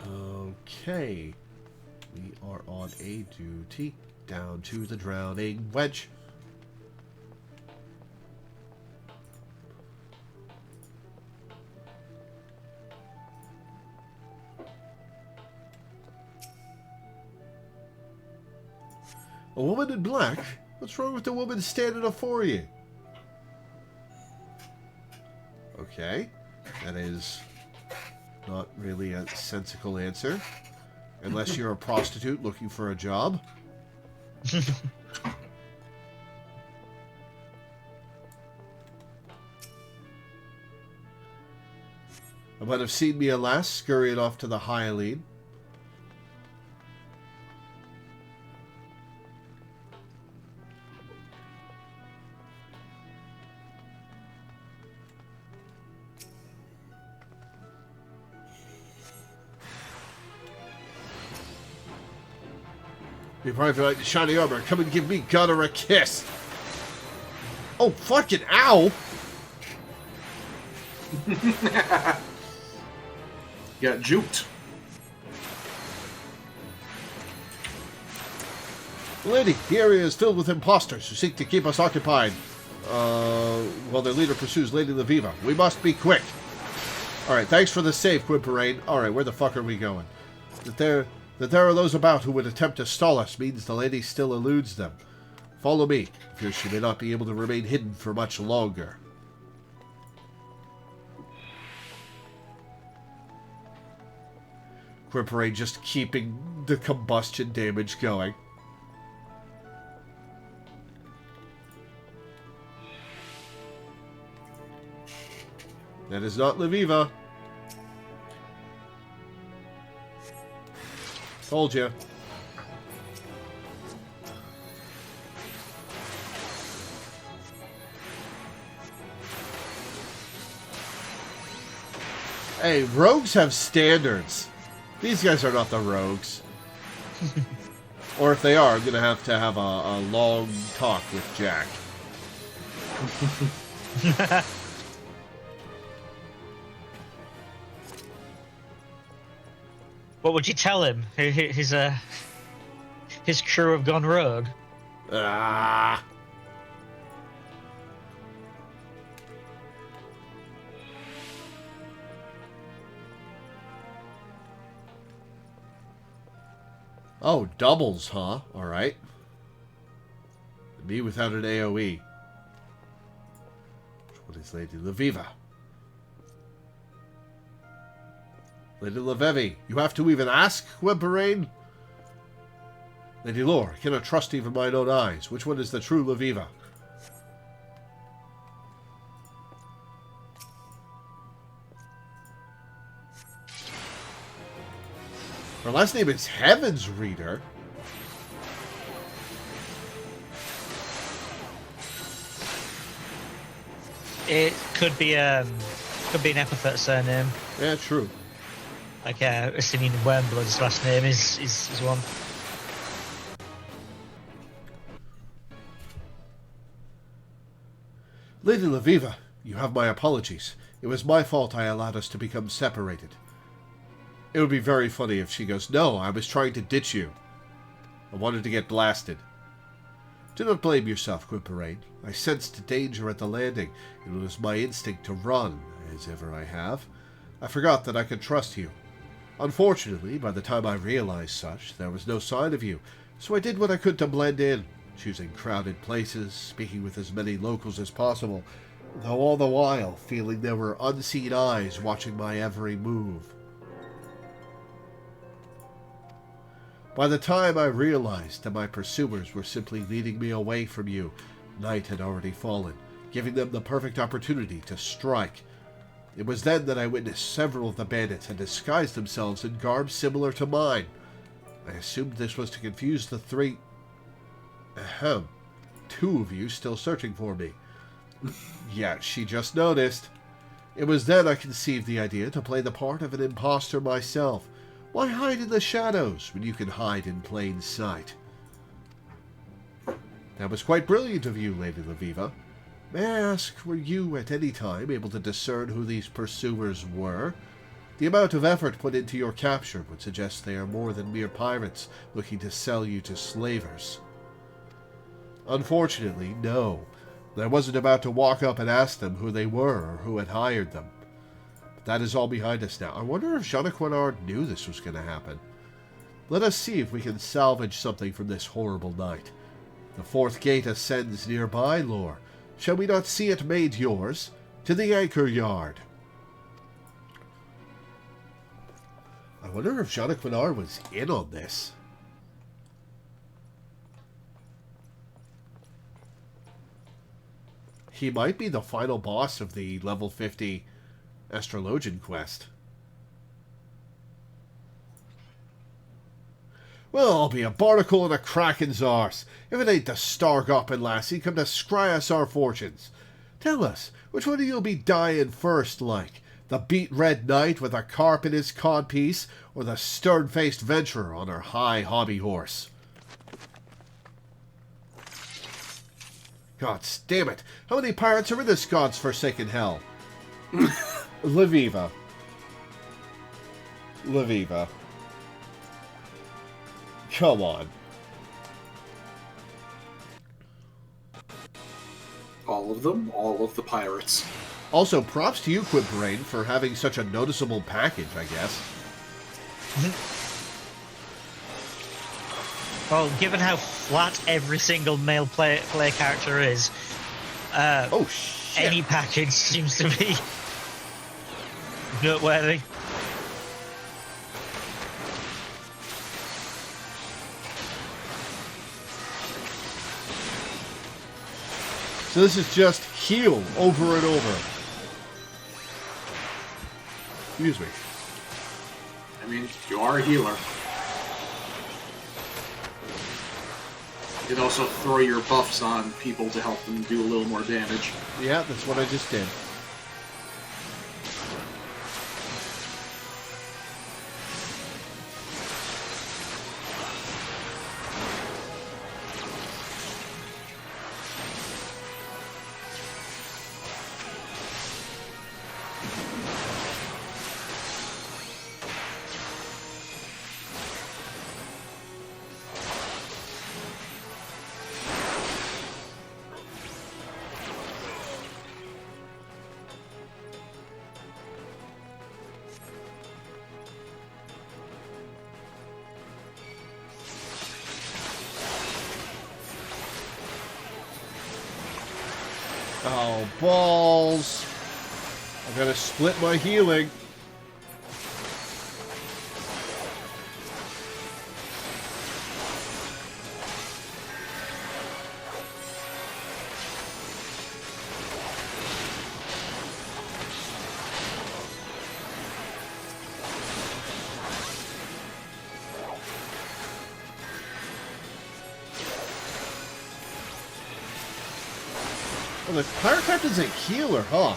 Okay. We are on a duty down to the drowning wench. A woman in black? What's wrong with the woman standing up for you? Okay. That is not really a sensible answer. Unless you're a prostitute looking for a job. I might have seen me, alas, scurrying off to the Hylian. Be private like the shiny armor. Come and give me Gunner a kiss. Oh, fucking ow! Got juked. Lady, the area is filled with imposters who seek to keep us occupied. While their leader pursues Lady Loreweaver. We must be quick. Alright, thanks for the save, Quimperane. Alright, where the fuck are we going? That there are those about who would attempt to stall us means the lady still eludes them. Follow me. Fears she may not be able to remain hidden for much longer. Quimperane just keeping the combustion damage going. That is not Loreweaver. Told you. Hey, rogues have standards. These guys are not the rogues. Or if they are, I'm going to have a long talk with Jack. What would you tell him? His crew have gone rogue. Ah. Oh, doubles, huh? Alright. Me without an AoE. What is Lady Loreweaver? Lady Loreweaver, you have to even ask, Quimperane? Lady Lore, I cannot trust even mine own eyes. Which one is the true Loreweaver? Her last name is Heaven's Reader. It could be an epithet surname. Yeah, true. Like Asinian Wormblood's last name is one. Lady Loreweaver, you have my apologies. It was my fault I allowed us to become separated. It would be very funny if she goes, no, I was trying to ditch you. I wanted to get blasted. Do not blame yourself, Quimperane. I sensed danger at the landing. It was my instinct to run, as ever I have. I forgot that I could trust you. Unfortunately, by the time I realized such, there was no sign of you, so I did what I could to blend in. choosing crowded places, speaking with as many locals as possible, though all the while feeling there were unseen eyes watching my every move. By the time I realized that my pursuers were simply leading me away from you, night had already fallen, giving them the perfect opportunity to strike. It was then that I witnessed several of the bandits had disguised themselves in garbs similar to mine. I assumed this was to confuse the three... Ahem. 2 of you still searching for me. Yeah, she just noticed. It was then I conceived the idea to play the part of an imposter myself. Why hide in the shadows when you can hide in plain sight? That was quite brilliant of you, Lady Loreweaver. May I ask, were you at any time able to discern who these pursuers were? The amount of effort put into your capture would suggest they are more than mere pirates looking to sell you to slavers. Unfortunately, no. I wasn't about to walk up and ask them who they were or who had hired them. But that is all behind us now. I wonder if Jean Quinard knew this was going to happen. Let us see if we can salvage something from this horrible night. The 4th gate ascends nearby, Lore. Shall we not see it made yours? To the anchor yard. I wonder if Jean Quinard was in on this. He might be the final boss of the level 50 Astrologian quest. Well, I'll be a barnacle and a kraken's arse. If it ain't the Stargoppin lassie come to scry us our fortunes. Tell us, which one of you'll be dying first, like? The beet-red knight with a carp in his codpiece, or the stern-faced venturer on her high hobby horse? God damn it! How many pirates are in this god's forsaken hell? Loreweaver. Loreweaver. Come on. All of them? All of the pirates. Also, props to you, Quimbrain, for having such a noticeable package, I guess. Well, given how flat every single male player character is, Oh, shit. any package seems to be noteworthy. So this is just heal over and over. Excuse me. I mean, you are a healer. You can also throw your buffs on people to help them do a little more damage. Yeah, that's what I just did. Oh, balls. I gotta split my healing. Well, the pirate captain's a healer, huh?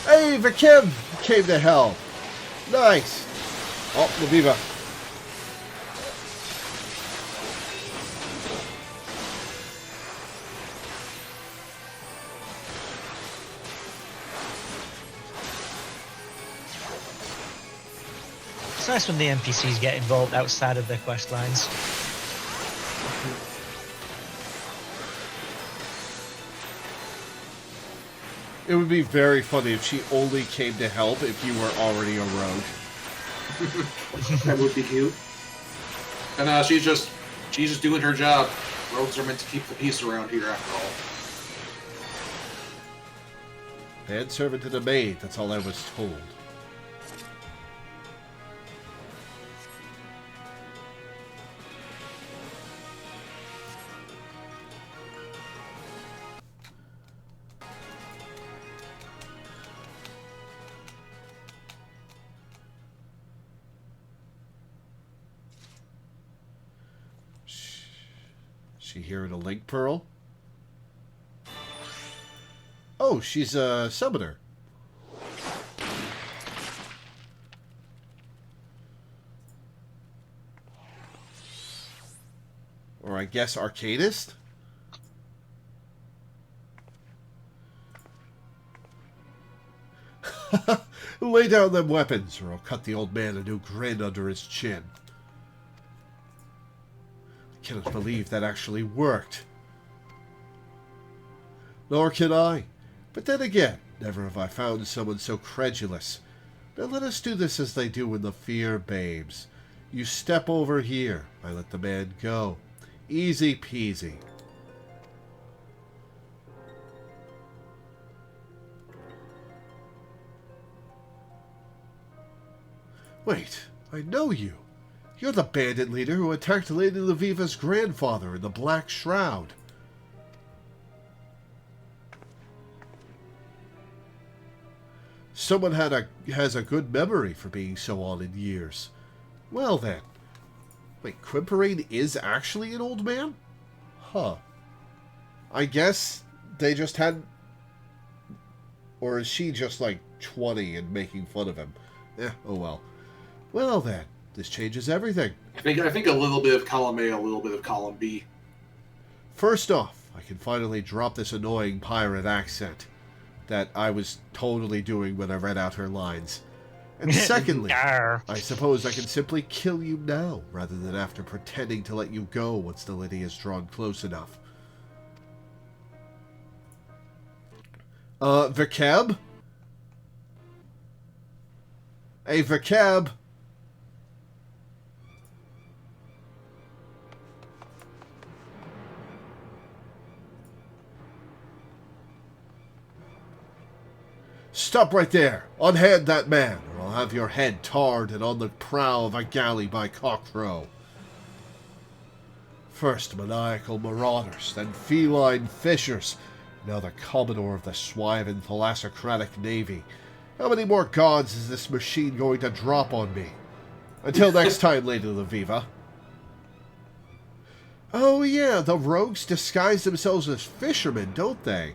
Hey, Vakim came to hell. Nice. Oh, Loreweaver. It's nice when the NPCs get involved outside of their quest lines. It would be very funny if she only came to help if you were already a rogue. That would be cute. And she's just doing her job. Rogues are meant to keep the peace around here, after all. Manservant to the maid, that's all I was told. She here in a link pearl? Oh, she's a summoner. Or I guess arcanist? Lay down them weapons, or I'll cut the old man a new grin under his chin. I cannot believe that actually worked. Nor can I. But then again, never have I found someone so credulous. Now let us do this as they do in the Fear Babes. You step over here, I let the man go. Easy peasy. Wait, I know you. You're the bandit leader who attacked Lady Loreweaver's grandfather in the Black Shroud. Someone has a good memory for being so on in years. Well then. Wait, Quimperine is actually an old man? Huh. I guess they just had... Or is she just like 20 and making fun of him? Oh well. Well then, this changes everything. I think a little bit of column A, a little bit of column B. First off, I can finally drop this annoying pirate accent that I was totally doing when I read out her lines. And secondly, I suppose I can simply kill you now, rather than after pretending to let you go once the lady is drawn close enough. Verkeb? Hey, Verkeb? Stop right there! Unhand that man, or I'll have your head tarred and on the prow of a galley by cockcrow. First maniacal marauders, then feline fishers, now the commodore of the Swiven thalassocratic navy. How many more gods is this machine going to drop on me? Until next time, Lady Loreweaver. Oh yeah, the rogues disguise themselves as fishermen, don't they?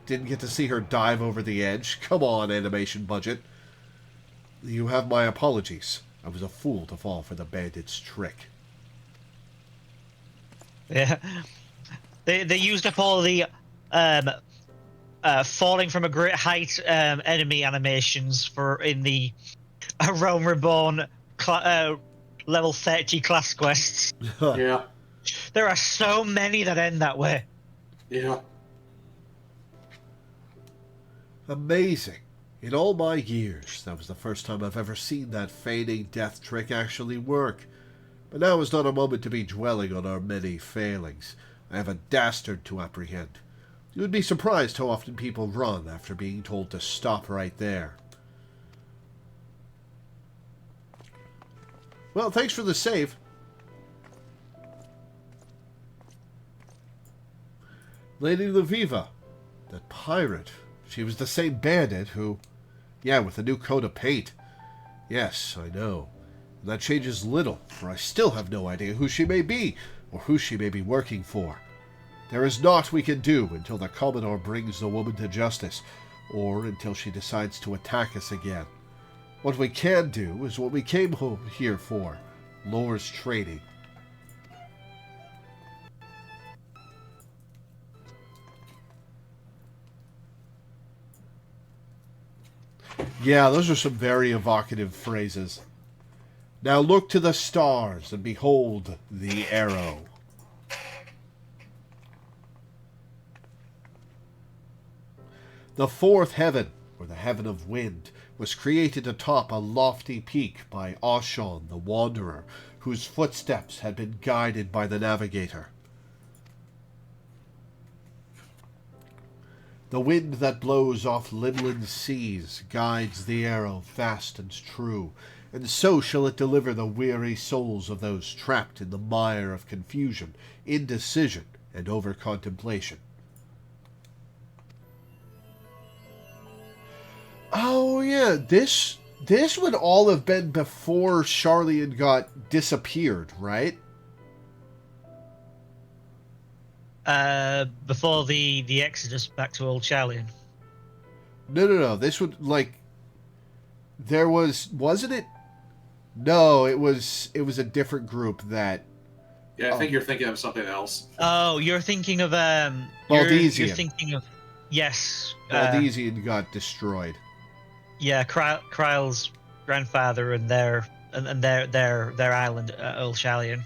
Didn't get to see her dive over the edge. Come on, animation budget. You have my apologies. I was a fool to fall for the bandit's trick. Yeah. They used up all the falling from a great height enemy animations in the Realm Reborn level 30 class quests. Yeah. There are so many that end that way. Yeah. Amazing. In all my years, that was the first time I've ever seen that feigning death trick actually work. But now is not a moment to be dwelling on our many failings. I have a dastard to apprehend. You would be surprised how often people run after being told to stop right there. Well, thanks for the save. Lady Loreweaver, that pirate. She was the same bandit who... Yeah, with a new coat of paint. Yes, I know. And that changes little, for I still have no idea who she may be, or who she may be working for. There is naught we can do until the Commodore brings the woman to justice, or until she decides to attack us again. What we can do is what we came here for, Lore's training. Yeah, those are some very evocative phrases. Now look to the stars and behold the arrow. The fourth heaven, or the heaven of wind, was created atop a lofty peak by Oshon the Wanderer, whose footsteps had been guided by the navigator. The wind that blows off Limland seas guides the arrow fast and true, and so shall it deliver the weary souls of those trapped in the mire of confusion, indecision, and over-contemplation. Oh yeah, this would all have been before Charlian got disappeared, right? Before the exodus back to Old Charlian. No. This would, like, there wasn't it? No, it was a different group that. Yeah, I think you're thinking of something else. Oh, you're thinking of Baldesian. You're thinking of, yes. Baldesian got destroyed. Yeah, Kryle's grandfather and their island, Old Charlian.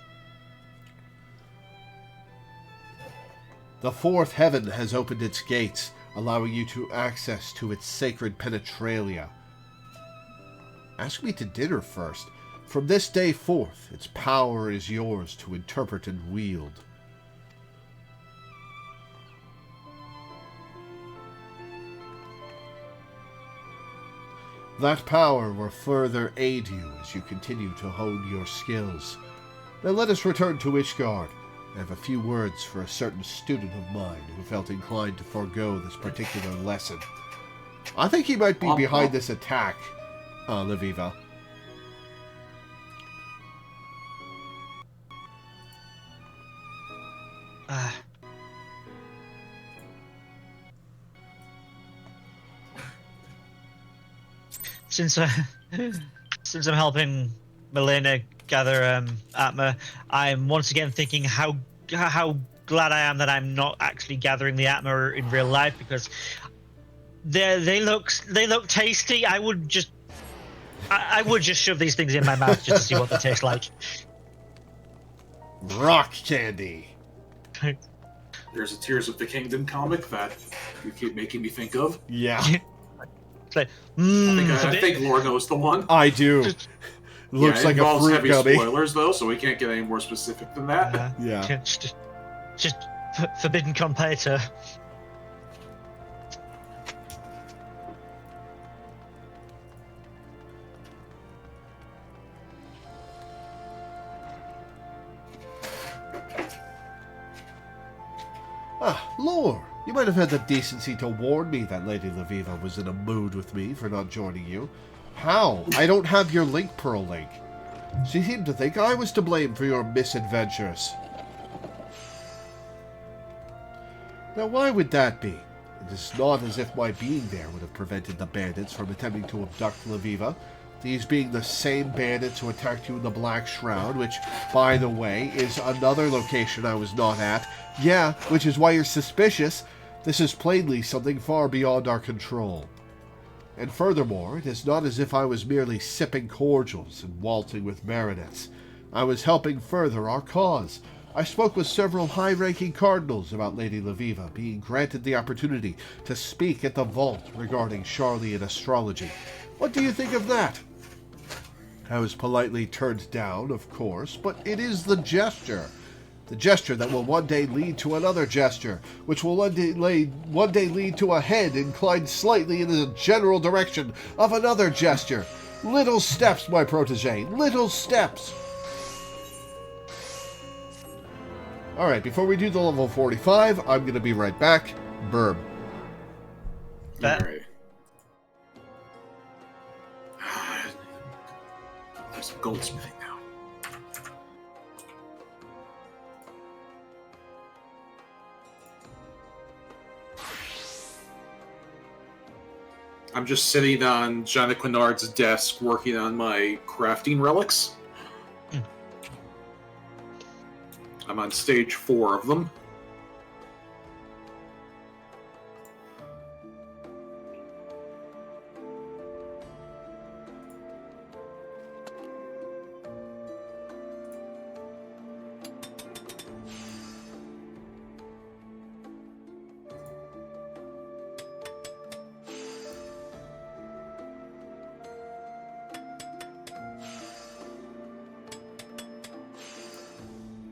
The fourth heaven has opened its gates, allowing you to access to its sacred penetralia. Ask me to dinner first. From this day forth, its power is yours to interpret and wield. That power will further aid you as you continue to hone your skills. Now let us return to Ishgard. I have a few words for a certain student of mine who felt inclined to forego this particular lesson. I think he might be behind this attack, Loreweaver. Since I'm helping Melina gather Atma, I'm once again thinking how glad I am that I'm not actually gathering the Atma in real life, because they look tasty. I would just shove these things in my mouth just to see what they taste like. Rock candy. There's a Tears of the Kingdom comic that you keep making me think of. Yeah. It's like, I think Lore knows the one. I do. Looks like a fruit heavy gummy. spoilers though, so we can't get any more specific than that. Yeah. Just forbidden competitor. Lore, you might have had the decency to warn me that Lady Loreweaver was in a mood with me for not joining you. How? I don't have your link pearl link. She seemed to think I was to blame for your misadventures. Now why would that be? It is not as if my being there would have prevented the bandits from attempting to abduct Loreweaver. These being the same bandits who attacked you in the Black Shroud, which, by the way, is another location I was not at. Yeah, which is why you're suspicious. This is plainly something far beyond our control. And furthermore, it is not as if I was merely sipping cordials and waltzing with marionettes. I was helping further our cause. I spoke with several high-ranking cardinals about Lady Loreweaver being granted the opportunity to speak at the vault regarding Charlian astrology. What do you think of that? I was politely turned down, of course, but it is the gesture. The gesture that will one day lead to another gesture, which will one day lead to a head inclined slightly in the general direction of another gesture. Little steps, my protege, little steps. Alright, before we do the level 45, I'm going to be right back. Burb. Alright. There's some goldsmithing now. I'm just sitting on Jana Quinard's desk working on my crafting relics. I'm on stage 4 of them.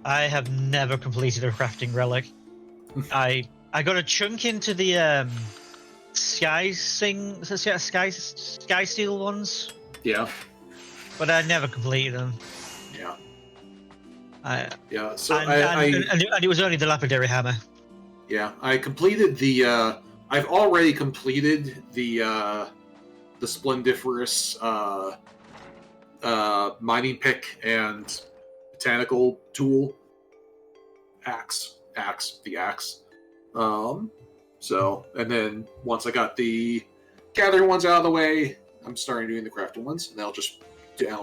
I have never completed a crafting relic. I got a chunk into the sky steel ones, Yeah. but I never completed them. Yeah. Yeah. So And it was only the lapidary hammer. Yeah, I completed the. I've already completed the splendiferous mining pick and botanical tool the axe. So, and then once I got the gathering ones out of the way, I'm starting doing the crafting ones, and I'll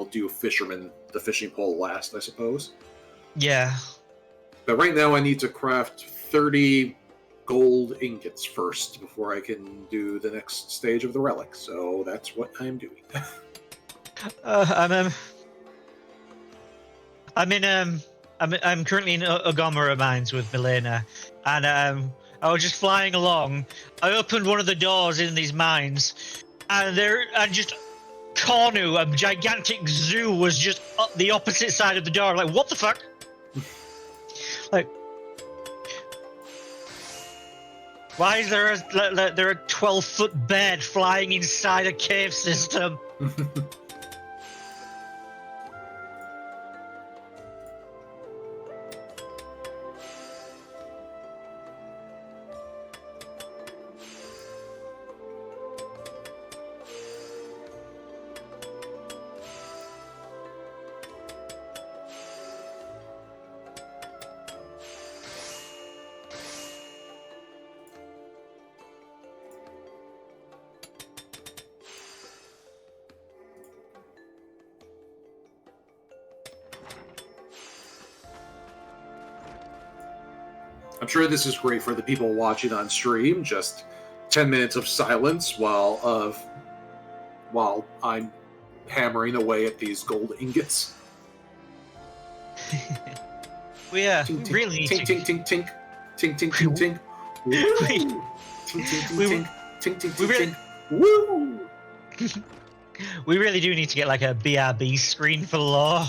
do the fishing pole last, I suppose. Yeah. But right now I need to craft 30 gold ingots first before I can do the next stage of the relic. So that's what I'm doing. I'm currently in Ogomara Mines with Milena, and I was just flying along. I opened one of the doors in these mines, and just Cornu, a gigantic zoo, was just up the opposite side of the door. I'm like, what the fuck? Like, why is there a 12-foot bed flying inside a cave system? I'm sure this is great for the people watching on stream. Just 10 minutes of silence while I'm hammering away at these gold ingots. We Tink, tink, really need tink, to. tink, tink, tink, tink, tink, tink, tink. Woo! Tink, tink, tink, tink, tink, tink, tink. Woo! We really do need to get like a BRB screen for lore.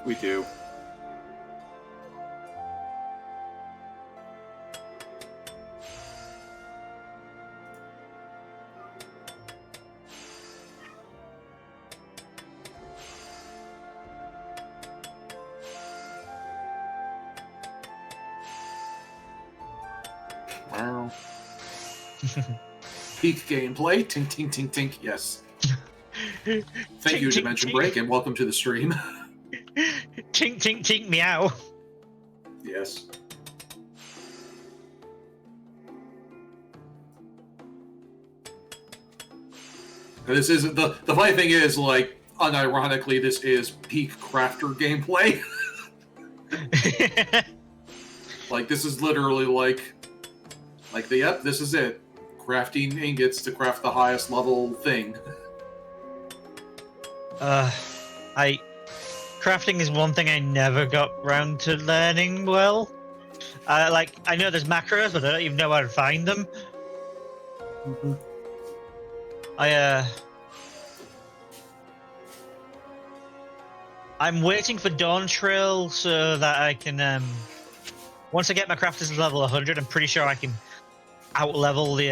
We do. Wow. Peak gameplay. Tink, tink, tink, tink. Yes. Thank you, Dimension Break, and welcome to the stream. Tink, tink, tink, meow. Yes. This is the funny thing is, like, unironically, this is peak crafter gameplay. Like, this is literally yep, this is it. Crafting ingots to craft the highest level thing. Crafting is one thing I never got round to learning well. I know there's macros, but I don't even know how to find them. Mm-hmm. I'm waiting for Dawn Trail so that I can, once I get my crafters level 100, I'm pretty sure I can outlevel the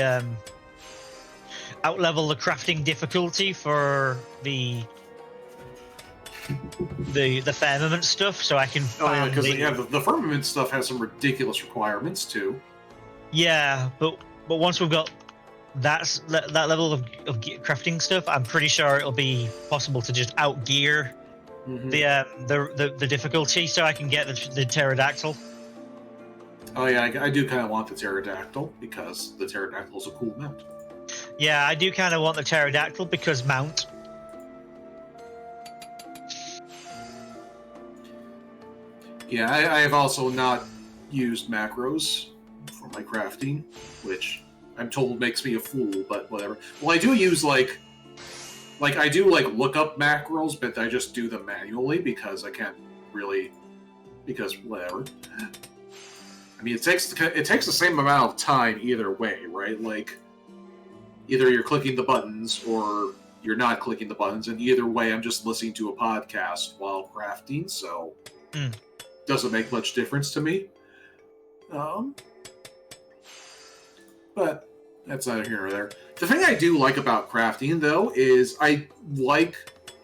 crafting difficulty for the firmament stuff, so I can. Oh yeah, because the firmament stuff has some ridiculous requirements too. Yeah, but once we've got that level of crafting stuff, I'm pretty sure it'll be possible to just outgear the difficulty, so I can get the pterodactyl. Oh yeah, I do kind of want the pterodactyl because the pterodactyl is a cool mount. Yeah, I do kind of want the pterodactyl because mount. Yeah, I have also not used macros for my crafting, which I'm told makes me a fool, but whatever. Well, I do use like I do lookup macros, but I just do them manually because I can't really, because whatever. I mean, it takes the same amount of time either way, right? Like, either you're clicking the buttons or you're not clicking the buttons, and either way, I'm just listening to a podcast while crafting. So, doesn't make much difference to me. But that's neither here nor there. The thing I do like about crafting, though, is I like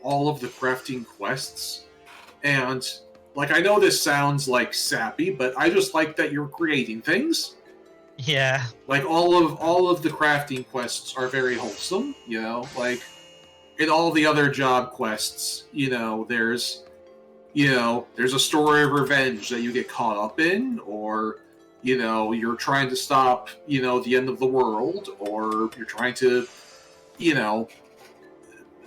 all of the crafting quests. And, like, I know this sounds, like, sappy, but I just like that you're creating things. Yeah. Like, all of the crafting quests are very wholesome, you know? Like, in all the other job quests, you know, there's a story of revenge that you get caught up in, or, you know, you're trying to stop, you know, the end of the world, or you're trying to, you know,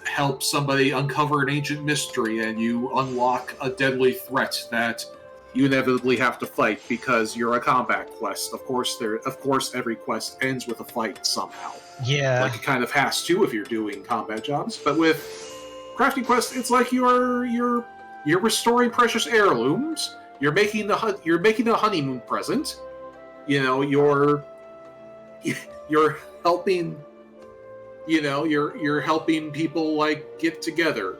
help somebody uncover an ancient mystery, and you unlock a deadly threat that you inevitably have to fight because you're a combat quest. Of course, every quest ends with a fight somehow. Yeah. Like it kind of has to if you're doing combat jobs. But with crafting quests, it's like you're restoring precious heirlooms. You're making a honeymoon present. You know, you're helping. You know, you're helping people like get together,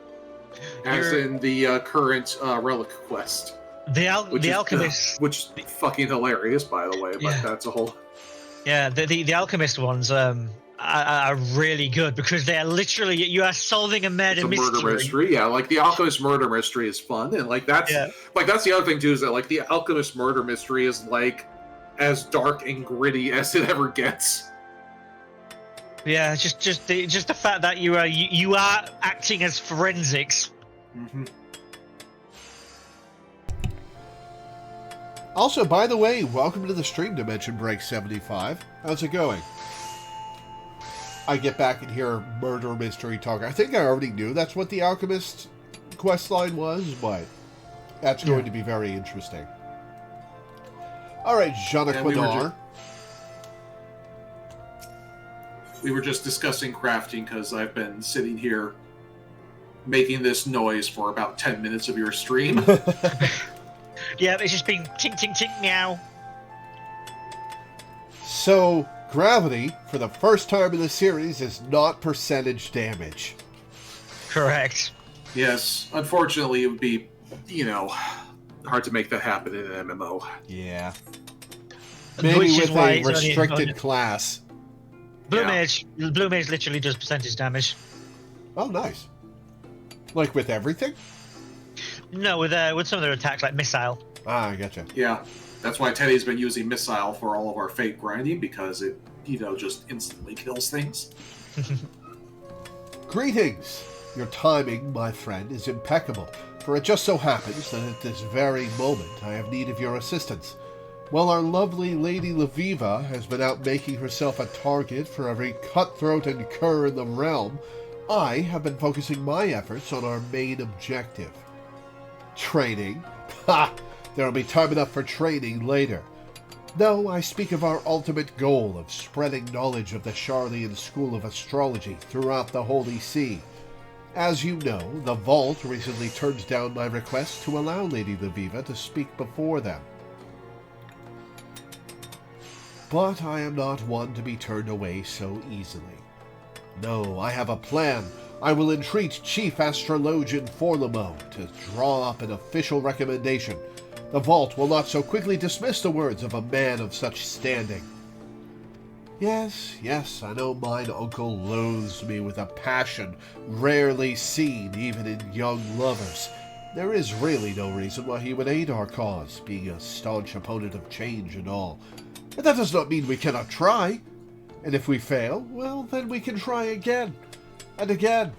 as in the current relic quest. The alchemist, which is fucking hilarious, by the way. But that's a whole. Yeah, the alchemist ones are really good because they are literally you are solving a murder mystery. Yeah, like the alchemist murder mystery is fun, and like that's the other thing too, is that like the alchemist murder mystery is like as dark and gritty as it ever gets. Yeah, just the fact that you are acting as forensics. Mm-hmm. Also, by the way, welcome to the stream, Dimension Break 75. How's it going? I get back and hear murder mystery talk. I think I already knew that's what the Alchemist questline was, but that's going to be very interesting. Alright, Jean-Aquidar. We were just discussing crafting because I've been sitting here making this noise for about 10 minutes of your stream. Yeah, it's just been tink, tink, tink, meow. So, gravity, for the first time in the series, is not percentage damage. Correct. Yes, unfortunately, it would be, you know, hard to make that happen in an MMO. Yeah. Maybe with a restricted class. Blue Mage literally does percentage damage. Oh, nice. Like with everything? No, with some of their attacks, like Missile. Ah, I gotcha. Yeah, that's why Teddy's been using Missile for all of our fake grinding, because it, you know, just instantly kills things. Greetings! Your timing, my friend, is impeccable, for it just so happens that at this very moment I have need of your assistance. While our lovely Lady Loreweaver has been out making herself a target for every cutthroat and cur in the realm, I have been focusing my efforts on our main objective. Training? Ha! There will be time enough for training later. No, I speak of our ultimate goal of spreading knowledge of the Charlean School of Astrology throughout the Holy See. As you know, the Vault recently turned down my request to allow Lady Loreweaver to speak before them. But I am not one to be turned away so easily. No, I have a plan. I will entreat Chief Astrologian Forlamo to draw up an official recommendation. The Vault will not so quickly dismiss the words of a man of such standing. Yes, I know mine uncle loathes me with a passion rarely seen even in young lovers. There is really no reason why he would aid our cause, being a staunch opponent of change and all. But that does not mean we cannot try. And if we fail, well, then we can try again. And again.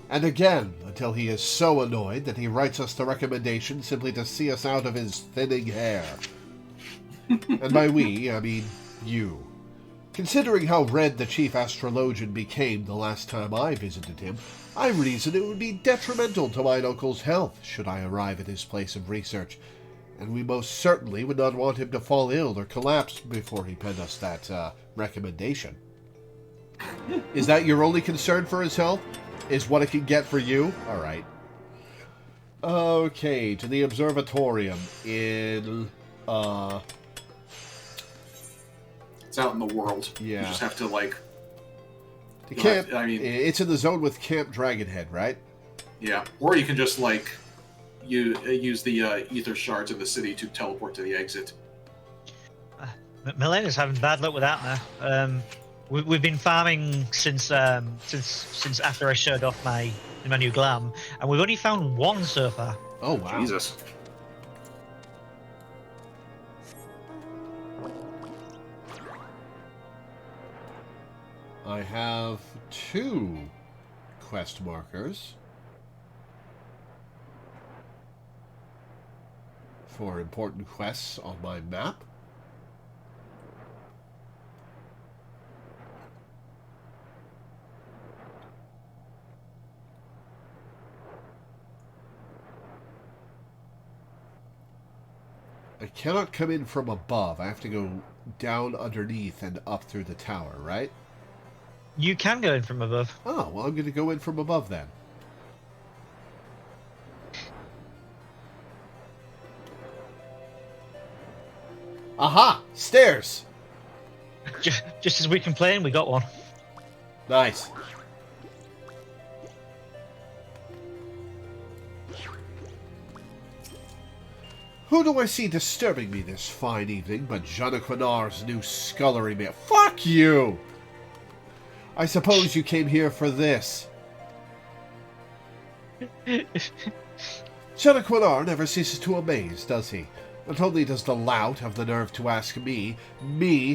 And again, until he is so annoyed that he writes us the recommendation simply to see us out of his thinning hair. And by we, I mean you. Considering how red the Chief Astrologian became the last time I visited him, I reason it would be detrimental to mine uncle's health should I arrive at his place of research, and we most certainly would not want him to fall ill or collapse before he penned us that recommendation. Is that your only concern for his health? Is what it can get for you? Alright. Okay, to the observatorium in, It's out in the world. Yeah. You just have to, like... The camp, it's in the zone with Camp Dragonhead, right? Yeah. Or you can just, like, you use the ether shards in the city to teleport to the exit. Milena's having bad luck with that now. We've been farming since after I showed off my new glam, and we've only found one so far. Oh, wow. Jesus. I have 2 quest markers for important quests on my map. I cannot come in from above. I have to go down underneath and up through the tower, right? You can go in from above. Oh, well, I'm going to go in from above then. Aha! Stairs! Just as we complained, we got one. Nice. Who do I see disturbing me this fine evening but Janaquinar's new scullery maid? Fuck you! I suppose you came here for this. Janaquinar never ceases to amaze, does he? Not only does the lout have the nerve to ask me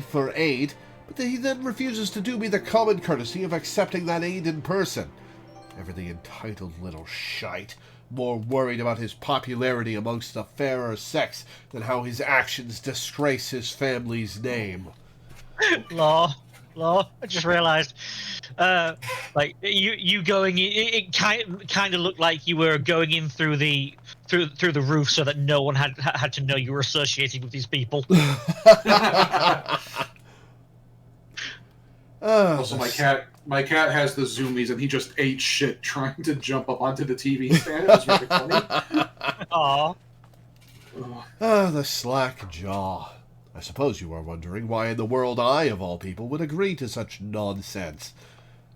for aid, but he then refuses to do me the common courtesy of accepting that aid in person. Ever the entitled little shite, more worried about his popularity amongst the fairer sex than how his actions disgrace his family's name. Law, I just realised, like you going, it kind of looked like you were going in through the roof so that no one had to know you were associated with these people. Also, my cat has the zoomies, and he just ate shit trying to jump up onto the TV stand. It was really funny. Aww. The slack jaw. I suppose you are wondering why in the world I, of all people, would agree to such nonsense.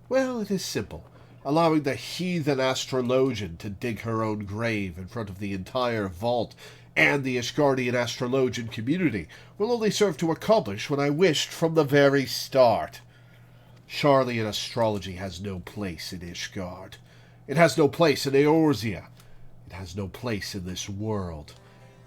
Well, it is simple. Allowing the heathen astrologian to dig her own grave in front of the entire vault and the Ishgardian astrologian community will only serve to accomplish what I wished from the very start. Charlian astrology has no place in Ishgard. It has no place in Eorzea. It has no place in this world.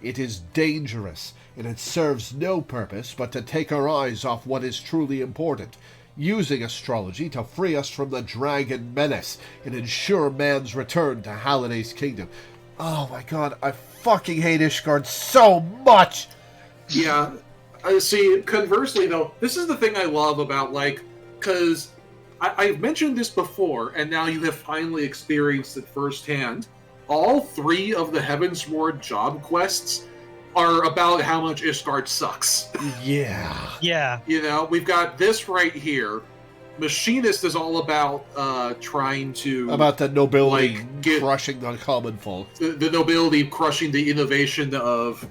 It is dangerous, and it serves no purpose but to take our eyes off what is truly important, using astrology to free us from the dragon menace and ensure man's return to Halliday's kingdom. Oh my god, I fucking hate Ishgard so much! Yeah. See, conversely, though, this is the thing I love about, because I've mentioned this before, and now you have finally experienced it firsthand. All 3 of the Heavensward job quests are about how much Ishgard sucks. Yeah. Yeah. You know, we've got this right here. Machinist is all about trying to... About the nobility get crushing the common folk. The nobility crushing the innovation of,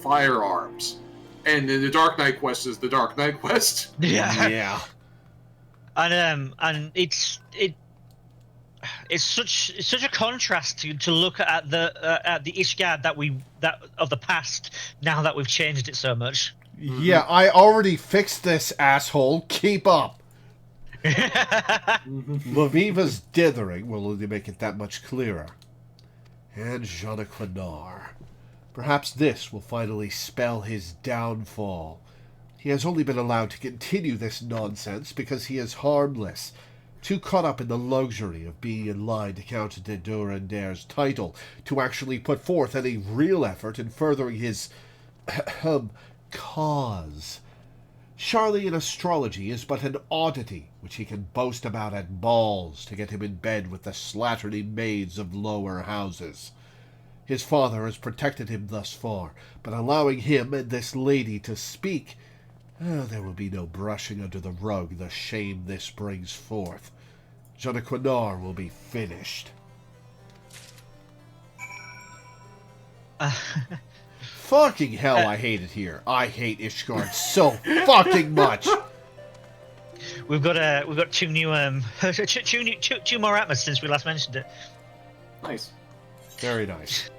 firearms. And then the Dark Knight quest is the Dark Knight quest. Yeah. And it's such a contrast to look at the Ishgard that of the past now that we've changed it so much. Yeah, I already fixed this, asshole. Keep up. Loreweaver's dithering will only make it that much clearer. And Janaquinar. Perhaps this will finally spell his downfall. He has only been allowed to continue this nonsense because he is harmless, too caught up in the luxury of being in line to Count de Durandair's title to actually put forth any real effort in furthering his cause. Charlian astrology is but an oddity which he can boast about at balls to get him in bed with the slatternly maids of lower houses. His father has protected him thus far, but allowing him and this lady to speak, there will be no brushing under the rug the shame this brings forth. Janaquinar will be finished. Fucking hell, I hate it here. I hate Ishgard so fucking much. We've got 2 new two more atmas since we last mentioned it. Nice. Very nice.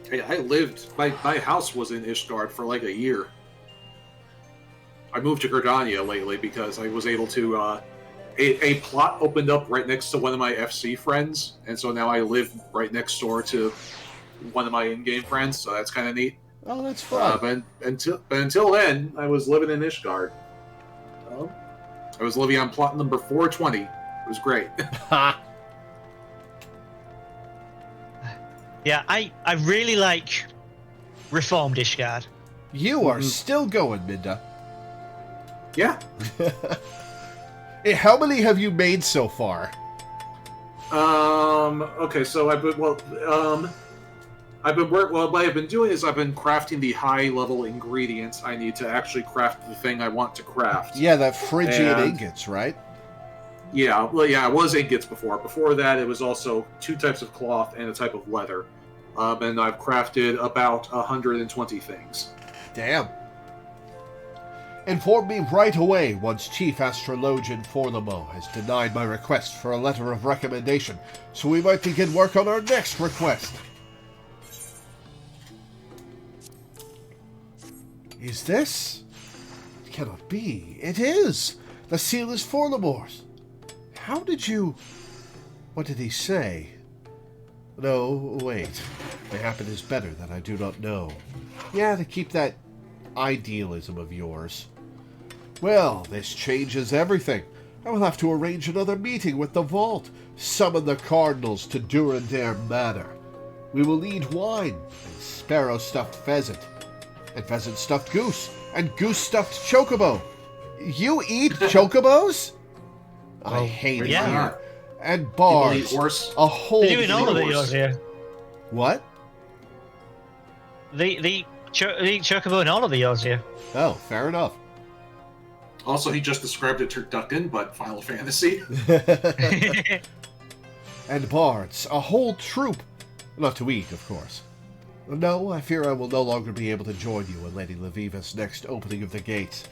Hey, I lived. My house was in Ishgard for like a year. I moved to Gridania lately because I was able to. A plot opened up right next to one of my FC friends, and so now I live right next door to one of my in-game friends. So that's kind of neat. Oh, that's fun. But until then, I was living in Ishgard. I was living on plot number 420. It was great. Yeah, I really like Reformed Ishgard. You are still going, Minda. Yeah. Hey, how many have you made so far? Okay, so what I've been doing is I've been crafting the high-level ingredients I need to actually craft the thing I want to craft. Yeah, that Phrygian ingots, right? Yeah, well, yeah, it was ingots before. Before that, it was also 2 types of cloth and a type of leather. And I've crafted about 120 things. Damn. Inform me right away once Chief Astrologian Forlamo has denied my request for a letter of recommendation, so we might begin work on our next request. Is this? It cannot be. It is! The seal is Forlamore's. How did you... What did he say? No, wait. Mayhap it is better that I do not know. Yeah, to keep that idealism of yours. Well, this changes everything. I will have to arrange another meeting with the Vault. Summon the Cardinals to Durandare Manor. We will need wine, and sparrow-stuffed pheasant, and pheasant-stuffed goose, and goose-stuffed chocobo. You eat chocobos? I hate it here. And bars. A whole... They're doing all of those here. What? They eat chocobo in all of the yours here. Oh, fair enough. Also, he just described a turducken, but Final Fantasy. And bards. A whole troop. Not to eat, of course. No, I fear I will no longer be able to join you in Lady Leviva's next opening of the gates.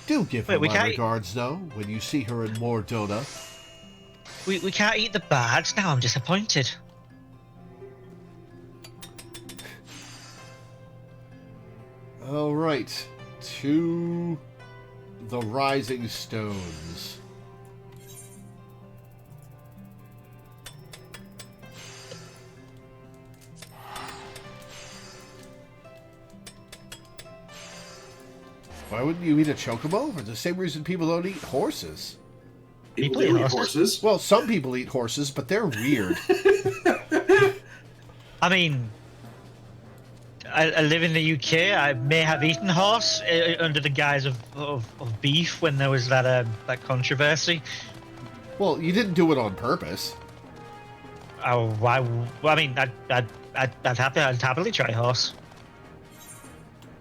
Do give her my regards, though, when you see her in Mordona. We can't eat the bards now. I'm disappointed. All right, to the Rising Stones. Why wouldn't you eat a chocobo? For the same reason people don't eat horses. People eat horses? Well, some people eat horses, but they're weird. I mean, I live in the UK. I may have eaten horse under the guise of beef when there was that controversy. Well, you didn't do it on purpose. Oh, why? Well, I mean, I'd happily try horse.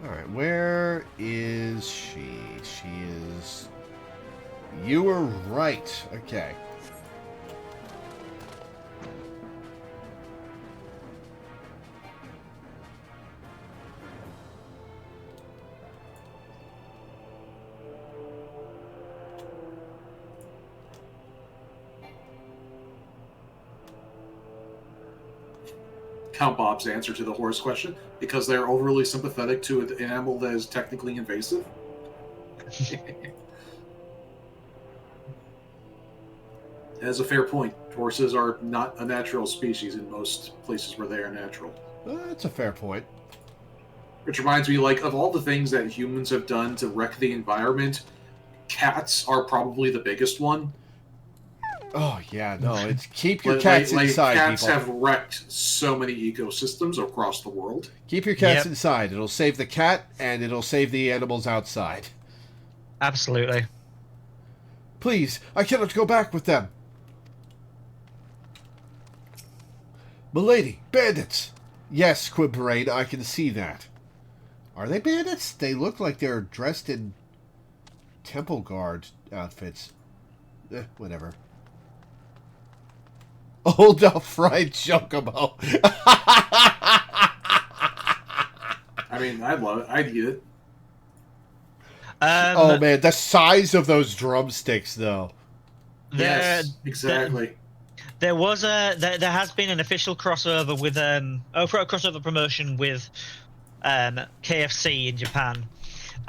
All right, where is she? She is... You were right. Okay. Count Bob's answer to the horse question, because they're overly sympathetic to an animal that is technically invasive. That's a fair point. Horses are not a natural species in most places where they are natural. That's a fair point. Which reminds me, like, of all the things that humans have done to wreck the environment, cats are probably the biggest one. Oh, yeah, no, it's keep your cats inside, cats people. Have wrecked so many ecosystems across the world. Keep your cats inside. It'll save the cat, and it'll save the animals outside. Absolutely. Please, I cannot go back with them. Milady, bandits! Yes, Quibbrain, I can see that. Are they bandits? They look like they're dressed in temple guard outfits. Whatever. Hold up, fried chocobo. I mean, I'd love it. I'd eat it. Oh, man, the size of those drumsticks, though. Yes, exactly. There was there has been an official crossover with a crossover promotion with KFC in Japan,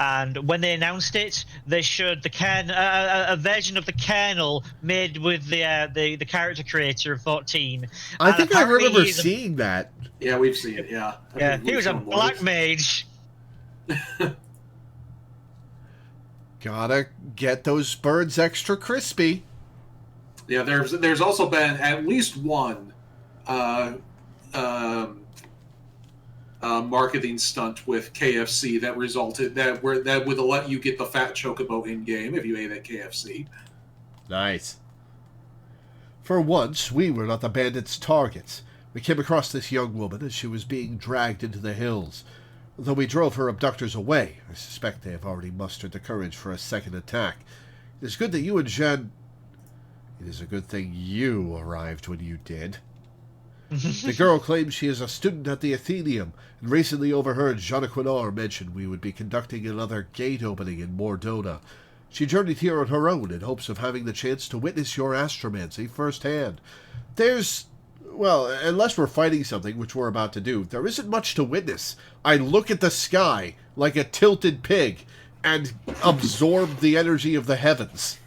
and when they announced it, they showed a version of the kernel made with the character creator of 14. I And think I apparently remember he's seeing that. Yeah, we've seen it. Yeah, yeah, he was a black mage. Gotta get those birds extra crispy. Yeah, there's also been at least one marketing stunt with KFC that resulted that would let you get the fat chocobo in game if you ate at KFC. Nice. For once, we were not the bandits' targets. We came across this young woman as she was being dragged into the hills. Though we drove her abductors away, I suspect they have already mustered the courage for a second attack. It is good that you and Jeanne... It is a good thing you arrived when you did. The girl claims she is a student at the Athenaeum, and recently overheard Jean Aquinard mention we would be conducting another gate opening in Mordona. She journeyed here on her own in hopes of having the chance to witness your astromancy firsthand. There's... Well, unless we're fighting something, which we're about to do, there isn't much to witness. I look at the sky like a tilted pig and absorb the energy of the heavens.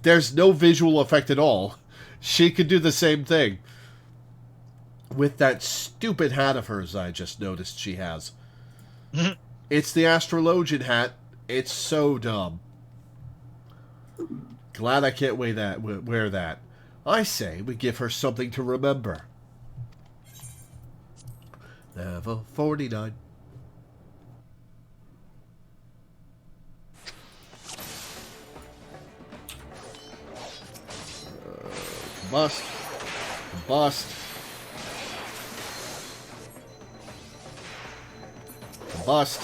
There's no visual effect at all. She could do the same thing. With that stupid hat of hers I just noticed she has. It's the astrologian hat. It's so dumb. Glad I can't wear that. I say we give her something to remember. Level 49. Combust. Combust. Combust.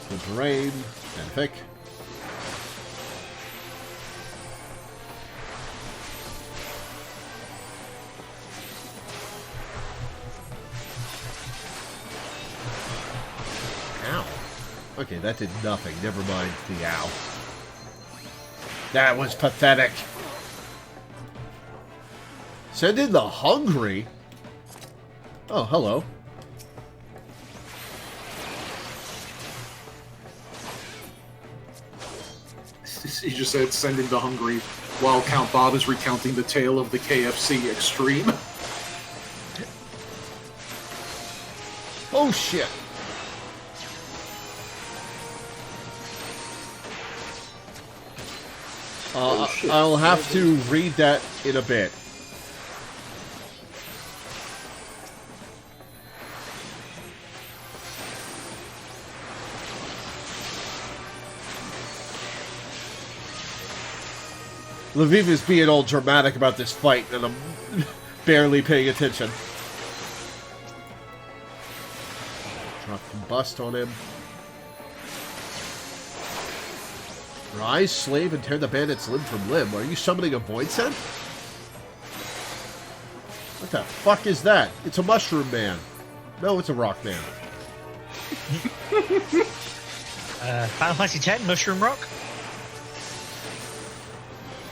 Good brain. And pick. Ow. Okay, that did nothing. Never mind the ow. That was pathetic. Send in the hungry? Oh, hello. He just said send in the hungry while Count Bob is recounting the tale of the KFC extreme. Oh, shit. shit. I'll have to read that in a bit. Lviv is being all dramatic about this fight, and I'm barely paying attention. Drop combust on him. Rise, slave, and tear the bandits limb from limb. Are you summoning a void sent? What the fuck is that? It's a mushroom man. No, it's a rock man. Final Fantasy X, Mushroom Rock.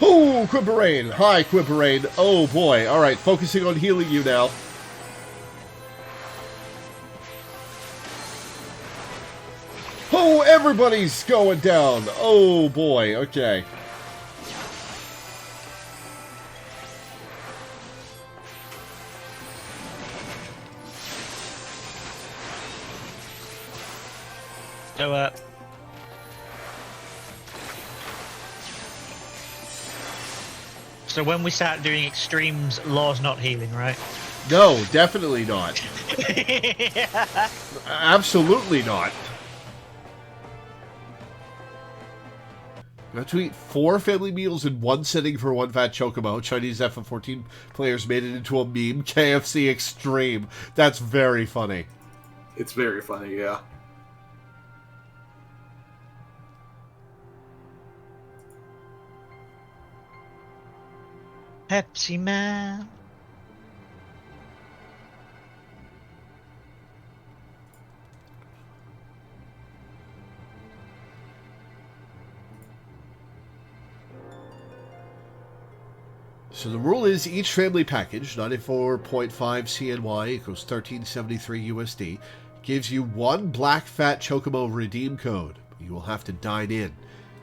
Oh, Quibberain! Hi, Quibberain. Oh boy. Alright, focusing on healing you now. Oh, everybody's going down. Oh boy, okay. So when we start doing extremes, Law's not healing, right? No, definitely not. Absolutely not. Got to eat 4 family meals in one sitting for one fat chocobo. Chinese FF14 players made it into a meme. KFC Extreme. That's very funny. It's very funny, yeah. Pepsi Man. So the rule is each family package, 94.5 CNY equals 1373 USD, gives you one black fat chocobo redeem code. You will have to dine in.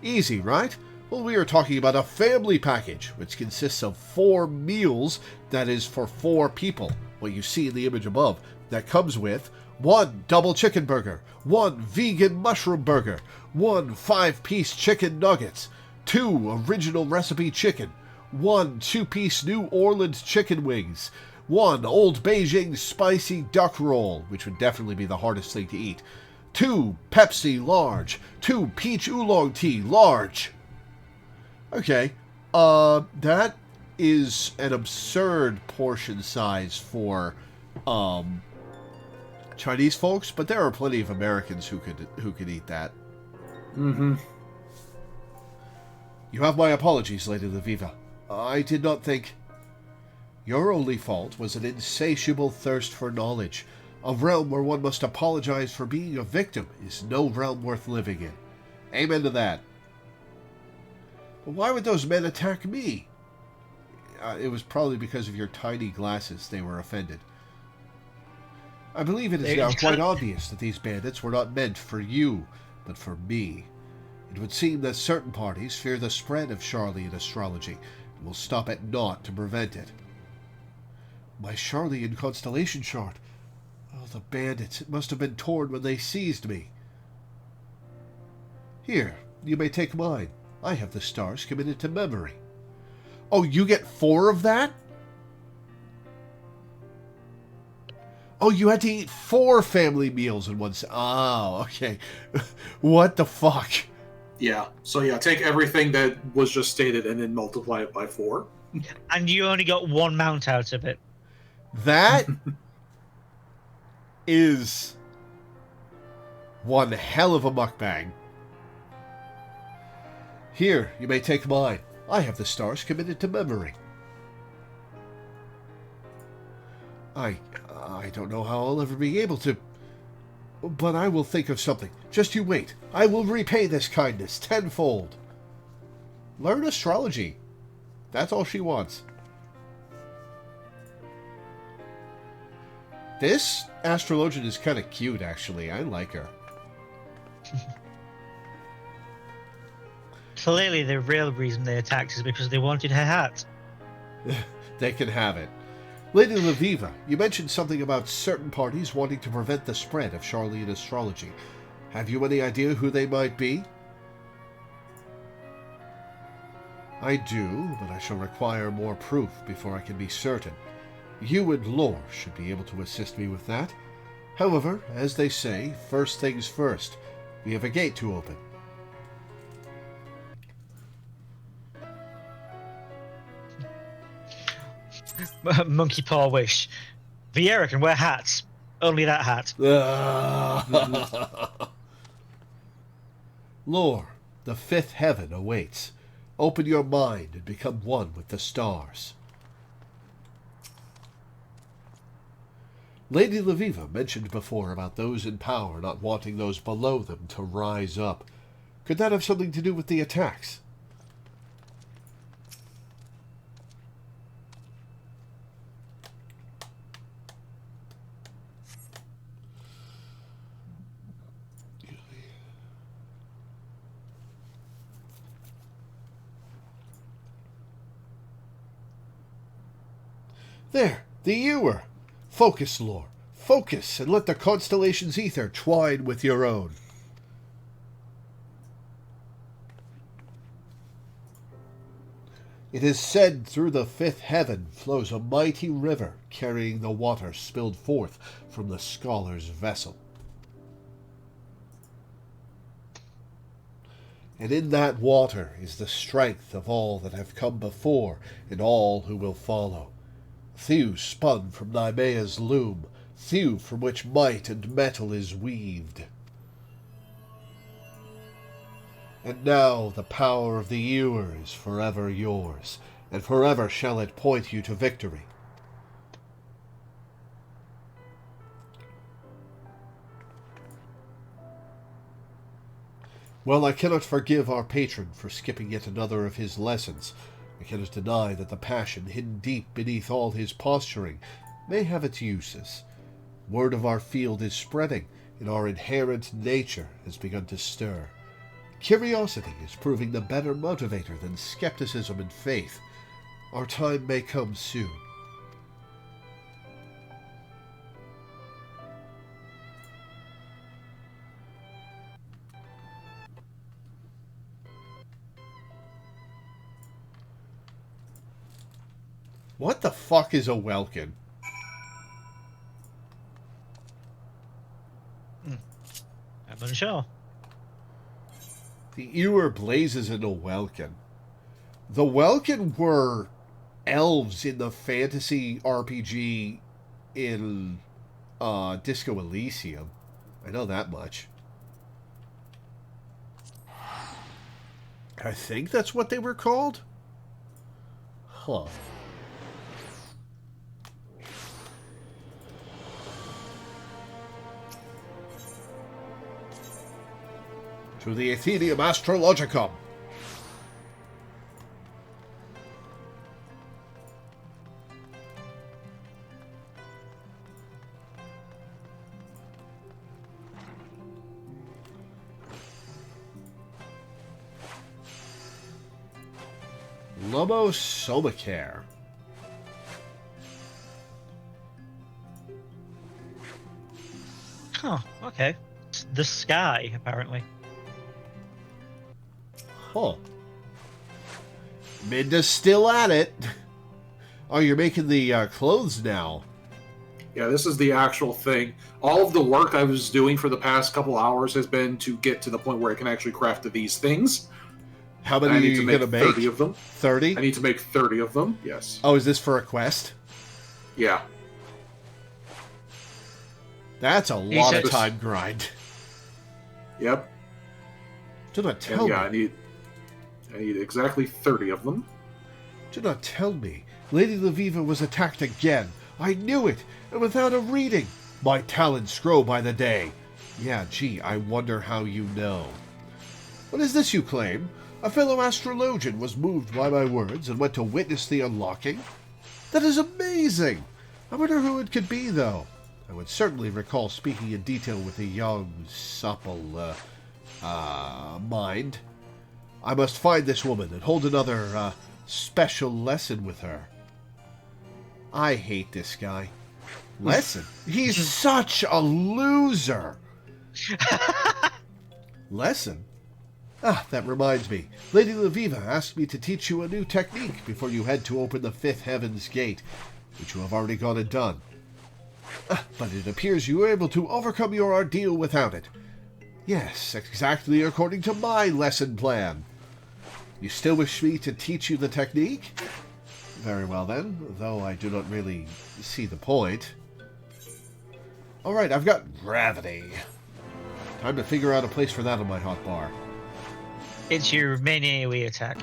Easy, right? Well, we are talking about a family package, which consists of 4 meals, that is for 4 people, what you see in the image above, that comes with 1 double chicken burger, 1 vegan mushroom burger, 1 5-piece chicken nuggets, 2 original recipe chicken, 1 2-piece New Orleans chicken wings, 1 Old Beijing spicy duck roll, which would definitely be the hardest thing to eat, 2 Pepsi large, 2 peach oolong tea large. Okay, that is an absurd portion size for Chinese folks, but there are plenty of Americans who could eat that. Mm-hmm. You have my apologies, Lady Loreweaver. I did not think... Your only fault was an insatiable thirst for knowledge. A realm where one must apologize for being a victim is no realm worth living in. Amen to that. But why would those men attack me? It was probably because of your tiny glasses they were offended. I believe it is now quite obvious that these bandits were not meant for you, but for me. It would seem that certain parties fear the spread of Charlian astrology and will stop at naught to prevent it. My Charlian constellation chart. Oh, the bandits. It must have been torn when they seized me. Here, you may take mine. I have the stars committed to memory. Oh, you get 4 of that? Oh, you had to eat 4 family meals in one... Oh, okay. What the fuck? Yeah. So yeah, take everything that was just stated and then multiply it by 4. And you only got 1 mount out of it. That is one hell of a mukbang. Here, you may take mine. I have the stars committed to memory. I don't know how I'll ever be able to... But I will think of something. Just you wait. I will repay this kindness tenfold. Learn astrology. That's all she wants. This astrologian is kind of cute, actually. I like her. Clearly, the real reason they attacked is because they wanted her hat. They can have it. Lady Loreweaver, you mentioned something about certain parties wanting to prevent the spread of Charlian astrology. Have you any idea who they might be? I do, but I shall require more proof before I can be certain. You and Lore should be able to assist me with that. However, as they say, first things first. We have a gate to open. Monkey paw wish. Viera can wear hats. Only that hat. Lore, the 5th heaven awaits. Open your mind and become one with the stars. Lady Loreweaver mentioned before about those in power not wanting those below them to rise up. Could that have something to do with the attacks? There, the ewer. Focus, Lore. Focus, and let the constellation's ether twine with your own. It is said through the 5th heaven flows a mighty river, carrying the water spilled forth from the scholar's vessel. And in that water is the strength of all that have come before and all who will follow. Thew spun from Nymea's loom, thew from which might and metal is weaved. And now the power of the ewer is forever yours, and forever shall it point you to victory. Well, I cannot forgive our patron for skipping yet another of his lessons, I cannot deny that the passion hidden deep beneath all his posturing may have its uses. Word of our field is spreading, and our inherent nature has begun to stir. Curiosity is proving the better motivator than skepticism and faith. Our time may come soon. What the fuck is a welkin? I'm unsure. The ewer blazes in a welkin. The welkin were elves in the fantasy RPG in Disco Elysium. I know that much. I think that's what they were called? Huh. To the Athenaeum Astrologicum. Lobo Somacare. Huh, okay. It's the sky, apparently. Huh. Minda's still at it. Oh, you're making the clothes now. Yeah, this is the actual thing. All of the work I was doing for the past couple hours has been to get to the point where I can actually craft these things. How many are you going to make? 30 of them. 30? I need to make 30 of them, yes. Oh, is this for a quest? Yeah. That's a lot of time grind. Yep. Do not tell me. Yeah, I need exactly 30 of them. Do not tell me. Lady Loreweaver was attacked again. I knew it, and without a reading. My talents grow by the day. Yeah, gee, I wonder how you know. What is this you claim? A fellow astrologian was moved by my words and went to witness the unlocking? That is amazing! I wonder who it could be, though. I would certainly recall speaking in detail with a young, supple, mind. I must find this woman and hold another, special lesson with her. I hate this guy. Lesson? He's such a loser! Lesson? Ah, that reminds me. Lady Loreweaver asked me to teach you a new technique before you head to open the fifth heaven's gate, which you have already gone and done. But it appears you were able to overcome your ordeal without it. Yes, exactly according to my lesson plan. You still wish me to teach you the technique? Very well then, though I do not really see the point. Alright, I've got gravity. Time to figure out a place for that on my hotbar. It's your main AoE attack.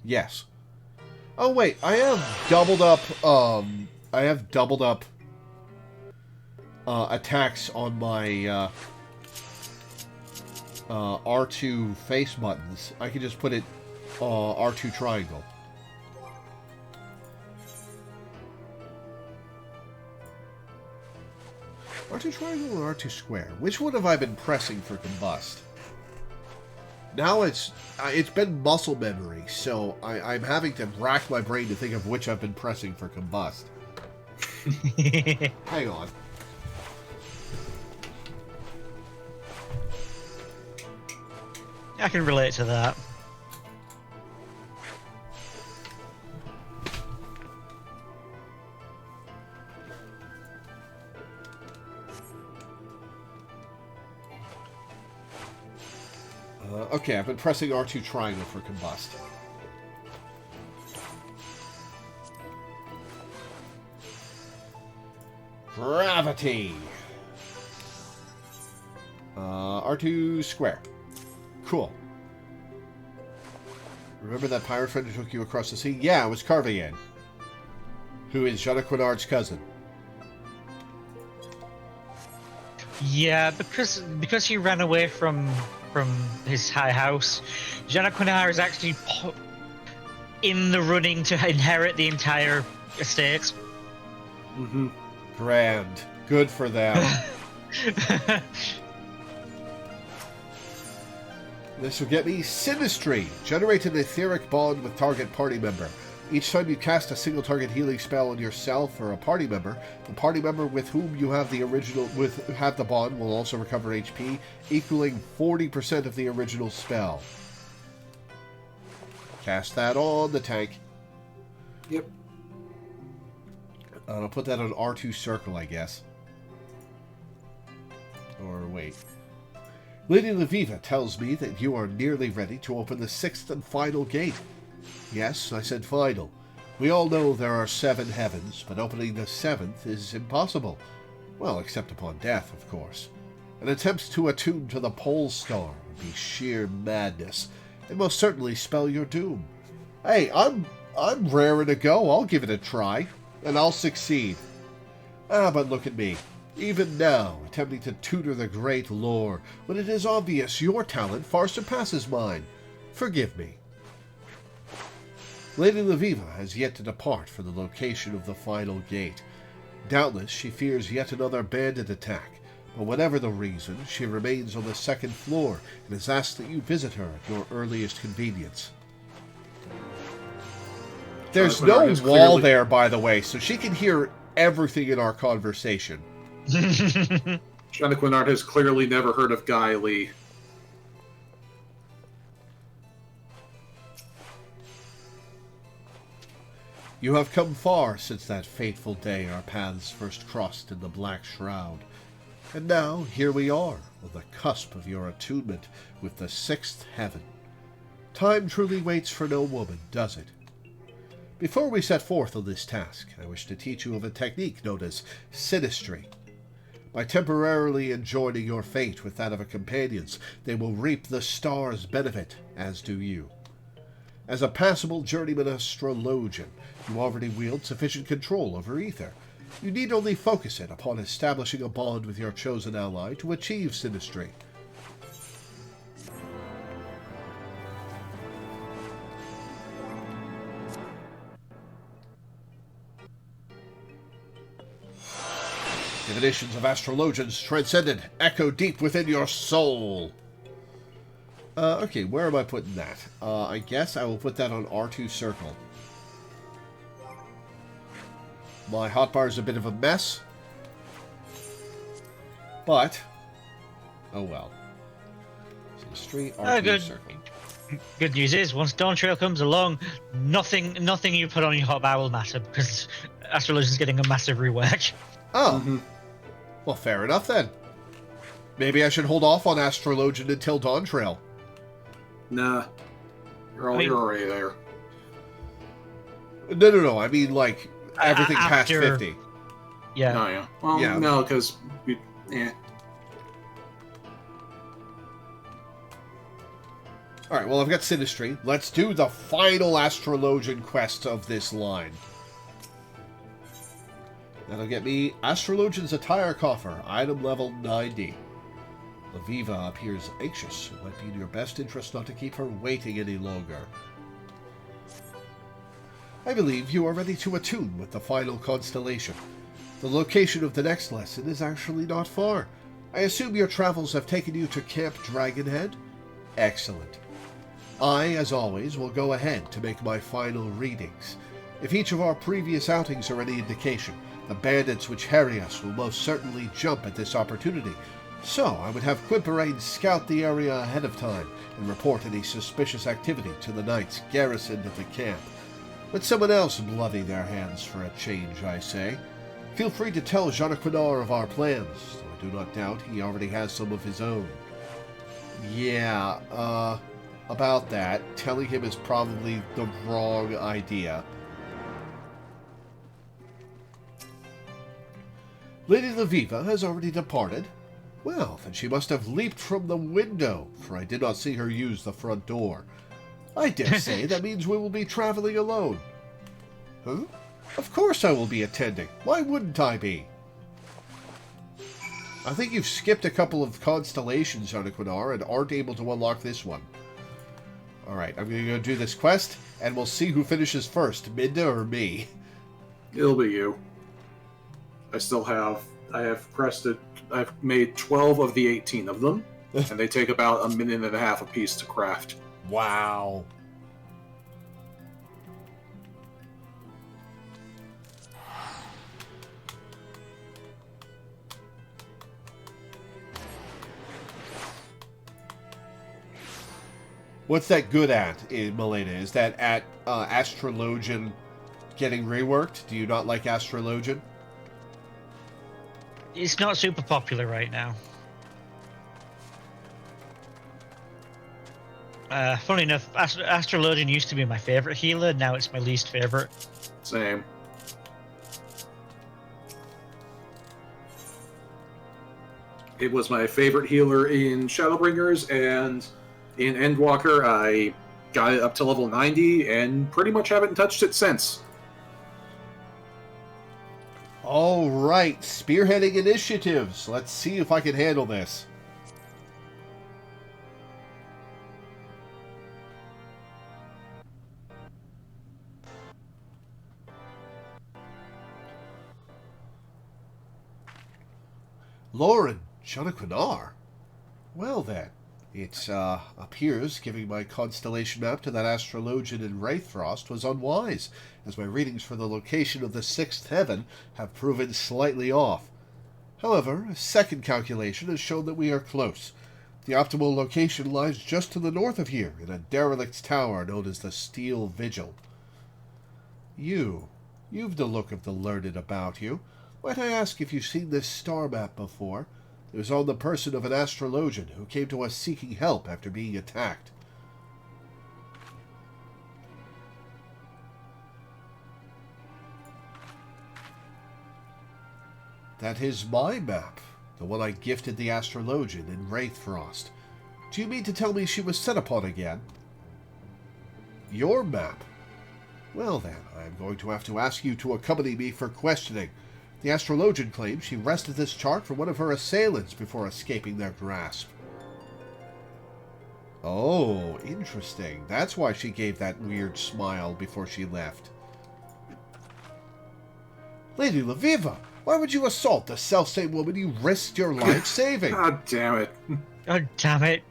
Yes. Oh wait, I have doubled up, attacks on my, R2 face buttons. I can just put it, R2 triangle. R2 triangle or R2 square? Which one have I been pressing for combust? Now it's been muscle memory, so I'm having to rack my brain to think of which I've been pressing for combust. Hang on. I can relate to that. Okay, I've been pressing R2 triangle for combust. Gravity. R2 square. Cool. Remember that pirate friend who took you across the sea? Yeah, it was Carvian, who is Jana Quinard's cousin. Yeah, because he ran away from his high house, Jana Quinard is actually in the running to inherit the entire estate. Mm-hmm. Grand. Good for them. This will get me Sinistry. Generate an etheric bond with target party member. Each time you cast a single target healing spell on yourself or a party member, the party member with whom you have the bond will also recover HP, equaling 40% of the original spell. Cast that on the tank. Yep. I'll put that on R2 circle, I guess. Or wait. Lady Loreweaver tells me that you are nearly ready to open the 6th and final gate. Yes, I said final. We all know there are 7 heavens, but opening the 7th is impossible. Well, except upon death, of course. An attempt to attune to the pole star would be sheer madness. It most certainly spell your doom. Hey, I'm raring to go. I'll give it a try, and I'll succeed. But look at me. Even now, attempting to tutor the great lore, when it is obvious your talent far surpasses mine. Forgive me. Lady Loreweaver has yet to depart for the location of the final gate. Doubtless she fears yet another bandit attack, but whatever the reason, she remains on the 2nd floor and has asked that you visit her at your earliest convenience. There's no wall there, by the way, so she can hear everything in our conversation. Shana Quinard has clearly never heard of Guy Lee. You have come far since that fateful day our paths first crossed in the Black Shroud. And now, here we are, on the cusp of your attunement with the 6th heaven. Time truly waits for no woman, does it? Before we set forth on this task, I wish to teach you of a technique known as Sinistry. By temporarily enjoining your fate with that of a companion's, they will reap the star's benefit, as do you. As a passable journeyman astrologian, you already wield sufficient control over ether. You need only focus it upon establishing a bond with your chosen ally to achieve Sinistry. Divinations of astrologians transcended, echo deep within your soul. Okay, where am I putting that? I guess I will put that on R2 circle. My hotbar is a bit of a mess. But, oh well. Street R2 good. circle. Good news is, once Dawn Trail comes along, nothing you put on your hotbar will matter, because Astrologian's getting a massive rework. Oh. Mm-hmm. Well, fair enough then. Maybe I should hold off on Astrologian until Dawn Trail. Nah. You're already there. No. I mean, like, everything past 50. Yeah. Oh, yeah. Well, yeah. No, because... Alright, well, I've got Sinistry. Let's do the final Astrologian quest of this line. That'll get me Astrologian's Attire Coffer, item level 90. Loreweaver appears anxious. It might be in your best interest not to keep her waiting any longer. I believe you are ready to attune with the final constellation. The location of the next lesson is actually not far. I assume your travels have taken you to Camp Dragonhead? Excellent. I, as always, will go ahead to make my final readings. If each of our previous outings are any indication, the bandits which harry us will most certainly jump at this opportunity. So I would have Quimperane scout the area ahead of time and report any suspicious activity to the knights garrisoned at the camp. Let someone else bloody their hands for a change, I say. Feel free to tell Jean Quinard of our plans, though I do not doubt he already has some of his own. Yeah, about that, telling him is probably the wrong idea. Lady Loreweaver has already departed. Well, then she must have leaped from the window, for I did not see her use the front door. I dare say that means we will be traveling alone. Huh? Of course I will be attending. Why wouldn't I be? I think you've skipped a couple of constellations, Jean Quinard, and aren't able to unlock this one. Alright, I'm going to go do this quest, and we'll see who finishes first, Minda or me. It'll be you. I have made 12 of the 18 of them, and they take about 1.5 minutes apiece to craft. Wow. What's that good at in Maiden? Is that at Astrologian getting reworked? Do you not like Astrologian? It's not super popular right now. Funny enough, Astrologian used to be my favorite healer. Now it's my least favorite. Same. It was my favorite healer in Shadowbringers, and in Endwalker, I got it up to level 90, and pretty much haven't touched it since. All right, spearheading initiatives. Let's see if I can handle this. Lauren Jonaquinar. Well then, it appears giving my constellation map to that Astrologian in Wraithfrost was unwise, as my readings for the location of the sixth heaven have proven slightly off. However, a second calculation has shown that we are close. The optimal location lies just to the north of here, in a derelict tower known as the Steel Vigil. You've the look of the learned about you. Might I ask if you've seen this star map before? It was on the person of an Astrologian who came to us seeking help after being attacked. That is my map, the one I gifted the Astrologian in Wraithfrost. Do you mean to tell me she was set upon again? Your map? Well then, I am going to have to ask you to accompany me for questioning. The Astrologian claims she wrested this chart from one of her assailants before escaping their grasp. Oh, interesting. That's why she gave that weird smile before she left. Lady Loreweaver, why would you assault the selfsame woman you risked your life saving? God damn it. God damn it.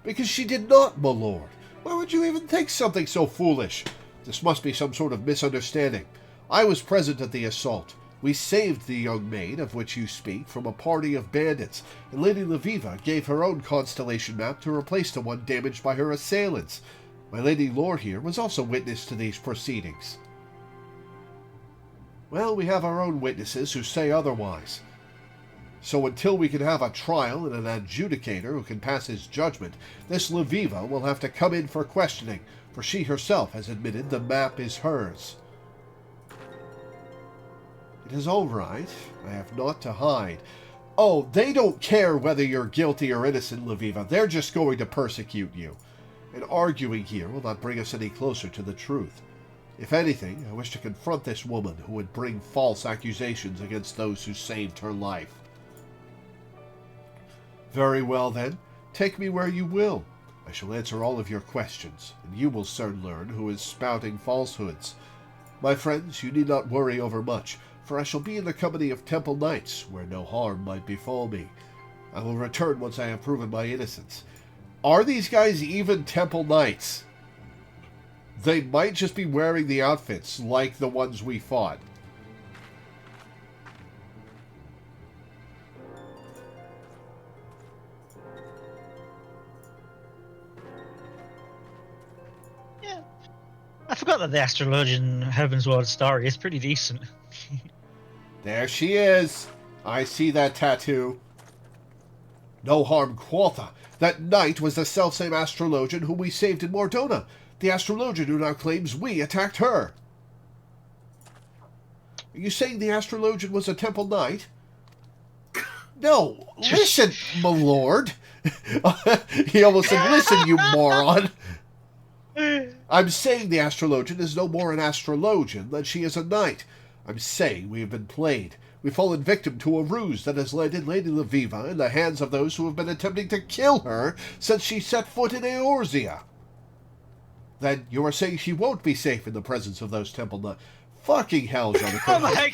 Because she did not, my lord. Why would you even think something so foolish? This must be some sort of misunderstanding. I was present at the assault. We saved the young maid of which you speak from a party of bandits, and Lady Loreweaver gave her own constellation map to replace the one damaged by her assailants. My Lady Lore here was also witness to these proceedings. Well, we have our own witnesses who say otherwise. So until we can have a trial and an adjudicator who can pass his judgment, this Loreweaver will have to come in for questioning, for she herself has admitted the map is hers. It is all right. I have naught to hide. Oh, they don't care whether you're guilty or innocent, Loreweaver. They're just going to persecute you. And arguing here will not bring us any closer to the truth. If anything, I wish to confront this woman who would bring false accusations against those who saved her life. Very well, then. Take me where you will. I shall answer all of your questions, and you will soon learn who is spouting falsehoods. My friends, you need not worry overmuch, for I shall be in the company of Temple Knights, where no harm might befall me. I will return once I have proven my innocence. Are these guys even Temple Knights? They might just be wearing the outfits like the ones we fought. Yeah. I forgot that the Astrologian Heavensward story is pretty decent. There she is. I see that tattoo. No harm, quotha. That knight was the selfsame Astrologian whom we saved in Mordona. The Astrologian who now claims we attacked her. Are you saying the Astrologian was a Temple Knight? No, listen, my lord. He almost said, listen, you moron. I'm saying the Astrologian is no more an Astrologian than she is a knight. I'm saying we have been played. We've fallen victim to a ruse that has landed Lady Loreweaver in the hands of those who have been attempting to kill her since she set foot in Eorzea. Then you are saying she won't be safe in the presence of those temple knights. Fucking hell, Jonathan. Oh my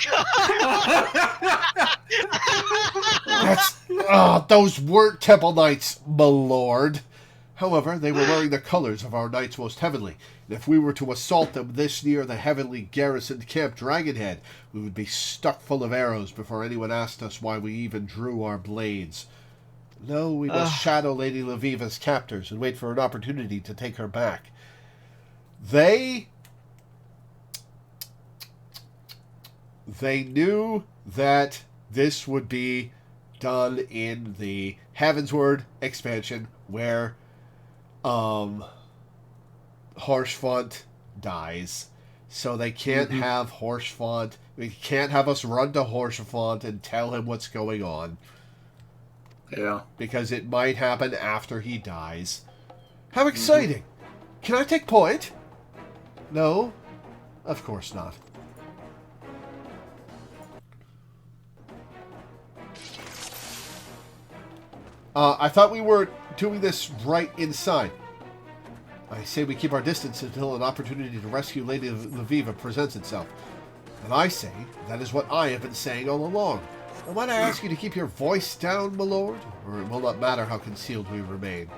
god! Those weren't temple knights, my lord. However, they were wearing the colors of our knights most heavenly, and if we were to assault them this near the heavenly garrisoned Camp Dragonhead, we would be stuck full of arrows before anyone asked us why we even drew our blades. No, we must shadow Lady Loreweaver's captors and wait for an opportunity to take her back. They knew that this would be done in the Heavensward expansion where Horshfont dies. So they can't have Horshfont. We can't have us run to Horshfont and tell him what's going on. Yeah. Because it might happen after he dies. How exciting! Can I take point? No? Of course not. I thought we were doing this right inside. I say we keep our distance until an opportunity to rescue Lady Loreweaver presents itself. And I say that is what I have been saying all along. And might I ask you to keep your voice down, my lord? Or it will not matter how concealed we remain.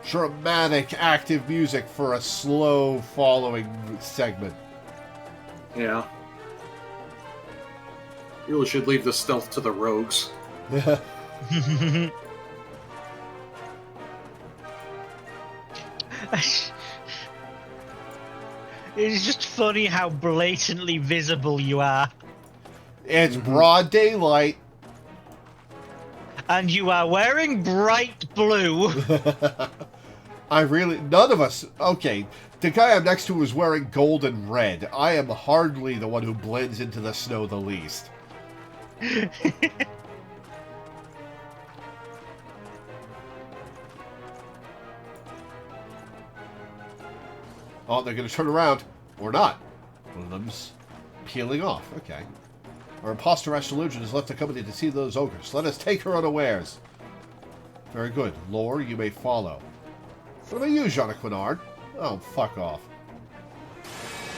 Dramatic, active music for a slow following segment. Yeah. Really should leave the stealth to the rogues. It's just funny how blatantly visible you are. It's broad daylight. And you are wearing bright blue. None of us, okay, the guy I'm next to is wearing gold and red. I am hardly the one who blends into the snow the least. Oh, they're going to turn around. Or not. One of them's peeling off. Okay. Our imposter Astrologian has left the company to see those ogres. Let us take her unawares. Very good. Lore, you may follow. What about you, Jean Quinard? Oh, fuck off.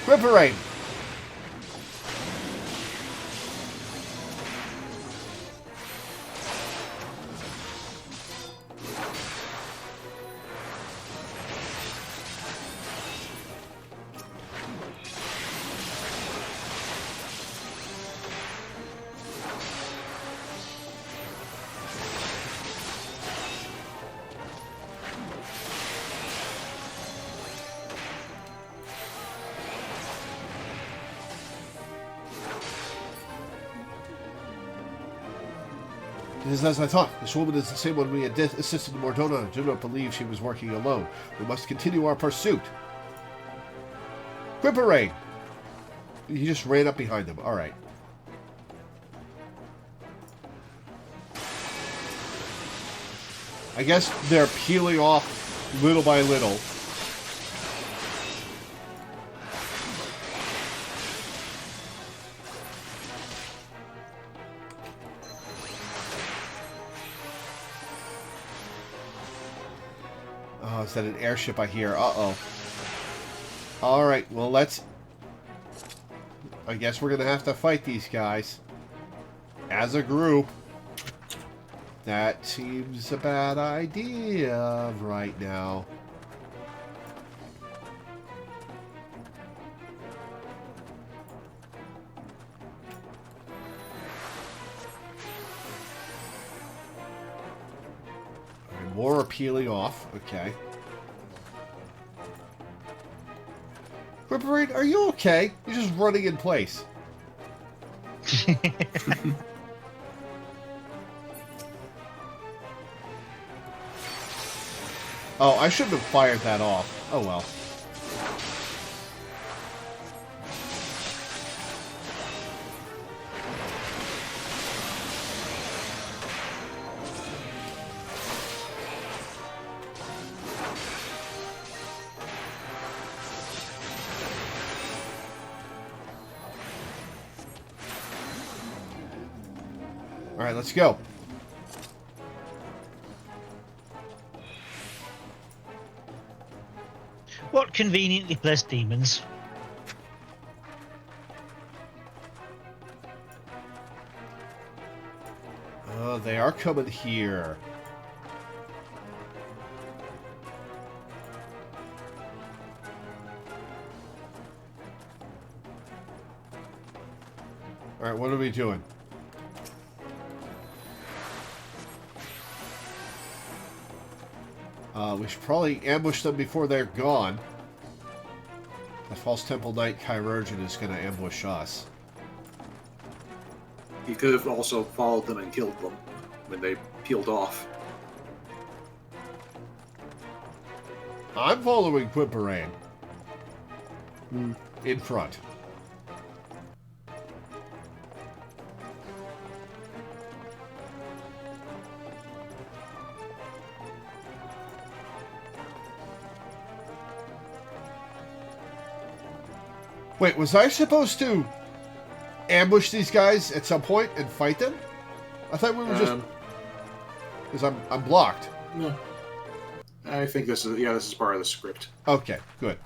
Ripperade! It is as I thought. This woman is the same one we had assisted Mordona. I do not believe she was working alone. We must continue our pursuit. Quipperade! He just ran up behind them. Alright. I guess they're peeling off little by little. Oh, is that an airship I hear? Uh-oh. Alright, well, let's... I guess we're going to have to fight these guys. As a group. That seems a bad idea right now. More are peeling off. Okay. Ripperade, are you okay? You're just running in place. Oh, I shouldn't have fired that off. Oh well. Alright, let's go. What conveniently placed demons? Oh, they are coming here. Alright, what are we doing? We should probably ambush them before they're gone. The False Temple Knight Chirurgeon is going to ambush us. You could have also followed them and killed them when they peeled off. I'm following Quimperane. In front. Wait, was I supposed to ambush these guys at some point and fight them? I thought we were just... Because I'm blocked. No. I think this is part of the script. Okay, good.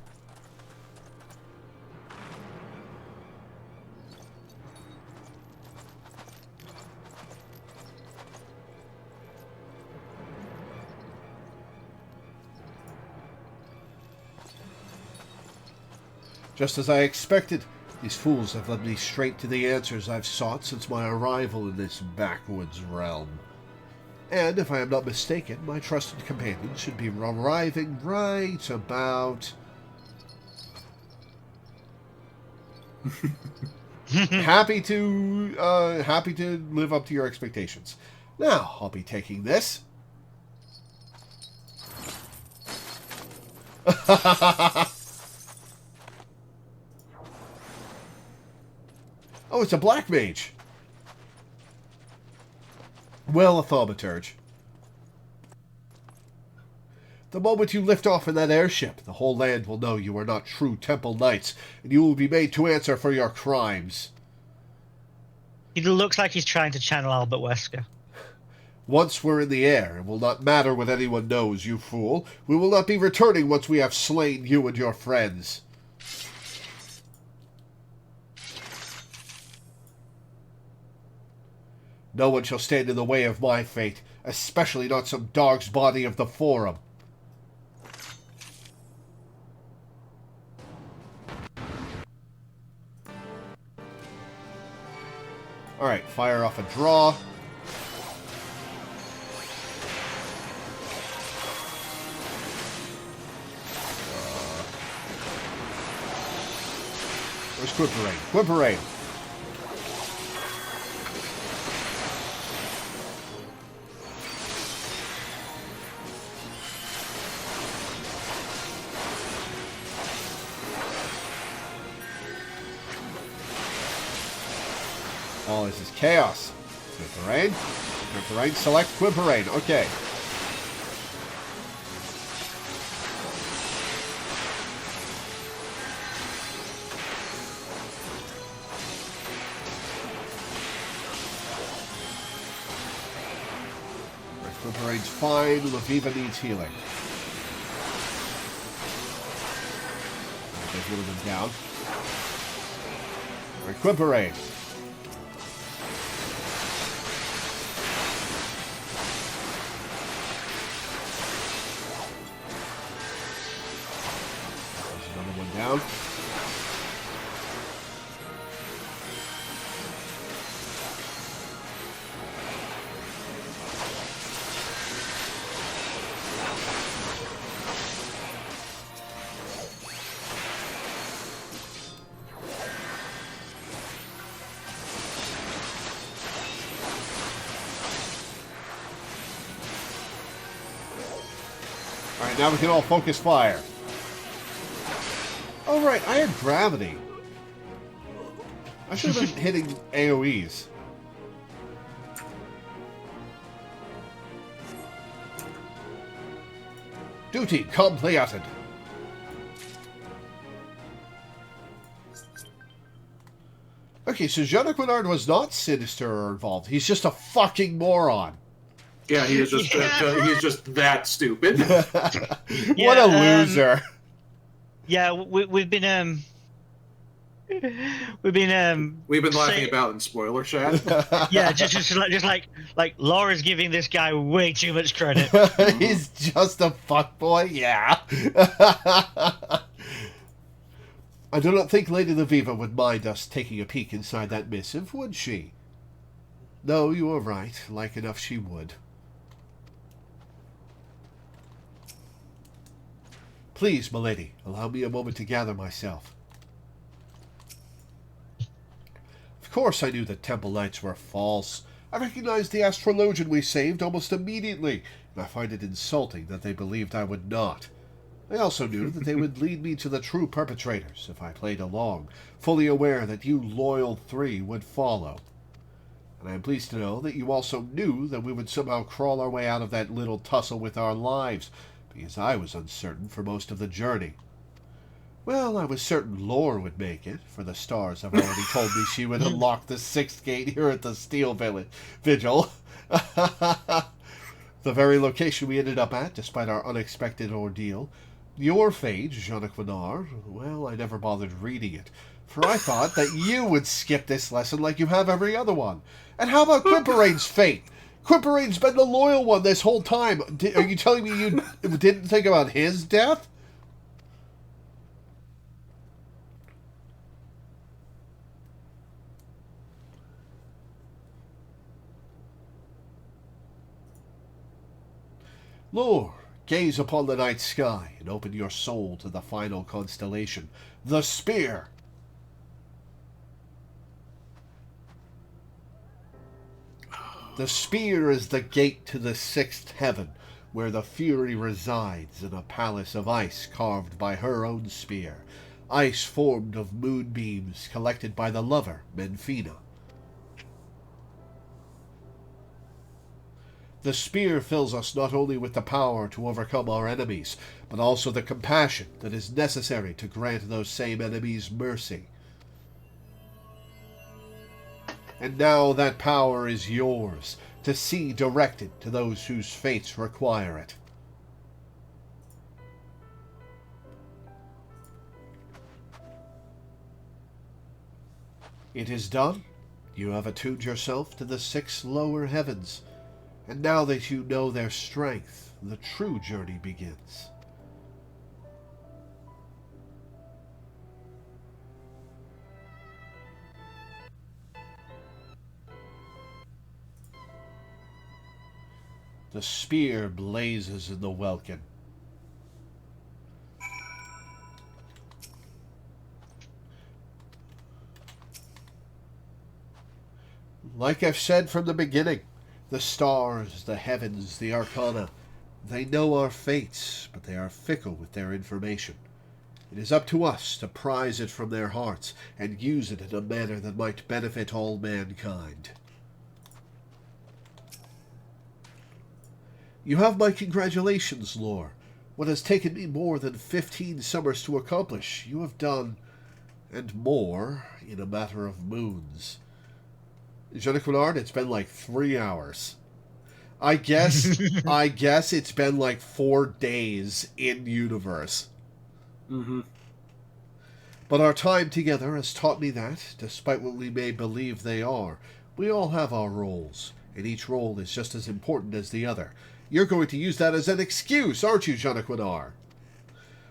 Just as I expected, these fools have led me straight to the answers I've sought since my arrival in this backwoods realm. And if I am not mistaken, my trusted companion should be arriving right about... happy to live up to your expectations. Now, I'll be taking this. Oh, it's a black mage. Well, a thaumaturge. The moment you lift off in that airship, the whole land will know you are not true temple knights, and you will be made to answer for your crimes. He looks like he's trying to channel Albert Wesker. Once we're in the air, it will not matter what anyone knows, you fool. We will not be returning once we have slain you and your friends. No one shall stand in the way of my fate, especially not some dog's body of the Forum. Alright, fire off a draw. Where's Quimperane? Quimperane! Oh, this is chaos. Quimperane. Quimperane, select Quimperane. Okay. Quimperane's fine. Loreweaver needs healing. There's one of them down. All right, Quimperane. Down. All right, now we can all focus fire. Oh, right, I had gravity. I should have been hitting AoEs. Duty completed. Okay, so Jean-Luc Menard was not sinister or involved. He's just a fucking moron. Yeah, he is just he's just that stupid. What a loser. Yeah, we've been We've been laughing say- about in spoiler chat. yeah, just like Laura's giving this guy way too much credit. He's just a fuckboy, yeah. I do not think Lady Loreweaver would mind us taking a peek inside that missive, would she? No, you are right. Like enough she would. Please, milady, allow me a moment to gather myself. Of course I knew that Temple Knights were false. I recognized the astrologian we saved almost immediately, and I find it insulting that they believed I would not. I also knew that they would lead me to the true perpetrators if I played along, fully aware that you loyal three would follow. And I am pleased to know that you also knew that we would somehow crawl our way out of that little tussle with our lives, because I was uncertain for most of the journey. Well, I was certain Lore would make it, for the stars have already told me she would unlock the 6th gate here at the Steel Vigil. The very location we ended up at, despite our unexpected ordeal. Your fate, Jean-Luc Menard, well, I never bothered reading it, for I thought that you would skip this lesson like you have every other one. And how about Quimperain's fate? Quimperain's been the loyal one this whole time. Are you telling me you didn't think about his death? Lore, gaze upon the night sky and open your soul to the final constellation, the Spear. The Spear is the gate to the 6th heaven, where the Fury resides in a palace of ice carved by her own spear, ice formed of moonbeams collected by the lover, Menfina. The Spear fills us not only with the power to overcome our enemies, but also the compassion that is necessary to grant those same enemies mercy. And now that power is yours, to see directed to those whose fates require it. It is done. You have attuned yourself to the 6 lower heavens. And now that you know their strength, the true journey begins. The spear blazes in the welkin. Like I've said from the beginning, the stars, the heavens, the arcana, they know our fates, but they are fickle with their information. It is up to us to prize it from their hearts and use it in a manner that might benefit all mankind. You have my congratulations, Lore. What has taken me more than 15 summers to accomplish, you have done, and more, in a matter of moons. Jean-Luc Menard, it's been like 3 hours. I guess it's been like 4 days in universe. Mm-hmm. But our time together has taught me that, despite what we may believe they are, we all have our roles, and each role is just as important as the other. You're going to use that as an excuse, aren't you, Jean-Luc Menard?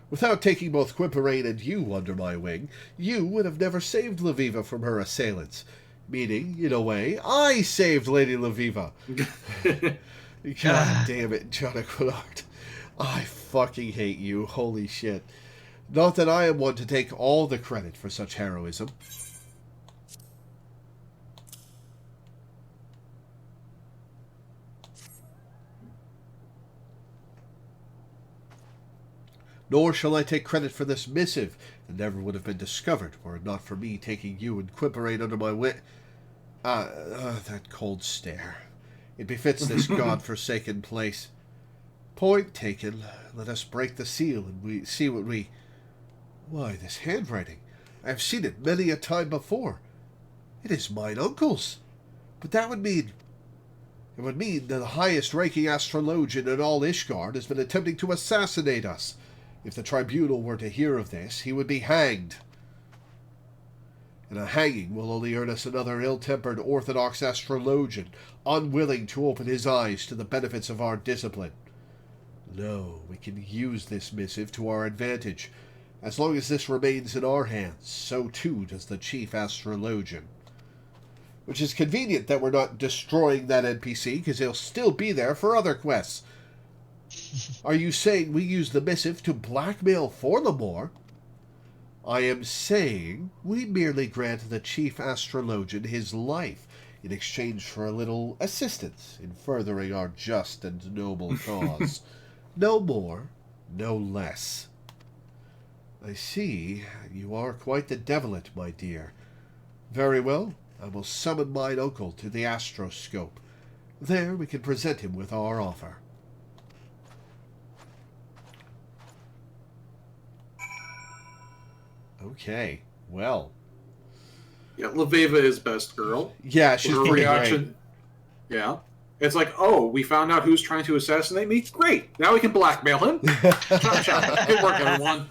Without taking both Quimperain and you under my wing, you would have never saved Loreweaver from her assailants. Meaning, in a way, I saved Lady Loreweaver. God damn it, Jean-Luc Menard. I fucking hate you, holy shit. Not that I am one to take all the credit for such heroism. Nor shall I take credit for this missive that never would have been discovered were it not for me taking you and Quimperain under my wing. That cold stare. It befits this god-forsaken place. Point taken. Let us break the seal and we see what we... Why, this handwriting. I have seen it many a time before. It is mine uncle's. But that would mean... It would mean that the highest-ranking astrologian in all Ishgard has been attempting to assassinate us. If the tribunal were to hear of this, he would be hanged. And a hanging will only earn us another ill-tempered orthodox astrologian, unwilling to open his eyes to the benefits of our discipline. No, we can use this missive to our advantage. As long as this remains in our hands, so too does the chief astrologian. Which is convenient that we're not destroying that NPC, because he'll still be there for other quests. Are you saying we use the missive to blackmail Forlamore? I am saying we merely grant the chief astrologian his life in exchange for a little assistance in furthering our just and noble cause. No more, no less. I see you are quite the devilet, my dear. Very well, I will summon mine uncle to the astroscope. There we can present him with our offer. Okay, well. Yeah, Loreweaver is best girl. Yeah, she's Her pretty reaction. Great. Yeah. It's like, oh, we found out who's trying to assassinate me? Great! Now we can blackmail him. Chop, chop. Good work, everyone.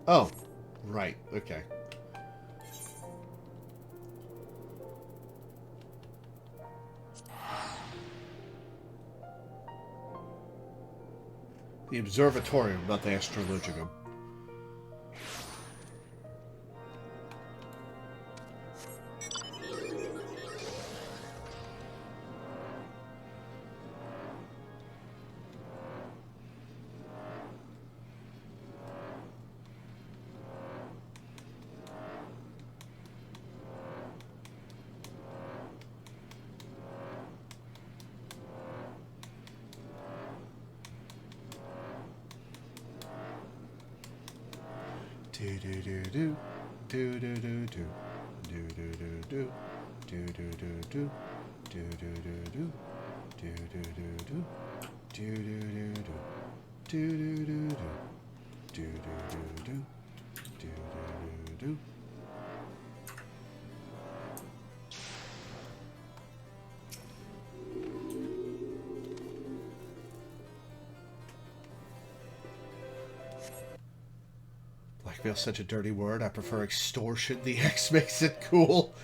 Oh, right, okay. The observatorium, not the astrologicum. Blackmail's such a dirty word. I prefer extortion. The X makes it cool.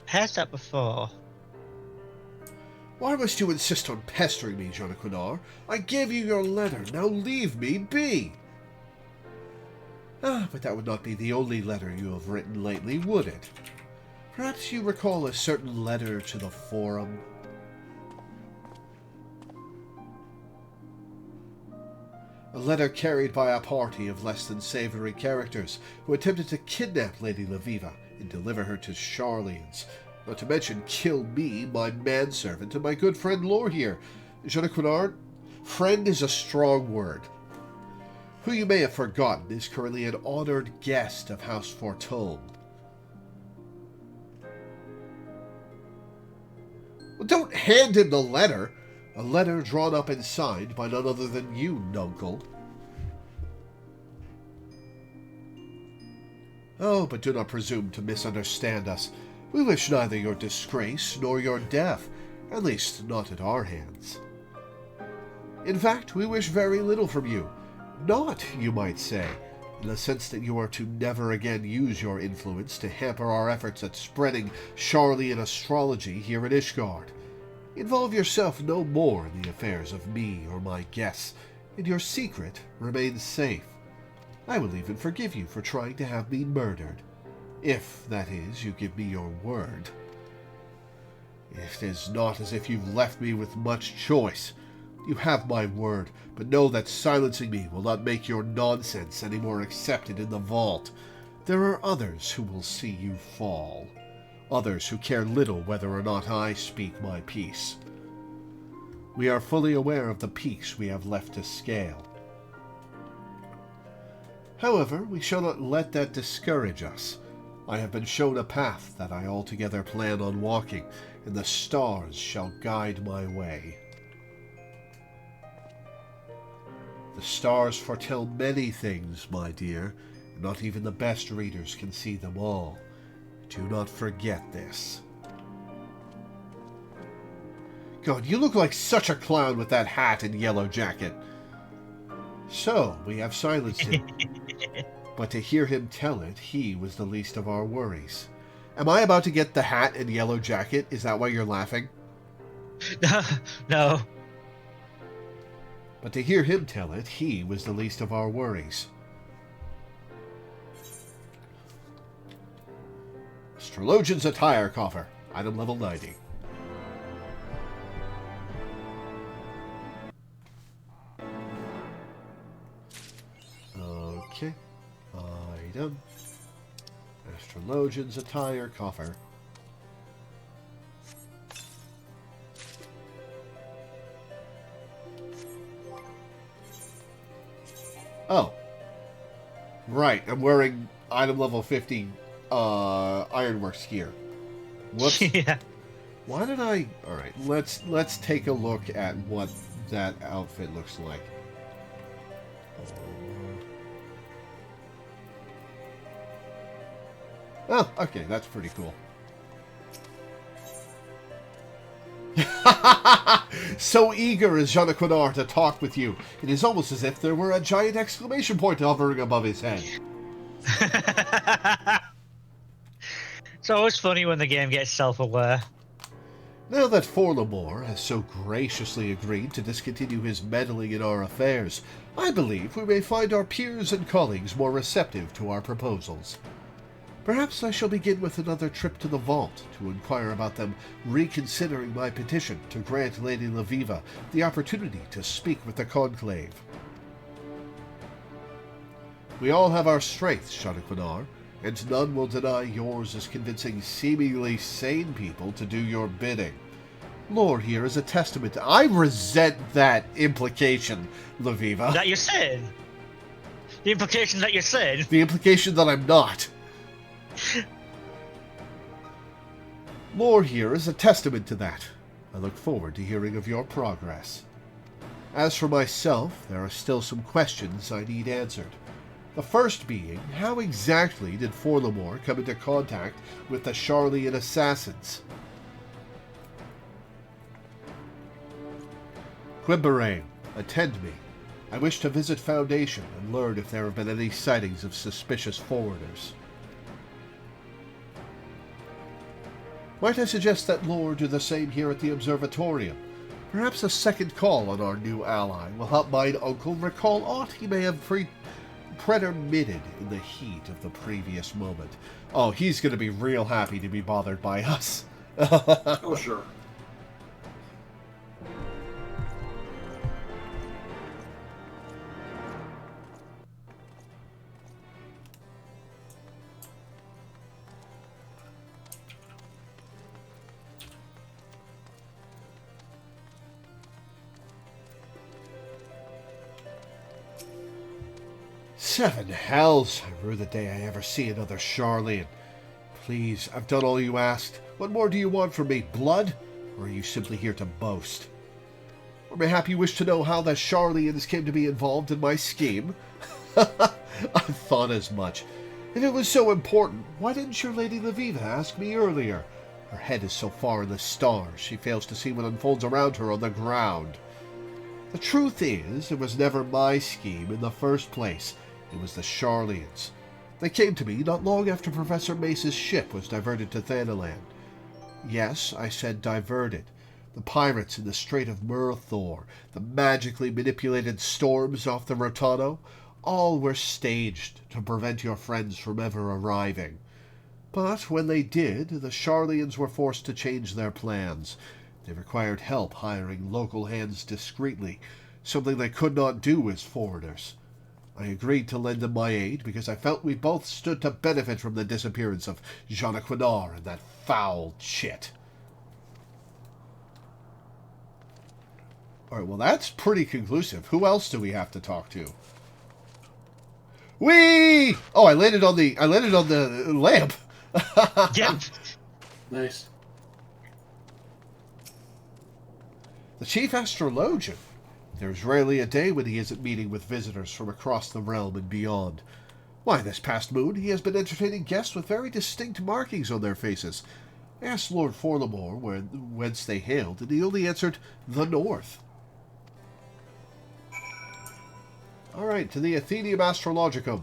Heard that before. Why must you insist on pestering me, Jonathan? I gave you your letter. Now leave me be. But that would not be the only letter you have written lately, would it? Perhaps you recall a certain letter to the Forum? A letter carried by a party of less than savory characters who attempted to kidnap Lady Loreweaver and deliver her to Charlene's, not to mention kill me, my manservant, and my good friend Lore here. Jonathan, friend is a strong word. Who you may have forgotten is currently an honored guest of House Fortune. Well, don't hand him the letter. A letter drawn up and signed by none other than you, Nuncle. Oh, but do not presume to misunderstand us. We wish neither your disgrace nor your death, at least not at our hands. In fact, we wish very little from you. Not, you might say, in the sense that you are to never again use your influence to hamper our efforts at spreading Charlean astrology here in Ishgard. Involve yourself no more in the affairs of me or my guests, and your secret remains safe. I will even forgive you for trying to have me murdered. If, that is, you give me your word. It is not as if you've left me with much choice. You have my word, but know that silencing me will not make your nonsense any more accepted in the vault. There are others who will see you fall. Others who care little whether or not I speak my piece. We are fully aware of the peaks we have left to scale. However, we shall not let that discourage us. I have been shown a path that I altogether plan on walking, and the stars shall guide my way. The stars foretell many things, my dear, and not even the best readers can see them all. Do not forget this. God, you look like such a clown with that hat and yellow jacket. So, we have silenced him. But to hear him tell it, he was the least of our worries. Am I about to get the hat and yellow jacket? Is that why you're laughing? No. But to hear him tell it, he was the least of our worries. Astrologian's Attire Coffer. Item level 90. Okay. Item. Astrologian's Attire Coffer. Oh. Right, I'm wearing item level 50 Ironworks gear. Whoops. Yeah. Why did I... Alright, let's take a look at what that outfit looks like. Oh, okay, that's pretty cool. So eager is Jean Quinard to talk with you. It is almost as if there were a giant exclamation point hovering above his head. It's always funny when the game gets self-aware. Now that Forlamore has so graciously agreed to discontinue his meddling in our affairs, I believe we may find our peers and colleagues more receptive to our proposals. Perhaps I shall begin with another trip to the vault to inquire about them reconsidering my petition to grant Lady Loreweaver the opportunity to speak with the Conclave. We all have our strengths, Shadaquanar, and none will deny yours is convincing seemingly sane people to do your bidding. Lore here is a testament to... I resent that implication, Loreweaver. That you're saying? The implication that you're saying? The implication that I'm not. Lore here is a testament to that. I look forward to hearing of your progress. As for myself, there are still some questions I need answered. The first being, how exactly did Forlamore come into contact with the Sharlayan assassins? Quimbarain, attend me. I wish to visit Foundation and learn if there have been any sightings of suspicious forwarders. Might I suggest that Lore do the same here at the Observatorium? Perhaps a second call on our new ally will help mine uncle recall aught he may have pretermitted in the heat of the previous moment. Oh, he's going to be real happy to be bothered by us. Oh, sure. Seven hells! I rue the day I ever see another Sharlayan. Please, I've done all you asked. What more do you want from me? Blood? Or are you simply here to boast? Or mayhap you wish to know how the Sharlayans came to be involved in my scheme? I thought as much. If it was so important, why didn't your Lady Loreweaver ask me earlier? Her head is so far in the stars, she fails to see what unfolds around her on the ground. The truth is, it was never my scheme in the first place. It was the Sharlayans. They came to me not long after Professor Mace's ship was diverted to Thanalan. Yes, I said diverted. The pirates in the Strait of Murthor, the magically manipulated storms off the Rotano, all were staged to prevent your friends from ever arriving. But when they did, the Sharlayans were forced to change their plans. They required help hiring local hands discreetly, something they could not do as forwarders. I agreed to lend them my aid because I felt we both stood to benefit from the disappearance of Jean Quinard and that foul chit. Alright, well that's pretty conclusive. Who else do we have to talk to? Whee! Oh, I landed on the lamp. Yep. Nice. The chief astrologian. There's rarely a day when he isn't meeting with visitors from across the realm and beyond. Why, this past moon he has been entertaining guests with very distinct markings on their faces. I asked Lord Forlamore whence they hailed, and he only answered, the north. Alright, to the Athenaeum Astrologicum.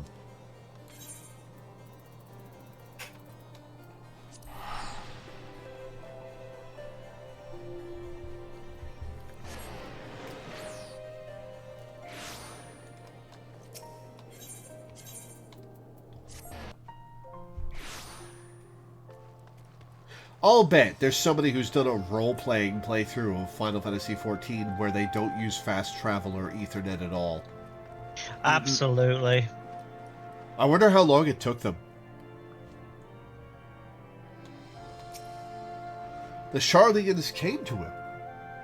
I'll bet there's somebody who's done a role-playing playthrough of Final Fantasy XIV where they don't use fast travel or Ethernet at all. Absolutely. I wonder how long it took them. The Charlians came to him.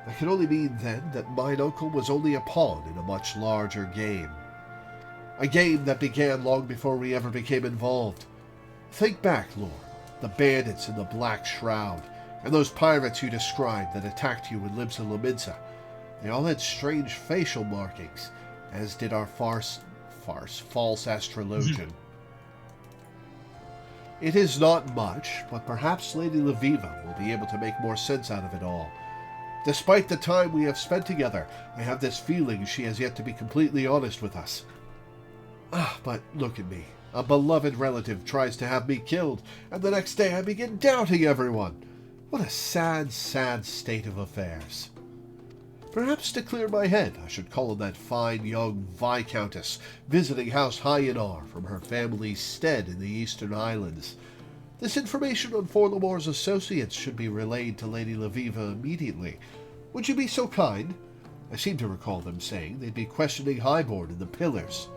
That could only mean, then, that mine uncle was only a pawn in a much larger game. A game that began long before we ever became involved. Think back, Lord. The bandits in the Black Shroud, and those pirates you described that attacked you in Limsa Lominsa. They all had strange facial markings, as did our false astrologian. It is not much, but perhaps Lady Loreweaver will be able to make more sense out of it all. Despite the time we have spent together, I have this feeling she has yet to be completely honest with us. But look at me. A beloved relative tries to have me killed, and the next day I begin doubting everyone. What a sad, sad state of affairs. Perhaps to clear my head, I should call on that fine young Viscountess visiting House Hyanar from her family's stead in the Eastern Islands. This information on Forlamore's associates should be relayed to Lady Loreweaver immediately. Would you be so kind? I seem to recall them saying they'd be questioning Highborn in the Pillars.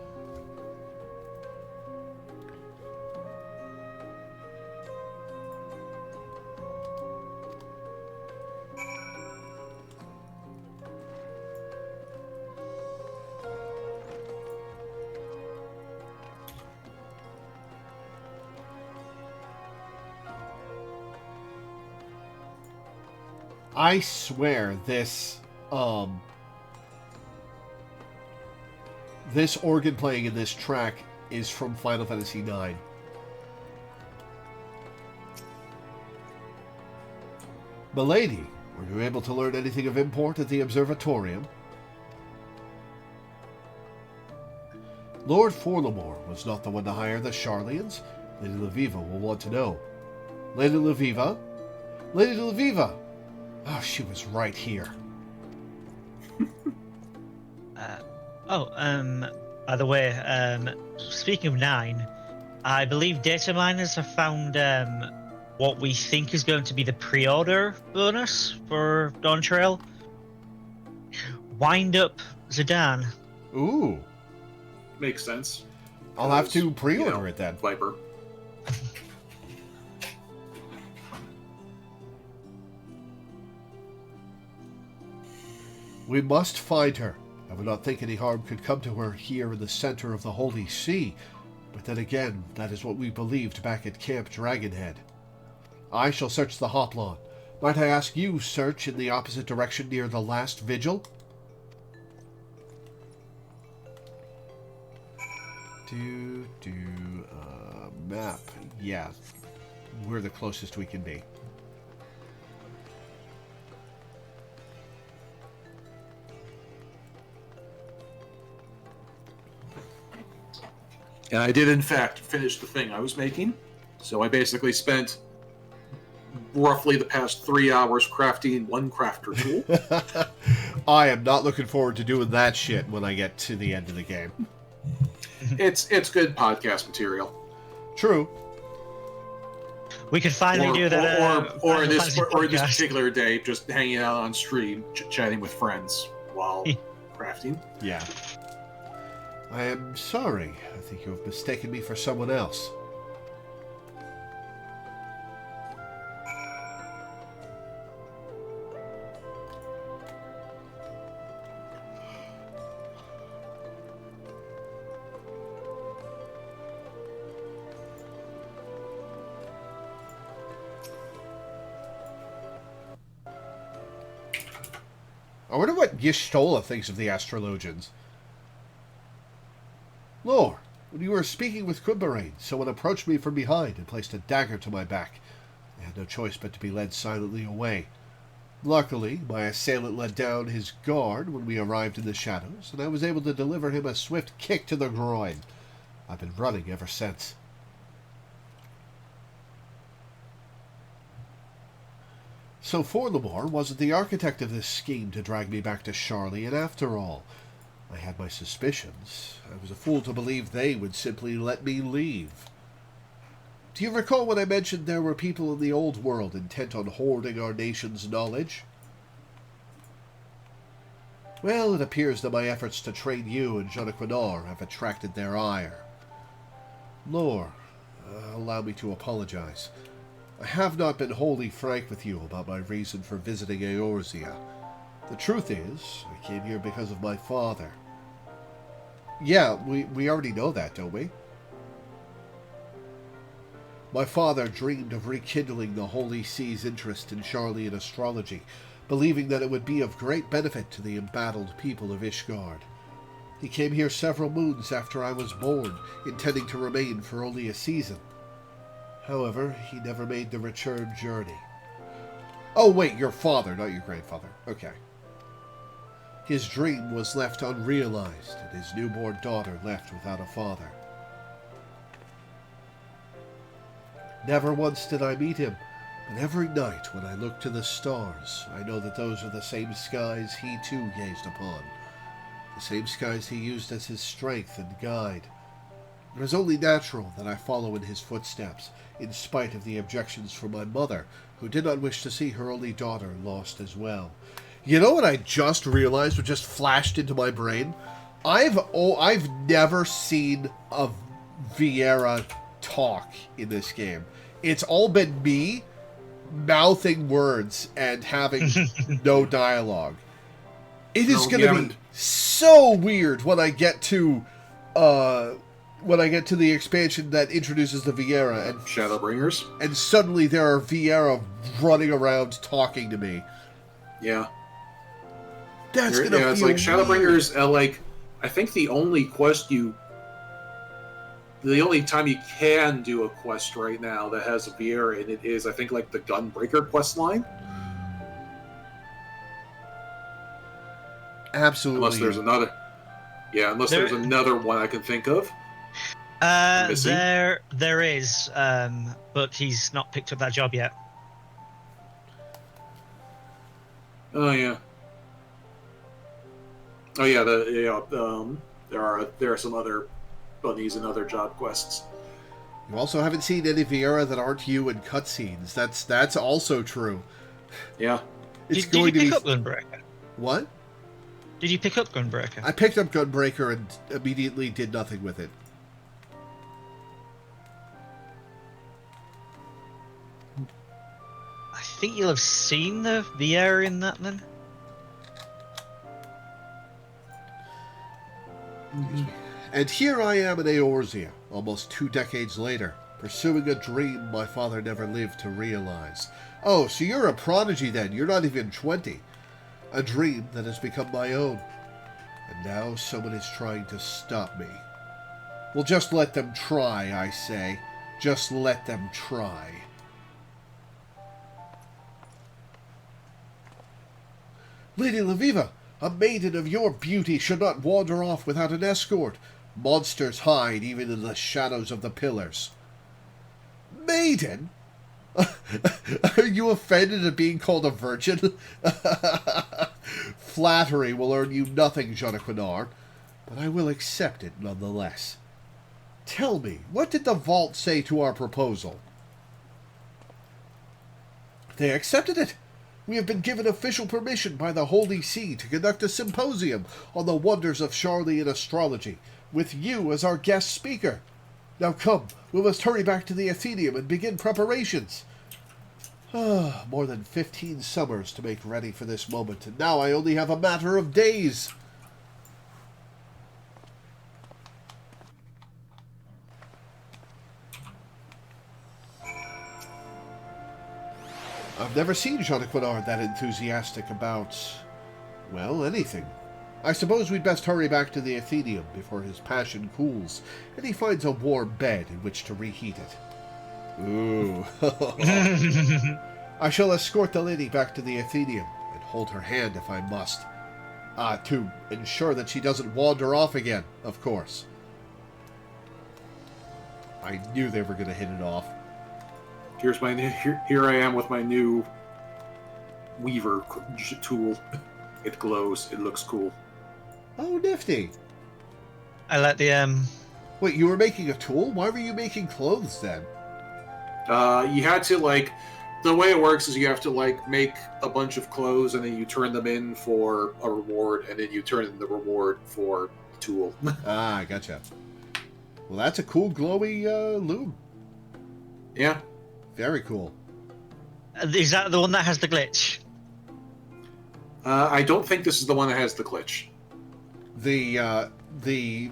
I swear this organ playing in this track is from Final Fantasy IX. Milady, were you able to learn anything of import at the observatorium? Lord Forlamore was not the one to hire the Charlians. Lady Loreweaver will want to know. Lady Loreweaver? Lady Loreweaver! Oh, she was right here. By the way, speaking of 9, I believe data miners have found what we think is going to be the pre-order bonus for Dawn Trail. Wind up Zidane. Ooh. Makes sense. I'll have to pre-order it then. Viper. We must find her. I would not think any harm could come to her here in the center of the Holy See. But then again, that is what we believed back at Camp Dragonhead. I shall search the Hoplon. Might I ask you search in the opposite direction near the last vigil? Map. Yeah. We're the closest we can be. And I did, in fact, finish the thing I was making. So I basically spent roughly the past 3 hours crafting one crafter tool. I am not looking forward to doing that shit when I get to the end of the game. It's good podcast material. True. We could finally do that. Or this particular day, just hanging out on stream, chatting with friends while crafting. Yeah. I am sorry. I think you have mistaken me for someone else. I wonder what Y'shtola thinks of the astrologians. Lord, when you were speaking with Quimbarane, someone approached me from behind and placed a dagger to my back. I had no choice but to be led silently away. Luckily, my assailant let down his guard when we arrived in the shadows, and I was able to deliver him a swift kick to the groin. I've been running ever since. So Forlamore wasn't the architect of this scheme to drag me back to Charlie, and after all, I had my suspicions. I was a fool to believe they would simply let me leave. Do you recall when I mentioned there were people in the old world intent on hoarding our nation's knowledge? Well, it appears that my efforts to train you and Jonquinor have attracted their ire. Lore, allow me to apologize. I have not been wholly frank with you about my reason for visiting Eorzea. The truth is, I came here because of my father. Yeah, we already know that, don't we? My father dreamed of rekindling the Holy See's interest in Charlian astrology, believing that it would be of great benefit to the embattled people of Ishgard. He came here several moons after I was born, intending to remain for only a season. However, he never made the return journey. Oh wait, your father, not your grandfather. Okay. His dream was left unrealized, and his newborn daughter left without a father. Never once did I meet him, but every night when I look to the stars, I know that those are the same skies he too gazed upon. The same skies he used as his strength and guide. It is only natural that I follow in his footsteps, in spite of the objections from my mother, who did not wish to see her only daughter lost as well. You know what I just realized, what just flashed into my brain? I've never seen a Viera talk in this game. It's all been me mouthing words and having no dialogue. It is going to be so weird when I get to the expansion that introduces the Viera and Shadowbringers, and suddenly there are Viera running around talking to me. Yeah, that's gonna feel it's like Shadowbringers. weird. I think the only time you can do a quest right now that has a Viera in it is, I think, like the Gunbreaker quest line. Absolutely. Unless there's another. Yeah, there's another one I can think of. There is, but he's not picked up that job yet. Oh yeah. Oh yeah. There are some other bunnies and other job quests. You also haven't seen any Viera that aren't you in cutscenes. That's also true. Yeah. Did you pick up Gunbreaker? What? Did you pick up Gunbreaker? I picked up Gunbreaker and immediately did nothing with it. I think you'll have seen the Viera in that then. And here I am in Eorzea, almost 2 decades later, pursuing a dream my father never lived to realize. Oh, so you're a prodigy then, you're not even 20. A dream that has become my own. And now someone is trying to stop me. Well, just let them try, I say. Just let them try. Lady Loreweaver, a maiden of your beauty should not wander off without an escort. Monsters hide even in the shadows of the pillars. Maiden? Are you offended at being called a virgin? Flattery will earn you nothing, Jonquinor, but I will accept it nonetheless. Tell me, what did the Vault say to our proposal? They accepted it. We have been given official permission by the Holy See to conduct a symposium on the wonders of Charlian astrology, with you as our guest speaker. Now come, we must hurry back to the Athenaeum and begin preparations. More than 15 summers to make ready for this moment, and now I only have a matter of days. I've never seen Jonquinor that enthusiastic about Well, anything. I suppose we'd best hurry back to the Athenaeum before his passion cools, and he finds a warm bed in which to reheat it. Ooh. I shall escort the lady back to the Athenaeum, and hold her hand if I must. To ensure that she doesn't wander off again, of course. I knew they were going to hit it off. Here I am with my new Weaver tool. It glows. It looks cool. Oh, nifty. I like the Wait, you were making a tool? Why were you making clothes then? You had to, like... The way it works is you have to, like, make a bunch of clothes, and then you turn them in for a reward, and then you turn in the reward for the tool. Ah, gotcha. Well, that's a cool glowy loom. Yeah. Very cool. Is that the one that has the glitch? I don't think this is the one that has the glitch. The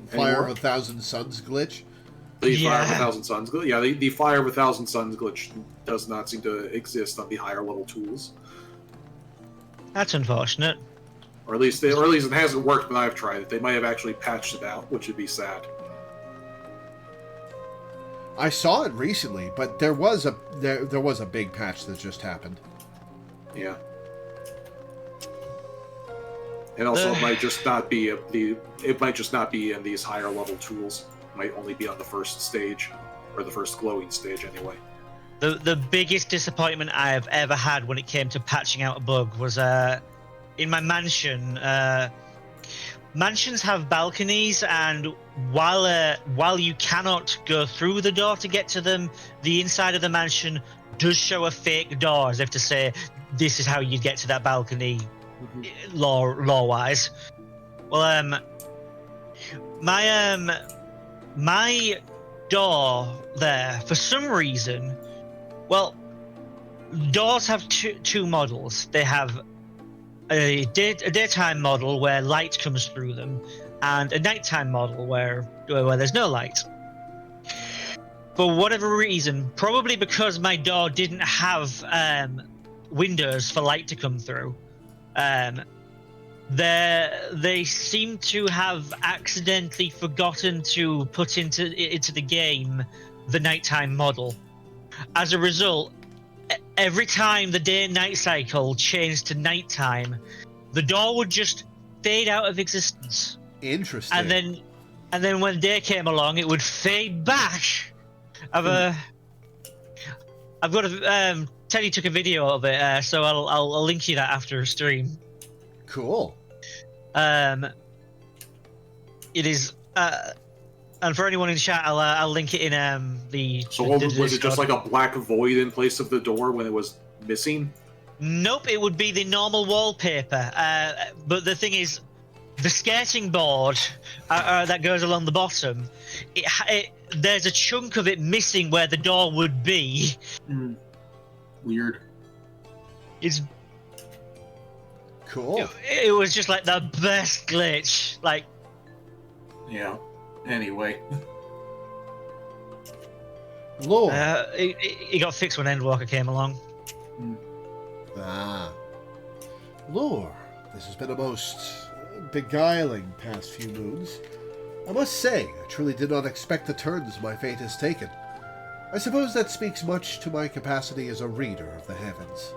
Fire of a Thousand Suns glitch? The Fire of a Thousand Suns glitch? Yeah, the Fire of a Thousand Suns glitch does not seem to exist on the higher level tools. That's unfortunate. Or at least it hasn't worked when I've tried it. They might have actually patched it out, which would be sad. I saw it recently, but there was a big patch that just happened. Yeah. And also, it might just not be in these higher level tools. It might only be on the first stage, or the first glowing stage, anyway. The biggest disappointment I've ever had when it came to patching out a bug was in my mansion. Mansions have balconies, and while you cannot go through the door to get to them, the inside of the mansion does show a fake door, as if to say, this is how you get to that balcony, law-wise. Well, my door there, for some reason, well, doors have two models. They have a daytime model where light comes through them, and a nighttime model where there's no light. For whatever reason, probably because my door didn't have windows for light to come through, they seem to have accidentally forgotten to put into the game the nighttime model. As a result, every time the day and night cycle changed to nighttime, the door would just fade out of existence. Interesting. And then when day came along, it would fade back. I've got a Teddy took a video of it, so I'll link you that after a stream. Cool. It is, and for anyone in chat, I'll link it in the. So was it just like a black void in place of the door when it was missing? Nope, it would be the normal wallpaper. But the thing is, the skirting board that goes along the bottom, there's a chunk of it missing where the door would be. Weird. It's cool. It was just like the best glitch. Like, yeah. Anyway. Lore. It got fixed when Endwalker came along. Ah. Lore. This has been a most beguiling past few moons. I must say, I truly did not expect the turns my fate has taken. I suppose that speaks much to my capacity as a reader of the heavens.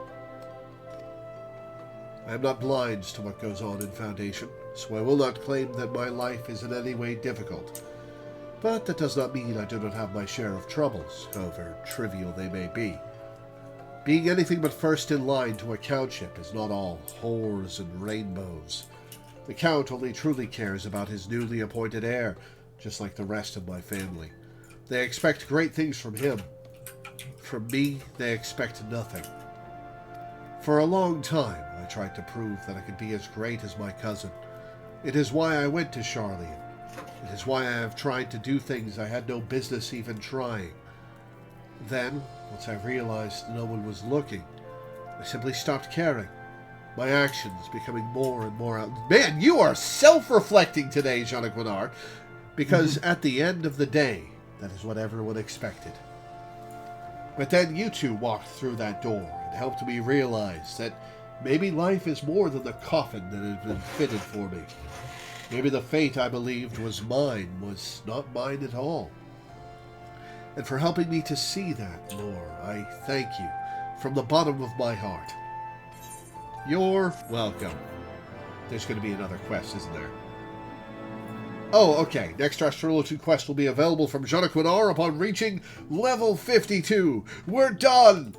I am not blind to what goes on in Foundation, so I will not claim that my life is in any way difficult. But that does not mean I do not have my share of troubles, however trivial they may be. Being anything but first in line to a countship is not all whores and rainbows. The Count only truly cares about his newly appointed heir, just like the rest of my family. They expect great things from him. From me, they expect nothing. For a long time, I tried to prove that I could be as great as my cousin. It is why I went to Charlian. It is why I have tried to do things I had no business even trying. Then, once I realized no one was looking, I simply stopped caring. My actions becoming more and more out. Man, you are self-reflecting today, Jean-Luc Renard, because at the end of the day, that is what everyone expected. But then you two walked through that door and helped me realize that Maybe life is more than the coffin that has been fitted for me. Maybe the fate I believed was mine was not mine at all. And for helping me to see that, Lore, I thank you from the bottom of my heart. You're welcome. There's going to be another quest, isn't there? Oh, okay. Next Astrology quest will be available from Janaquinar upon reaching level 52. We're done!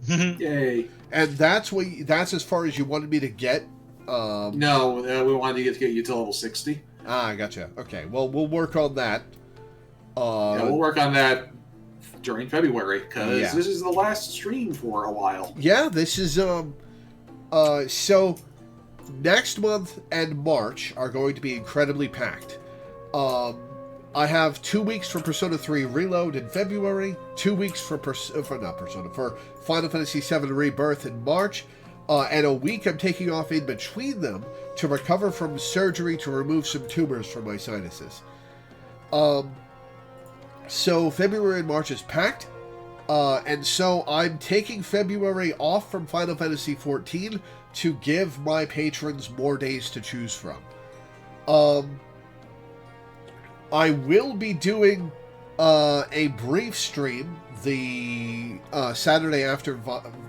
Yay. And that's as far as you wanted me to get? No, we wanted to get you to level 60. Ah, gotcha. Okay, well, we'll work on that. Yeah, we'll work on that during February, because this is the last stream for a while. Yeah, this is, so next month and March are going to be incredibly packed. I have 2 weeks for Persona 3 Reload in February, 2 weeks for Final Fantasy VII Rebirth in March, and a week I'm taking off in between them to recover from surgery to remove some tumors from my sinuses. So February and March is packed, and so I'm taking February off from Final Fantasy XIV to give my patrons more days to choose from. I will be doing a brief stream the Saturday after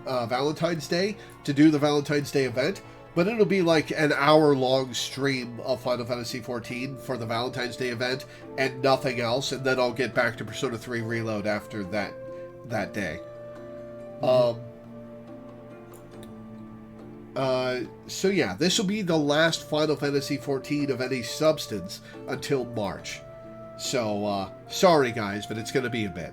Valentine's Day to do the Valentine's Day event, but it'll be like an hour-long stream of Final Fantasy XIV for the Valentine's Day event and nothing else, and then I'll get back to Persona 3 Reload after that day. So yeah, this will be the last Final Fantasy XIV of any substance until March. So, sorry guys, but it's going to be a bit.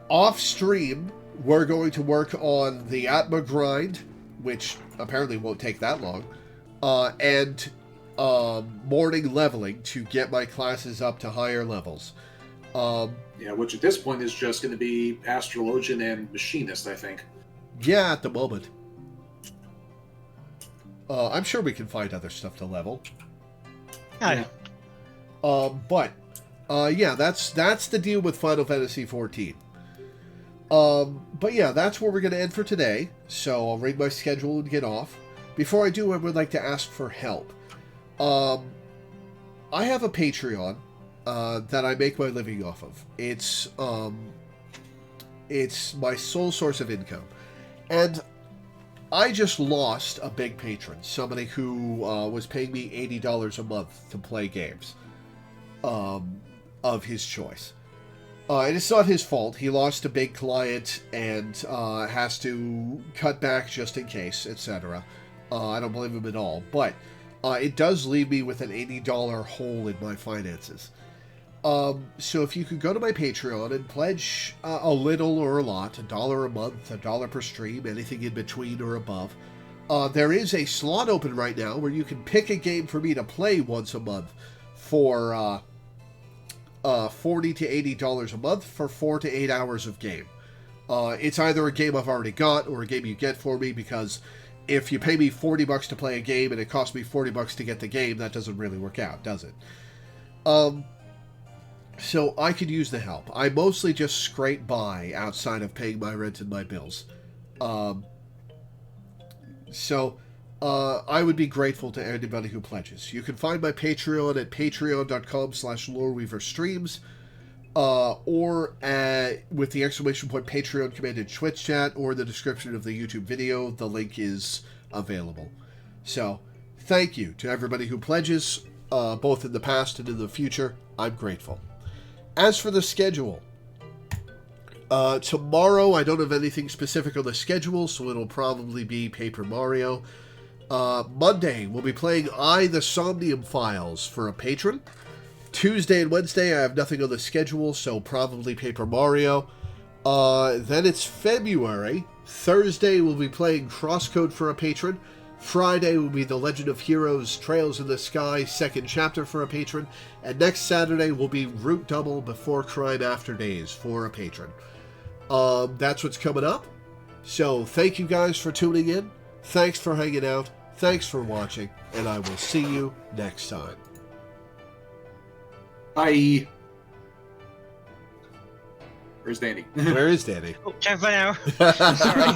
Off stream, we're going to work on the Atma grind, which apparently won't take that long, and morning leveling to get my classes up to higher levels. Yeah, which at this point is just going to be Astrologian and Machinist, I think. Yeah, at the moment. I'm sure we can find other stuff to level. Yeah. But yeah, that's the deal with Final Fantasy XIV. But yeah, that's where we're going to end for today. So I'll read my schedule and get off. Before I do, I would like to ask for help. I have a Patreon that I make my living off of. It's my sole source of income, and I just lost a big patron, somebody who was paying me $80 a month to play games of his choice. And it's not his fault. He lost a big client and has to cut back just in case, etc. I don't blame him at all. But it does leave me with an $80 hole in my finances. So if you could go to my Patreon and pledge a little or a lot, $1 a month, $1 per stream, anything in between or above, there is a slot open right now where you can pick a game for me to play once a month for $40 to $80 a month for 4 to 8 hours of game. It's either a game I've already got or a game you get for me, because if you pay me $40 to play a game and it costs me $40 to get the game, that doesn't really work out, does it? So I could use the help. I mostly just scrape by outside of paying my rent and my bills. So I would be grateful to anybody who pledges. You can find my Patreon at patreon.com/LoreweaverStreams, or with the exclamation point Patreon command in Twitch chat, or the description of the YouTube video. The link is available. So thank you to everybody who pledges, both in the past and in the future. I'm grateful. As for the schedule, tomorrow I don't have anything specific on the schedule, so it'll probably be Paper Mario. Monday, we'll be playing the Somnium Files for a patron. Tuesday and Wednesday, I have nothing on the schedule, so probably Paper Mario. Then it's February. Thursday, we'll be playing Crosscode for a patron. Friday will be The Legend of Heroes Trails in the Sky, second chapter for a patron. And next Saturday will be Root Double Before Crime After Days for a patron. That's what's coming up. So thank you guys for tuning in. Thanks for hanging out. Thanks for watching. And I will see you next time. Bye. Where's Danny? Where is Danny? Oh, ciao for now. Sorry.